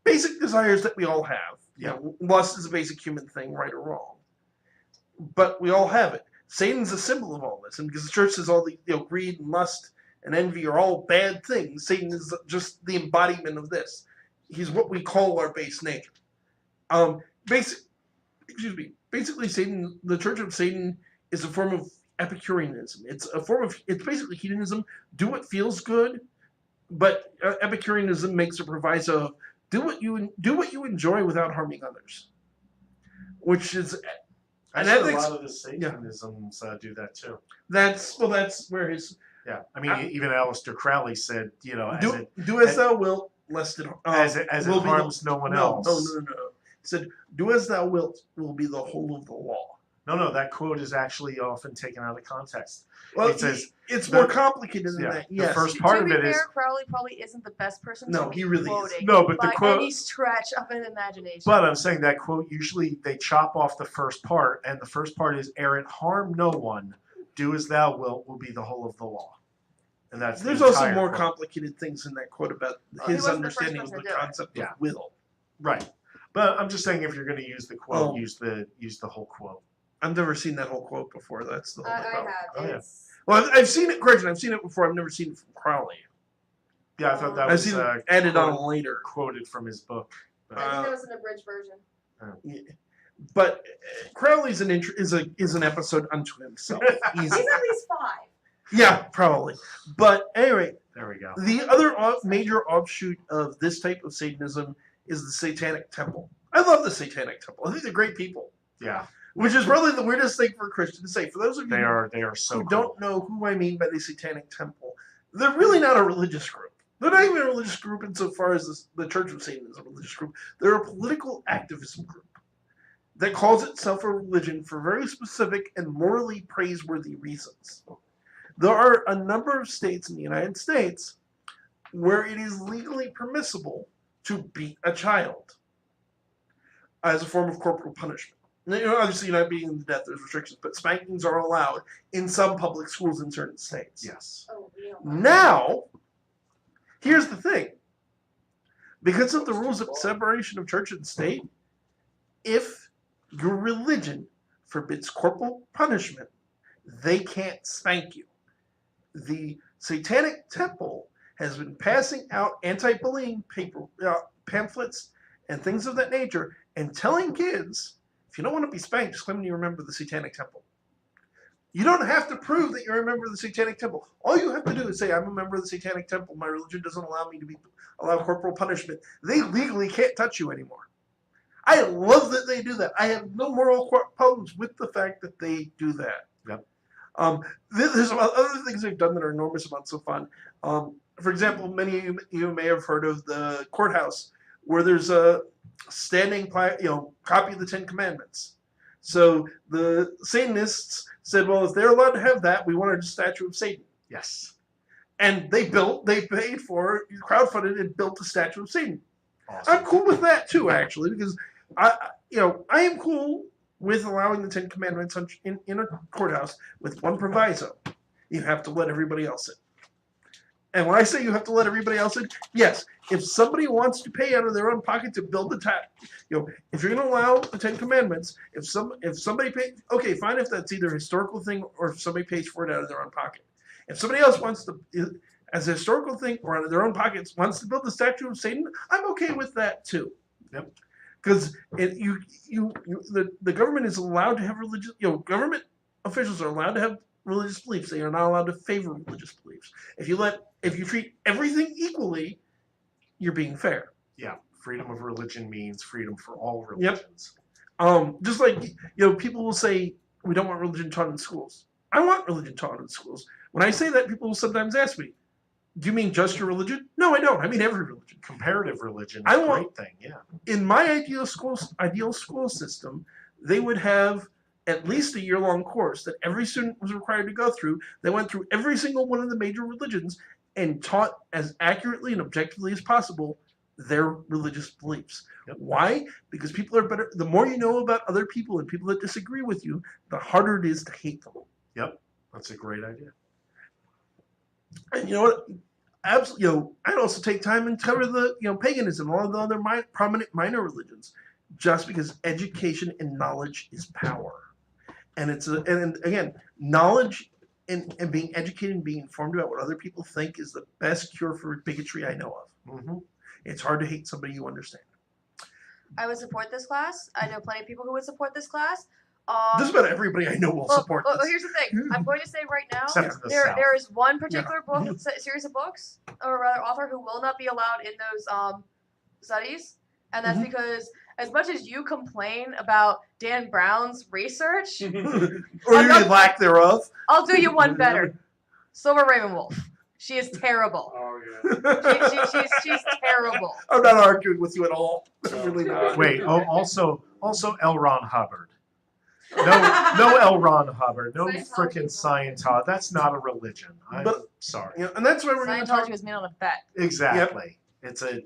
basic desires that we all have. Lust is a basic human thing, right or wrong. But we all have it. Satan's a symbol of all this. And because the church says all the greed and lust and envy are all bad things, Satan is just the embodiment of this. He's what we call our base nature. Basically Satan, the Church of Satan is a form of Epicureanism. It's basically hedonism. Do what feels good, but Epicureanism makes a proviso of do what you enjoy without harming others, which is I think a lot of the Satanisms do that too. That's where his I mean, even Aleister Crowley said, do as thou wilt, lest it as it harms no one else. No. He said, "Do as thou wilt will be the whole of the law." No, that quote is actually often taken out of context. Well, It says it's the- more complicated than yeah, that. the Yes. first part to of be it fair, is Crowley probably isn't the best person No, to be he really quoting isn't. no, but the by quote. any stretch of an imagination. But I'm saying that quote, usually they chop off the first part, and the first part is, "Errant, harm no one, do as thou wilt will be the whole of the law." And that's There's the also entire more quote. complicated things in that quote about he his wasn't the first understanding of person the to do it. concept Yeah. of will. Right. But I'm just saying if you're going to use the quote, Oh. use the whole quote. I've never seen that whole quote before. That's the whole I problem. have. Oh, yeah. It's, Well, I've seen it, correction, I've seen it before. I've never seen it from Crowley. Yeah, I thought that I've was seen it added on later. quoted from his book. I think that was an abridged version. But Crowley's is an episode unto himself. He's at least 5. Yeah, probably. But anyway, There we go. the other major offshoot of this type of Satanism is the Satanic Temple. I love the Satanic Temple. I think they're great people, Yeah, which is probably the weirdest thing for a Christian to say. For those of you they are so who cool. don't know who I mean by the Satanic Temple, they're really not a religious group. They're not even a religious group insofar as the Church of Satan is a religious group. They're a political activism group that calls itself a religion for very specific and morally praiseworthy reasons. There are a number of states in the United States where it is legally permissible to beat a child as a form of corporal punishment. Obviously, you're not beating to death, there's restrictions, but spankings are allowed in some public schools in certain states. Yes. Oh, real. Now, here's the thing. Because of the rules of separation of church and state, if your religion forbids corporal punishment, they can't spank you. The Satanic Temple has been passing out anti-bullying pamphlets and things of that nature and telling kids, if you don't want to be spanked, just claim you remember the Satanic Temple. You don't have to prove that you're a member of the Satanic Temple. All you have to do is say, I'm a member of the Satanic Temple. My religion doesn't allow me to allow corporal punishment. They legally can't touch you anymore. I love that they do that. I have no moral problems with the fact that they do that. Yep. There's some other things they've done that are enormous amounts of fun. For example, many of you may have heard of the courthouse where there's a standing copy of the Ten Commandments. So the Satanists said, well, if they're allowed to have that, we want a statue of Satan. Yes. And they paid for, crowdfunded and built a statue of Satan. Awesome. I'm cool with that too, actually, because I am cool with allowing the Ten Commandments in a courthouse with one proviso: you have to let everybody else in. And when I say you have to let everybody else in, yes, if somebody wants to pay out of their own pocket to build the if you're going to allow the Ten Commandments, if somebody pays, okay, fine, if that's either a historical thing or if somebody pays for it out of their own pocket. If somebody else wants to, as a historical thing or out of their own pockets, wants to build the statue of Satan, I'm okay with that too. Yep. Because the government is allowed to have religious, government officials are allowed to have religious beliefs. They are not allowed to favor religious beliefs. If you treat everything equally, you're being fair. Yeah. Freedom of religion means freedom for all Yep. religions. Just like people will say we don't want religion taught in schools. I want religion taught in schools. When I say that, people will sometimes ask me, "Do you mean just your religion?" No, I don't. I mean every religion. Comparative religion is I a want- great thing. Yeah. In my ideal school system, they would have at least a year-long course that every student was required to go through. They went through every single one of the major religions and taught as accurately and objectively as possible their religious beliefs. Yep. Why? Because people are better. The more you know about other people and people that disagree with you, the harder it is to hate them. Yep. That's a great idea. And you know what? Absolutely. I'd also take time and cover the paganism, all of the other prominent minor religions, just because education and knowledge is power. And and again, knowledge and being educated and being informed about what other people think is the best cure for bigotry I know of. Mm-hmm. It's hard to hate somebody you understand. I would support this class. I know plenty of people who would support this class. Just about everybody I know will support well, this. here's the thing. I'm going to say right now, Except for the South. there is one particular series of books, or rather author, who will not be allowed in those studies, and that's because as much as you complain about Dan Brown's research, or your lack thereof. I'll do you one better. Silver Ravenwolf. She is terrible. Oh yeah. She's terrible. I'm not arguing with you at all. I'm really not. Wait. Oh, also L. Ron Hubbard. No L. Ron Hubbard. No Scientology frickin' is not- Scientology. That's not a religion. I'm But- sorry. You know, and that's why we're going to talk. Scientology was made on a bet. Exactly. It's a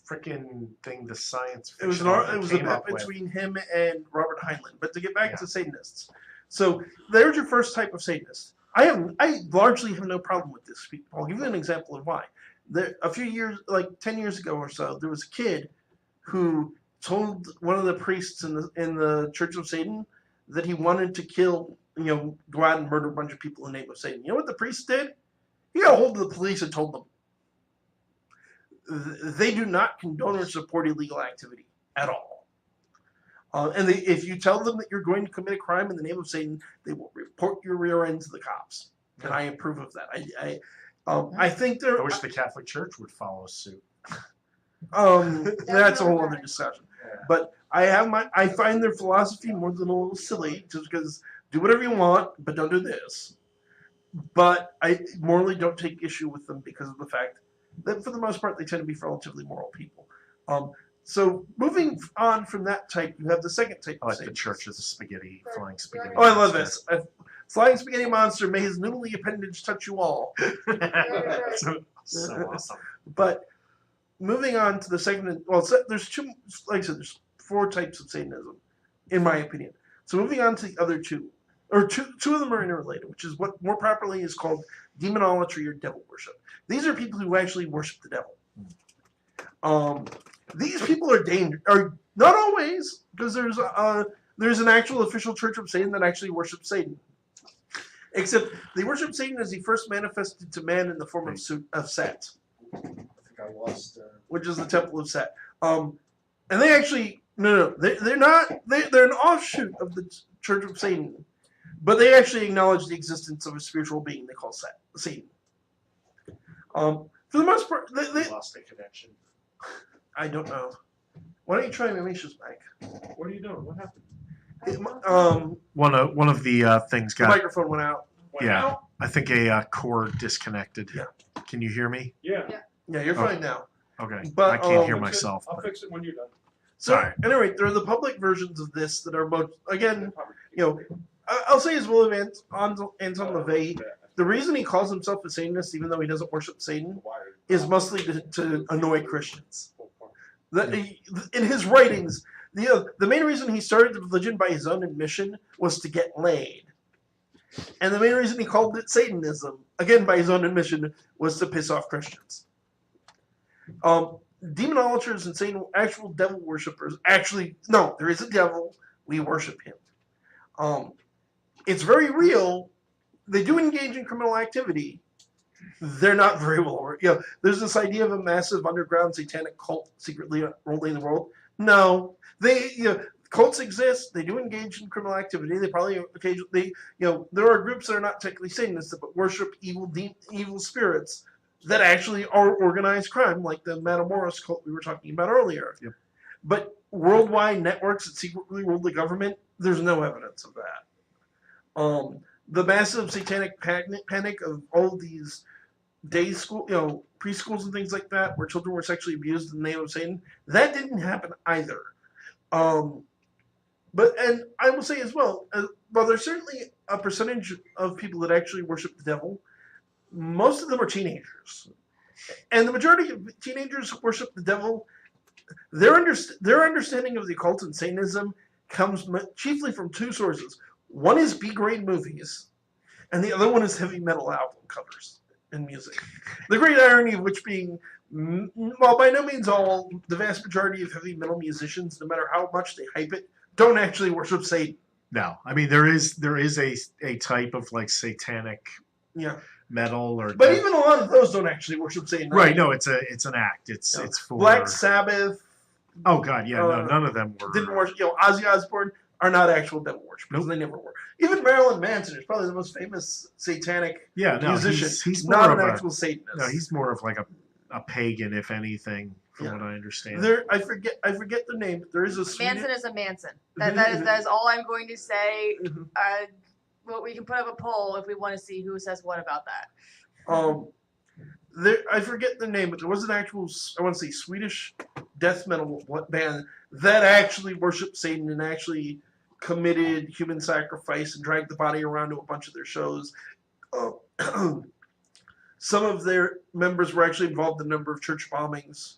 frickin' thing the science It was fiction author a came bet up with. between him and Robert Heinlein. But to get back Yeah. to Satanists, so there's your first type of Satanist. I largely have no problem with this. I'll give you an example of why. A few years, like 10 years ago or so, there was a kid who told one of the priests in the Church of Satan that he wanted to kill, go out and murder a bunch of people in the name of Satan. You know what the priest did? He got a hold of the police and told them they do not condone or support illegal activity at all. And if you tell them that you're going to commit a crime in the name of Satan, they will report your rear end to the cops. And I approve of that. I think I wish the Catholic Church would follow suit. that's a whole other discussion. But I find their philosophy more than a little silly, just because do whatever you want, but don't do this. But I morally don't take issue with them because of the fact that for the most part they tend to be relatively moral people. So moving on from that type, you have the second type. I like of the Church of the Spaghetti, Flying Spaghetti. Oh, I love this. Flying Spaghetti Monster, may his noodly appendage touch you all. so awesome. But moving on to the second, there's two, like I said, there's 4 types of Satanism, in my opinion. So moving on to the other two, or two of them are interrelated, which is what more properly is called demonolatry or devil worship. These are people who actually worship the devil. These people are not always, because there's an actual official Church of Satan that actually worships Satan. Except they worship Satan as he first manifested to man in the form of Set. I think I lost. Which is the Temple of Set. And they actually they're not they're an offshoot of the Church of Satan, but they actually acknowledge the existence of a spiritual being they call Satan. For the most part, they Lost the connection. I don't know. Why don't you try Misha's mic? What are you doing? What happened? One of the things The got. microphone went out. Yeah, I think a cord disconnected. Yeah. Can you hear me? Yeah. Yeah, you're Oh. fine now. Okay. But, I can't hear fix it. myself. I'll but- fix it when you're done. So Alright. anyway, there are the public versions of this that are both again, I'll say as well of Anton LaVey. The reason he calls himself a Satanist, even though he doesn't worship Satan, is mostly to annoy Christians. In his writings, the main reason he started the religion by his own admission was to get laid. And the main reason he called it Satanism, again by his own admission, was to piss off Christians. Demonolators and Satan, actual devil worshippers, no, there is a devil, we worship him. It's very real. They do engage in criminal activity. They're not very well. There's this idea of a massive underground satanic cult secretly ruling the world. No, cults exist. They do engage in criminal activity. They probably occasionally, there are groups that are not technically Satanists but worship evil spirits that actually are organized crime, like the Matamoros cult we were talking about earlier. Yep. But worldwide networks that secretly rule the government, there's no evidence of that. The massive satanic panic of all of these day school, preschools and things like that, where children were sexually abused in the name of Satan, that didn't happen either. And I will say as well, while there's certainly a percentage of people that actually worship the devil, most of them are teenagers. And the majority of teenagers who worship the devil, their understanding of the occult and Satanism comes chiefly from 2 sources. One is B-grade movies, and the other one is heavy metal album covers and music. The great irony of which being, well, by no means all, the vast majority of heavy metal musicians, no matter how much they hype it, don't actually worship Satan. No, I mean there is a type of like satanic metal or. But even a lot of those don't actually worship Satan. Right. No, it's an act. It's for Black Sabbath. Oh God, yeah, no, none of them were. Didn't worship. Ozzy Osbourne are not actual devil worshippers. Nope. They never were. Even Marilyn Manson is probably the most famous satanic musician. He's not more an of actual Satanist. No, he's more of like a pagan, if anything, from what I understand. I forget the name. But there is a Manson is a Manson. That is all I'm going to say. Well, we can put up a poll if we want to see who says what about that. I forget the name, but there was an actual, I want to say, Swedish death metal band that actually worshipped Satan and actually committed human sacrifice and dragged the body around to a bunch of their shows. Some of their members were actually involved in a number of church bombings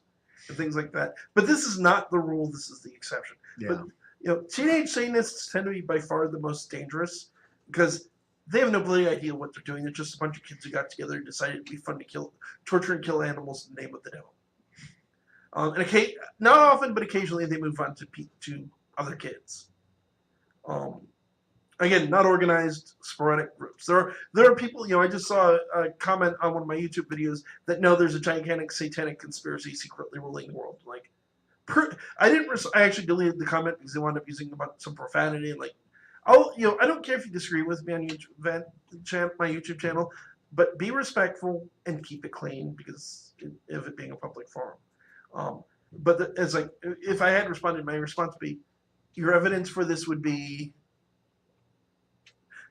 and things like that. But this is not the rule. This is the exception. Yeah. But teenage Satanists tend to be by far the most dangerous because they have no bloody idea what they're doing. They're just a bunch of kids who got together and decided it'd be fun to torture and kill animals in the name of the devil. And not often, but occasionally they move on to other kids. Again, not organized, sporadic groups. There are people. I just saw a comment on one of my YouTube videos that no, there's a gigantic satanic conspiracy secretly ruling the world. Like, I actually deleted the comment because they wound up using some profanity and like. I don't care if you disagree with me on YouTube, my YouTube channel, but be respectful and keep it clean because of it being a public forum. But it's like, if I had responded, my response would be, your evidence for this would be,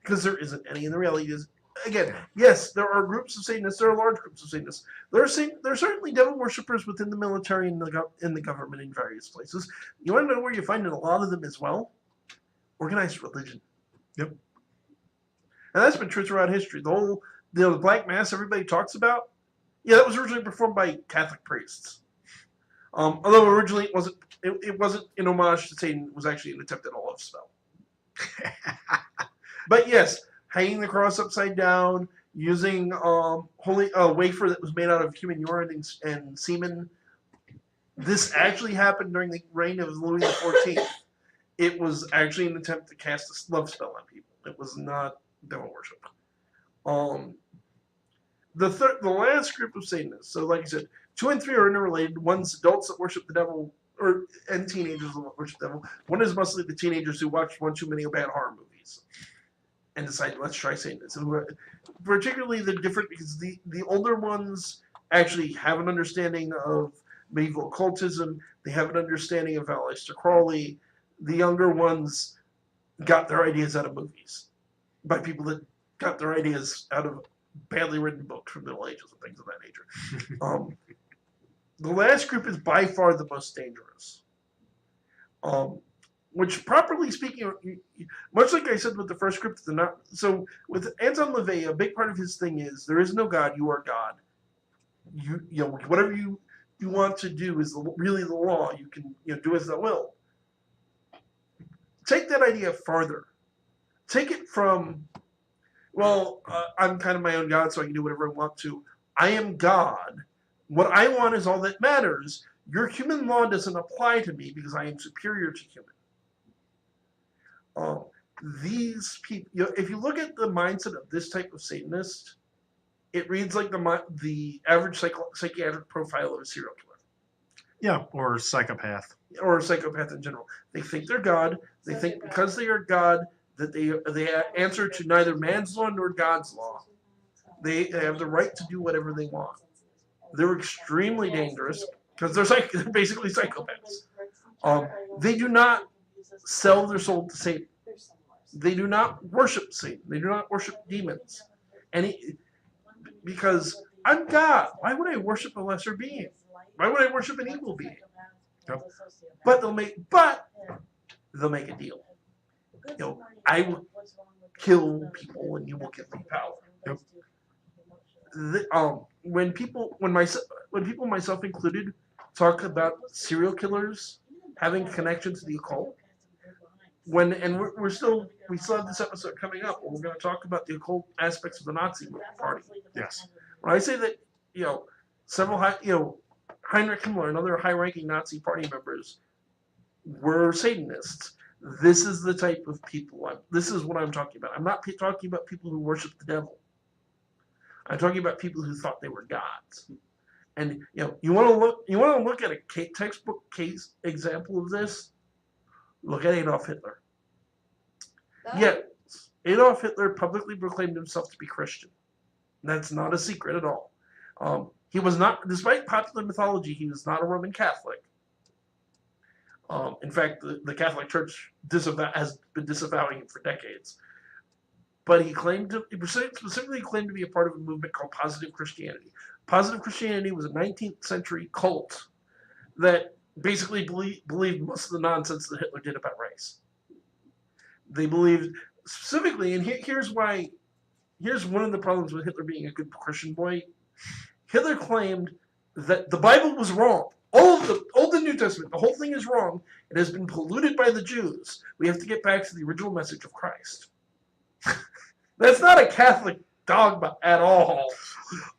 because there isn't any, and the reality is, again, yes, there are groups of Satanists, there are large groups of Satanists. There are certainly devil worshippers within the military and in the government in various places. You want to know where you find a lot of them as well? Organized religion. Yep. And that's been true throughout history. The Black Mass everybody talks about, that was originally performed by Catholic priests. Although originally it wasn't in homage to Satan, it was actually an attempt at a love spell. But yes, hanging the cross upside down, using holy wafer that was made out of human urine and semen. This actually happened during the reign of Louis XIV. It was actually an attempt to cast a love spell on people. It was not devil worship. The last group of Satanists, so like I said, 2 and 3 are interrelated. One's adults that worship the devil, and teenagers that worship the devil. One is mostly the teenagers who watched one too many bad horror movies and decided, let's try Satanism. Particularly they're different because the older ones actually have an understanding of medieval occultism. They have an understanding of Aleister Crowley. The younger ones got their ideas out of movies by people that got their ideas out of badly written books from the Middle Ages and things of that nature. The last group is by far the most dangerous. Which, properly speaking, much like I said with the first group, so with Anton LaVey, a big part of his thing is there is no God, you are God. Whatever you want to do is really the law. You can do as thou will. Take that idea farther. Take it from, I'm kind of my own God, so I can do whatever I want to. I am God. What I want is all that matters. Your human law doesn't apply to me because I am superior to human. These people, if you look at the mindset of this type of Satanist, it reads like the average psychiatric profile of a serial killer. Yeah, or psychopath. Or a psychopath in general. They think they're God. They think because they are God that they answer to neither man's law nor God's law. They have the right to do whatever they want. They're extremely dangerous because they're basically psychopaths. They do not sell their soul to Satan. They do not worship Satan. They do not worship demons. Because I'm God. Why would I worship a lesser being? Why would I worship an evil being? Yep. But they'll make a deal. I will kill people and you will give me power. Yep. When people, myself included, talk about serial killers having connection to the occult, we still have this episode coming up where we're going to talk about the occult aspects of the Nazi party. Yes. When I say that, several Heinrich Himmler and other high-ranking Nazi party members were Satanists. This is the type of people. This is what I'm talking about. I'm not talking about people who worship the devil. I'm talking about people who thought they were gods. And you want to look at a textbook case example of this. Look at Adolf Hitler. Yes, Adolf Hitler publicly proclaimed himself to be Christian. That's not a secret at all. He was not, despite popular mythology, he was not a Roman Catholic. In fact, the Catholic Church has been disavowing him for decades. But he specifically claimed to be a part of a movement called Positive Christianity. Positive Christianity was a 19th century cult that basically believed most of the nonsense that Hitler did about race. They believed specifically, and here's why. Here's one of the problems with Hitler being a good Christian boy. Hitler claimed that the Bible was wrong. All the New Testament, the whole thing is wrong. It has been polluted by the Jews. We have to get back to the original message of Christ. That's not a Catholic dogma at all.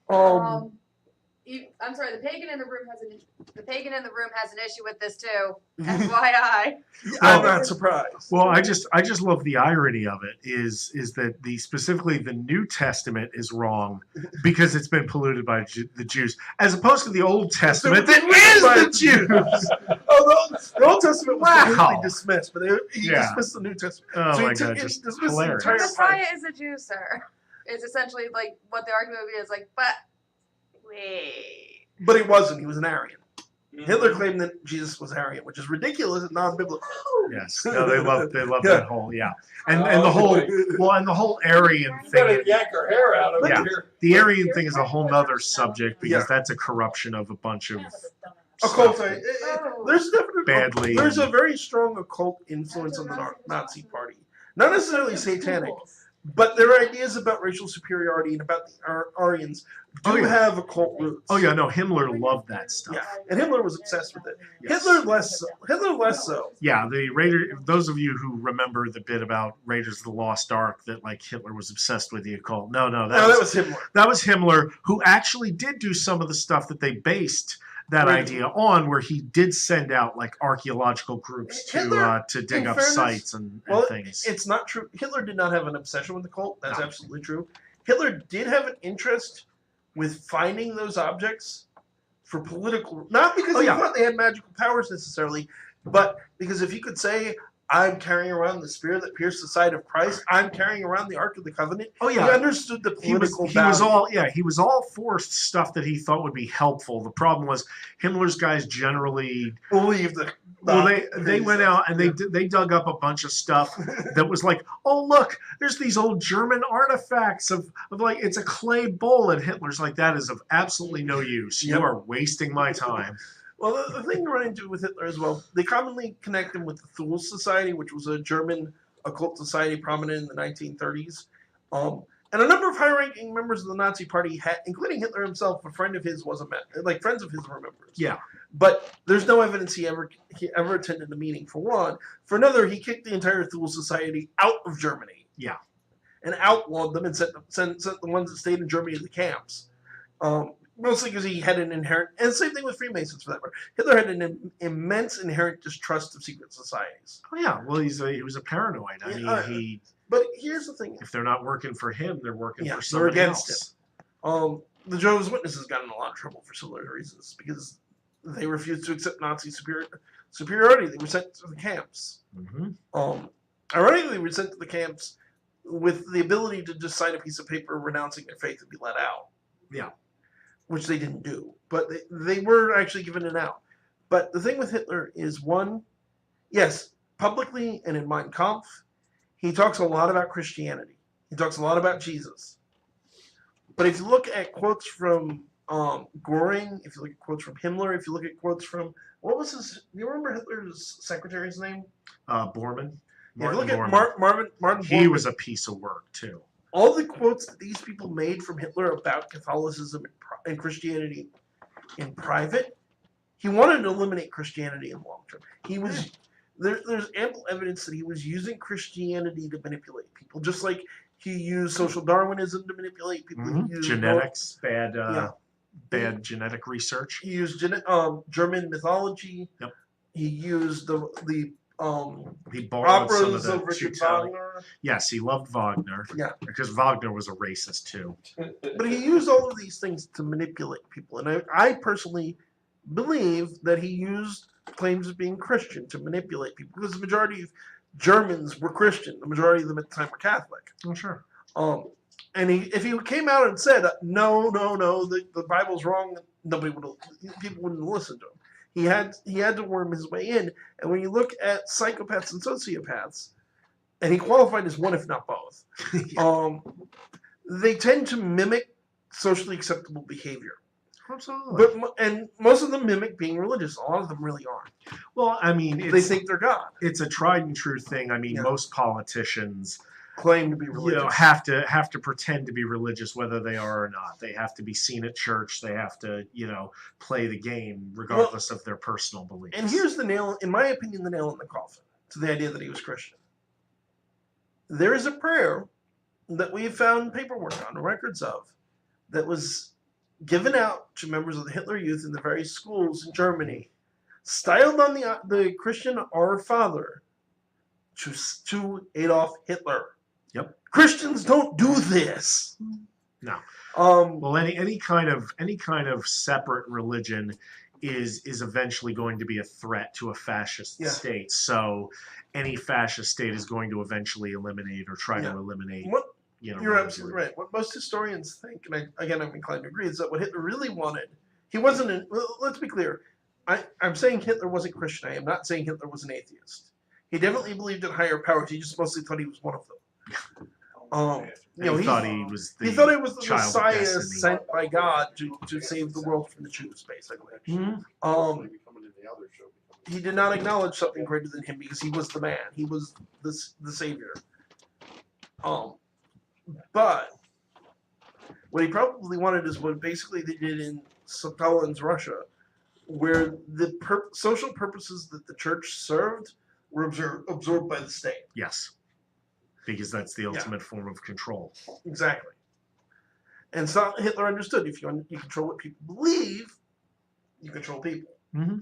I'm sorry. The pagan in the room has an issue with this too. FYI. I'm not surprised. Well, I just love the irony of it is that specifically the New Testament is wrong because it's been polluted by the Jews, as opposed to the Old Testament that is the Jews. The Old Testament was completely dismissed, but he dismissed the New Testament. Oh so my God, just hilarious. The Messiah is a Jew, sir. It's essentially like what the argument would be is like, but wait. But he wasn't. He was an Aryan. Hitler claimed that Jesus was Aryan, which is ridiculous and non-biblical. Yes, no, they love that whole and the whole Aryan thing. Better yank her hair out of here. The Aryan thing is a whole nother subject because that's a corruption of a bunch of occult. stuff. There's definitely Badly. There's a very strong occult influence on the Nazi Party. Not necessarily satanic, but their ideas about racial superiority and about the Aryans do have occult roots. Oh yeah, no, Himmler loved that stuff. Yeah, and Hitler was obsessed with it. Yes. Hitler less so. Yeah, the Raider. Those of you who remember the bit about Raiders of the Lost Ark that like Hitler was obsessed with the occult. No, that was Himmler. That was Himmler, who actually did do some of the stuff that they based that idea on, where he did send out like archaeological groups to dig up sites and things. It's not true. Hitler did not have an obsession with the cult. That's absolutely true. Hitler did have an interest with finding those objects for political, not because he thought they had magical powers necessarily, but because if he could say, I'm carrying around the spear that pierced the side of Christ, I'm carrying around the Ark of the Covenant. Oh yeah, he understood the political value. He was all for stuff that he thought would be helpful. The problem was Himmler's guys generally believed that. Well, they went out and they dug up a bunch of stuff that was like, oh look, there's these old German artifacts of like it's a clay bowl, and Hitler's like, that is of absolutely no use. You are wasting my time. Well, the thing you run into with Hitler as well, they commonly connect him with the Thule Society, which was a German occult society prominent in the 1930s. And a number of high-ranking members of the Nazi Party, including Hitler himself, a friend of his was friends of his were members. Yeah. But there's no evidence he ever attended a meeting, for one. For another, he kicked the entire Thule Society out of Germany. Yeah. And outlawed them and sent the ones that stayed in Germany to the camps. Mostly because he had an inherent, and same thing with Freemasons for that matter. Hitler had an immense inherent distrust of secret societies. Oh yeah, well he was a paranoid. I mean, But here's the thing: if they're not working for him, they're working for they're somebody against else. him. The Jehovah's Witnesses got in a lot of trouble for similar reasons because they refused to accept Nazi superiority. They were sent to the camps. Mm-hmm. Ironically, they were sent to the camps with the ability to just sign a piece of paper renouncing their faith and be let out. Yeah. Which they didn't do, but they were actually given an out. But the thing with Hitler is, one, yes, publicly and in Mein Kampf, he talks a lot about Christianity. He talks a lot about Jesus. But if you look at quotes from Goring, if you look at quotes from Himmler, if you look at quotes from, what was his, do you remember Hitler's secretary's name? Bormann. If you look at Martin Bormann. He was a piece of work, too. All the quotes that these people made from Hitler about Catholicism and Christianity in private, he wanted to eliminate Christianity in the long term. He was there's ample evidence that he was using Christianity to manipulate people, just like he used social Darwinism to manipulate people. Mm-hmm. He used genetics, bad genetic research. He used German mythology. Yep. He used the he borrowed operas some of the of Richard Wagner. Yes, he loved Wagner. Yeah, because Wagner was a racist too. But he used all of these things to manipulate people, and I personally believe that he used claims of being Christian to manipulate people because the majority of Germans were Christian. The majority of them at the time were Catholic. Oh, sure. And if he came out and said no, the Bible's wrong, people wouldn't listen to him. He had to worm his way in. And when you look at psychopaths and sociopaths, and he qualified as one, if not both, they tend to mimic socially acceptable behavior. Absolutely. And most of them mimic being religious. A lot of them really aren't. Well, I mean, They think they're God. It's a tried and true thing. I mean, Yeah. most politicians claim to be religious. have to pretend to be religious whether they are or not. They have to be seen at church. They have to, play the game regardless of their personal beliefs. And here's the nail, in my opinion, the nail in the coffin to the idea that he was Christian. There is a prayer that we found paperwork on, records of, that was given out to members of the Hitler Youth in the various schools in Germany, styled on the Christian Our Father to Adolf Hitler. Yep. Christians don't do this. No. Well, any kind of separate religion is eventually going to be a threat to a fascist state. So any fascist state is going to eventually eliminate or try to eliminate. You're absolutely right. What most historians think, and I'm inclined to agree, is that what Hitler really wanted, he wasn't. Let's be clear. I'm saying Hitler wasn't Christian. I am not saying Hitler was an atheist. He definitely believed in higher powers. He just mostly thought he was one of them. He thought he was the Messiah sent by God to save the world from the Jews, basically. Mm-hmm. He did not acknowledge something greater than him because he was the man. He was the savior. But what he probably wanted is what basically they did in Stalin's Russia, where the social purposes that the church served were absorbed by the state. Yes. Because that's the ultimate form of control. Exactly. And so Hitler understood if you control what people believe, you control people. Mm-hmm.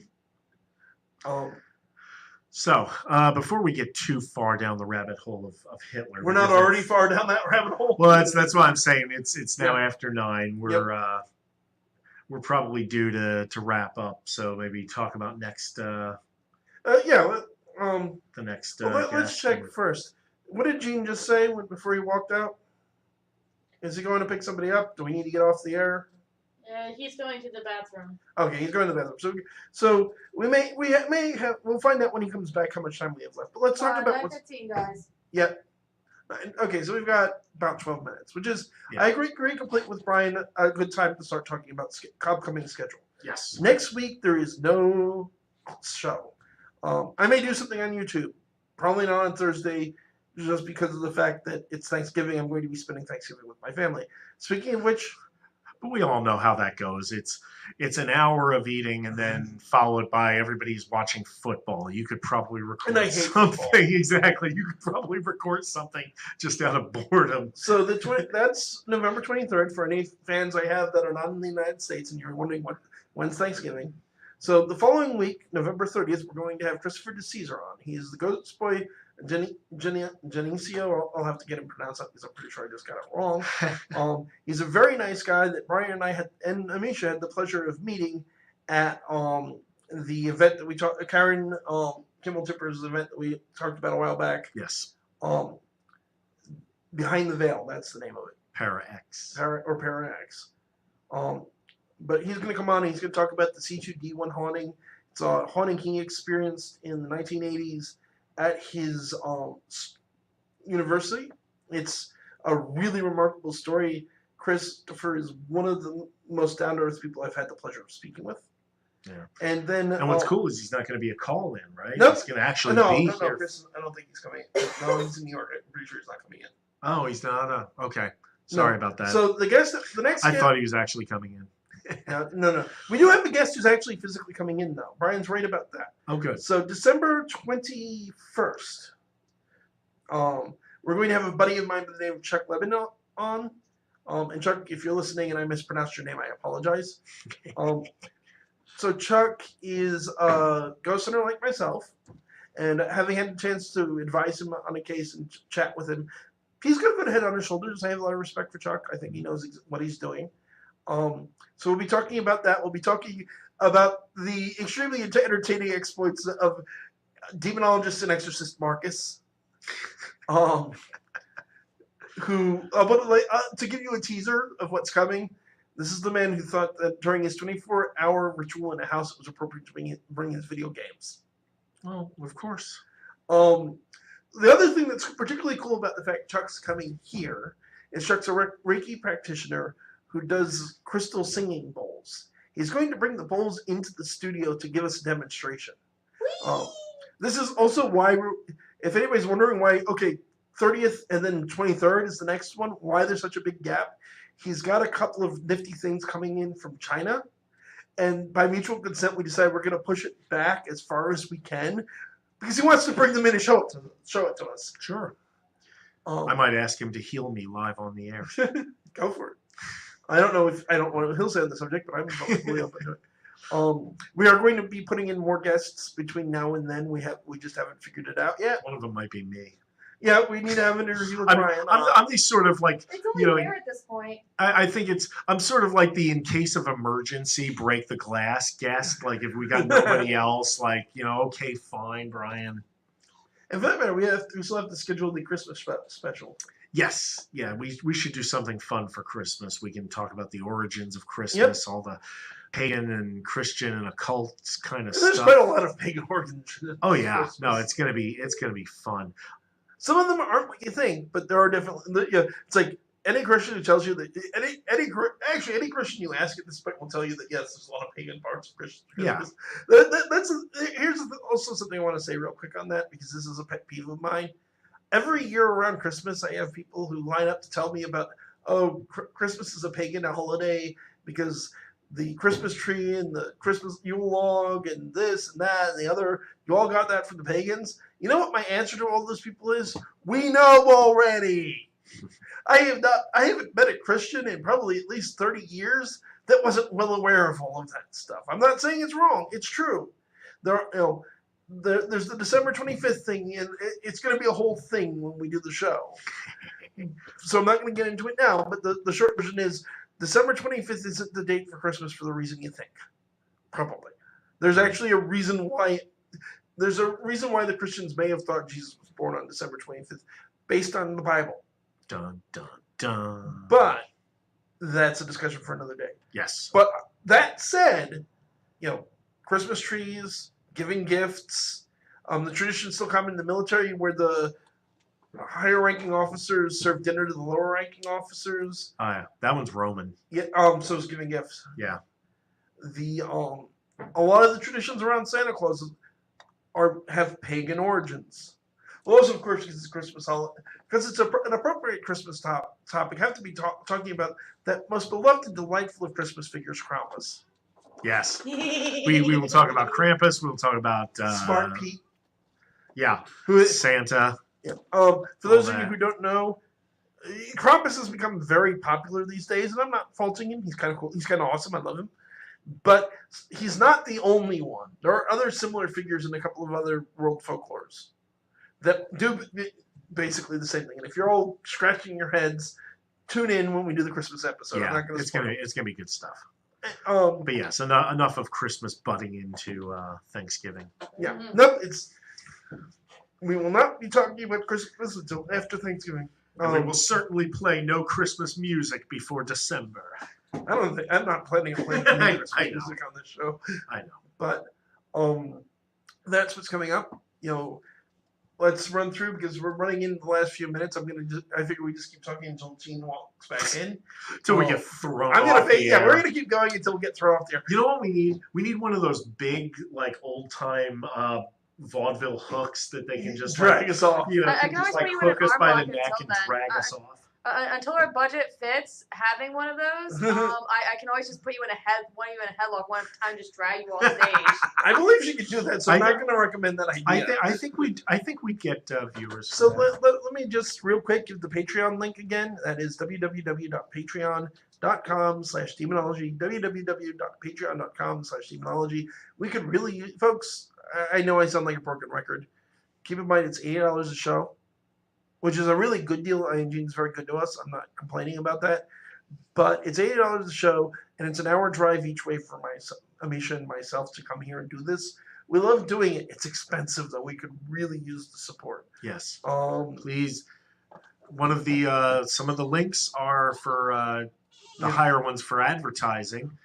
So, before we get too far down the rabbit hole of Hitler, we're not already far down that rabbit hole. Well, that's what I'm saying. It's now after 9. We're probably due to wrap up. So maybe talk about next. The next. Let's check first. What did Gene just say before he walked out? Is he going to pick somebody up? Do we need to get off the air? He's going to the bathroom. Okay, he's going to the bathroom. So we'll find out when he comes back how much time we have left. But let's talk about 9:15, guys. Yeah. Okay, so we've got about 12 minutes, which is I agree complete with Brian. A good time to start talking about upcoming schedule. Yes. Next week there is no show. I may do something on YouTube. Probably not on Thursday, just because of the fact that it's Thanksgiving. I'm going to be spending Thanksgiving with my family. Speaking of which. But we all know how that goes. It's an hour of eating and then followed by everybody's watching football. You could probably record something. Football. Exactly. You could probably record something just out of boredom. So that's November 23rd for any fans I have that are not in the United States and you're wondering when's Thanksgiving. So the following week, November 30th, we're going to have Christopher DeCesar on. He is the Ghost Boy Genesio. I'll have to get him pronounced up because I'm pretty sure I just got it wrong. He's a very nice guy that Brian and I and Amisha had the pleasure of meeting at the event that we talked. Karen Kimmel Tipper's event that we talked about a while back. Yes. Behind the Veil, that's the name of it. Para X. Para X. But he's going to come on and he's going to talk about the C2D1 haunting. It's a haunting he experienced in the 1980s at his university. It's a really remarkable story. Christopher is one of the most down-to-earth people I've had the pleasure of speaking with. Yeah. And what's cool is he's not going to be a call-in, right? Nope. He's going to actually be here. Chris, I don't think he's coming in. No, he's in New York. I'm pretty sure he's not coming in. Oh, he's not? Okay. Sorry about that. So the next I thought he was actually coming in. No. We do have a guest who's actually physically coming in now. Brian's right about that. Oh, good. So December 21st, we're going to have a buddy of mine by the name of Chuck Lebanon on. And Chuck, if you're listening and I mispronounced your name, I apologize. So Chuck is a ghost hunter like myself, and having had the chance to advise him on a case and chat with him, he's got a good head on his shoulders. I have a lot of respect for Chuck. I think he knows what he's doing. So we'll be talking about that. We'll be talking about the extremely entertaining exploits of demonologist and exorcist Marcus, who, to give you a teaser of what's coming, this is the man who thought that during his 24-hour ritual in a house, it was appropriate to bring his video games. Well, of course. The other thing that's particularly cool about the fact Chuck's coming here is Chuck's a Reiki practitioner who does crystal singing bowls. He's going to bring the poles into the studio to give us a demonstration. This is also why, if anybody's wondering why, 30th and then 23rd is the next one, why there's such a big gap. He's got a couple of nifty things coming in from China. And by mutual consent, we decided we're going to push it back as far as we can because he wants to bring them in and show it to us. Sure. I might ask him to heal me live on the air. Go for it. I don't know what he'll say on the subject, but I'm totally open to it. We are going to be putting in more guests between now and then. We just haven't figured it out yet. One of them might be me. Yeah, we need to have an interview with Brian. I'm the sort of like, It's only fair at this point. I think I'm sort of like the in case of emergency break the glass guest. Like if we got nobody else, like okay, fine, Brian. And for that matter, we still have to schedule the Christmas special. Yes, yeah, we should do something fun for Christmas. We can talk about the origins of Christmas, all the pagan and Christian and occult kind of stuff. There's quite a lot of pagan origins. Oh yeah, no, it's gonna be fun. Some of them aren't what you think, but there are definitely. It's like any Christian who tells you that any Christian you ask at this point will tell you that yes, there's a lot of pagan parts of Christmas. Yeah. Here's also something I want to say real quick on that because this is a pet peeve of mine. Every year around Christmas, I have people who line up to tell me about Christmas is a pagan holiday because the Christmas tree and the Christmas Yule log and this and that and the other, you all got that from the pagans. You know what my answer to all those people is? We know already. I haven't met a Christian in probably at least 30 years that wasn't well aware of all of that stuff. I'm not saying it's wrong. It's true. There's the December 25th thing, and it's going to be a whole thing when we do the show. So I'm not going to get into it now, but the short version is December 25th isn't the date for Christmas for the reason you think. Probably. There's actually a reason why. There's a reason why the Christians may have thought Jesus was born on December 25th, based on the Bible. Dun dun dun. But that's a discussion for another day. Yes. But that said, Christmas trees, giving gifts, the tradition still common in the military where the higher-ranking officers serve dinner to the lower-ranking officers. Oh yeah, that one's Roman. Yeah. So is giving gifts. Yeah. A lot of the traditions around Santa Claus have pagan origins. Well, also, of course, because it's Christmas holiday, because it's an appropriate Christmas topic. Have to be talking about that most beloved and delightful of Christmas figures, Krampus. Yes. We will talk about Krampus. We will talk about Smart Pete. Yeah. Santa. Yeah. For those of you who don't know, Krampus has become very popular these days, and I'm not faulting him. He's kind of cool. He's kind of awesome. I love him. But he's not the only one. There are other similar figures in a couple of other world folklores that do basically the same thing. And if you're all scratching your heads, tune in when we do the Christmas episode. Yeah, I'm not gonna it's gonna be good stuff. But yes, enough of Christmas butting into Thanksgiving. Yeah, nope. We will not be talking about Christmas until after Thanksgiving. And we will certainly play no Christmas music before December. I'm not planning on playing Christmas music on this show. I know, but that's what's coming up. Let's run through because we're running into the last few minutes. I figure we just keep talking until Gene walks back in. Until we get thrown off the air. We're gonna keep going until we get thrown off the air. You know what we need? We need one of those big, like old time vaudeville hooks that they can just drag us off. I can always put you in an hook us by the arm neck lock and until drag then. us off. Until our budget fits having one of those, I can always just put you in a headlock one time, just drag you off stage. I believe she could do that, so I'm not going to recommend that idea. I think we'd get viewers. So let me just real quick give the Patreon link again. That is www.patreon.com/demonology. www.patreon.com/demonology. We could really, folks. I know I sound like a broken record. Keep in mind it's $80 a show, which is a really good deal. Gene's very good to us. I'm not complaining about that. But it's $80 a show, and it's an hour drive each way for Amisha and myself to come here and do this. We love doing it. It's expensive, though. We could really use the support. Yes. Please. One of the some of the links are for the higher ones for advertising.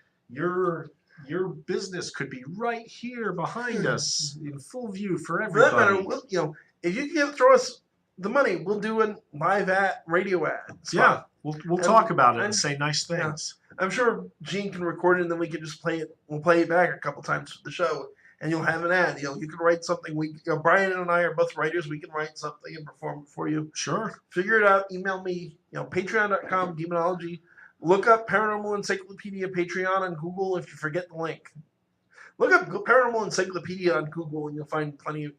Your business could be right here behind us in full view for everybody. For that matter, if you can throw us the money, we'll do a live radio ad. Yeah, we'll talk about it and say nice things. I'm sure Gene can record it, and then we can just play it. We'll play it back a couple times for the show, and you'll have an ad. You can write something. Brian and I are both writers. We can write something and perform it for you. Sure. Figure it out. Email me. Patreon.com, Demonology. Look up Paranormal Encyclopedia Patreon on Google if you forget the link. Look up Paranormal Encyclopedia on Google, and you'll find plenty of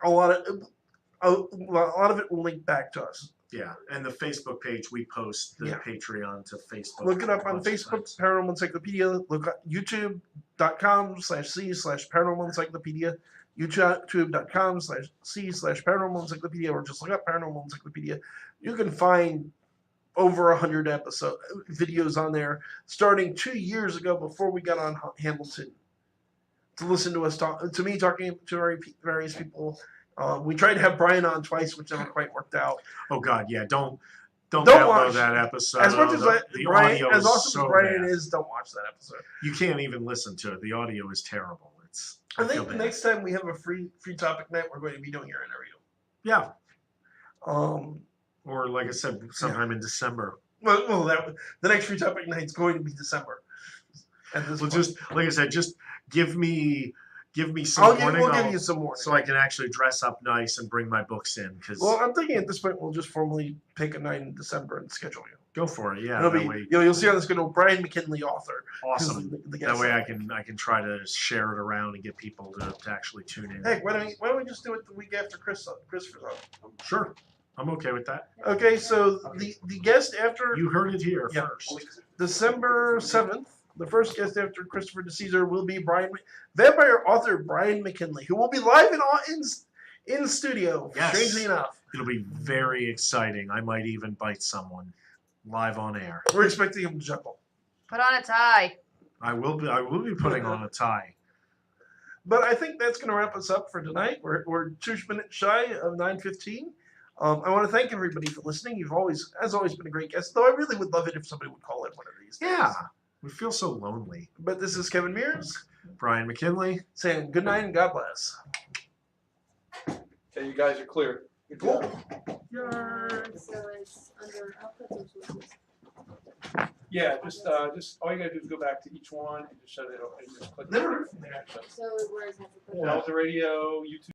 a lot of it will link back to us. Yeah, and the Facebook page, we post the Patreon to Facebook. Look it up on Facebook, Paranormal Encyclopedia. Look up youtube.com/c/Paranormal Encyclopedia, youtube.com/c/Paranormal Encyclopedia, or just look up Paranormal Encyclopedia. You can find over 100 videos on there, starting 2 years ago before we got on Hamilton, to listen to us to me talking to various people. We tried to have Brian on twice, which never quite worked out. Oh God, yeah! Don't download that episode. As much as the Brian, audio as is awesome so as Brian bad. is, don't watch that episode. You can't even listen to it. The audio is terrible. I think next time we have a free topic night, we're going to be doing your interview. Yeah. Or like I said, sometime in December. Well, the next free topic night is going to be December. Just like I said, just give me some warning. We'll give you some warning, so I can actually dress up nice and bring my books in. Well, I'm thinking at this point we'll just formally pick a night in December and schedule you. Go for it, yeah. You'll see on the schedule Brian McKinley, author. Awesome. That way I can try to share it around and get people to actually tune in. Hey, why don't we just do it the week after Christopher's on? Sure, I'm okay with that. Okay, so the guest after you heard it here first. December 7th. The first guest after Christopher DeCesar will be vampire author Brian McKinley, who will be live in studio. Yes. Strangely enough, it'll be very exciting. I might even bite someone live on air. We're expecting him to chuckle. Put on a tie. I will be putting on a tie. But I think that's going to wrap us up for tonight. We're 2 minutes shy of 9:15. I want to thank everybody for listening. You've always been a great guest. Though I really would love it if somebody would call in one of these days. Yeah. We feel so lonely. But this is Kevin Mears. Brian McKinley. Saying good night and God bless. Okay, you guys are clear. Good Cool. So it's under outputs or sources? Yeah, just all you gotta do is go back to each one and just shut it off. And just click. Never. So where is it? Delta Radio, YouTube.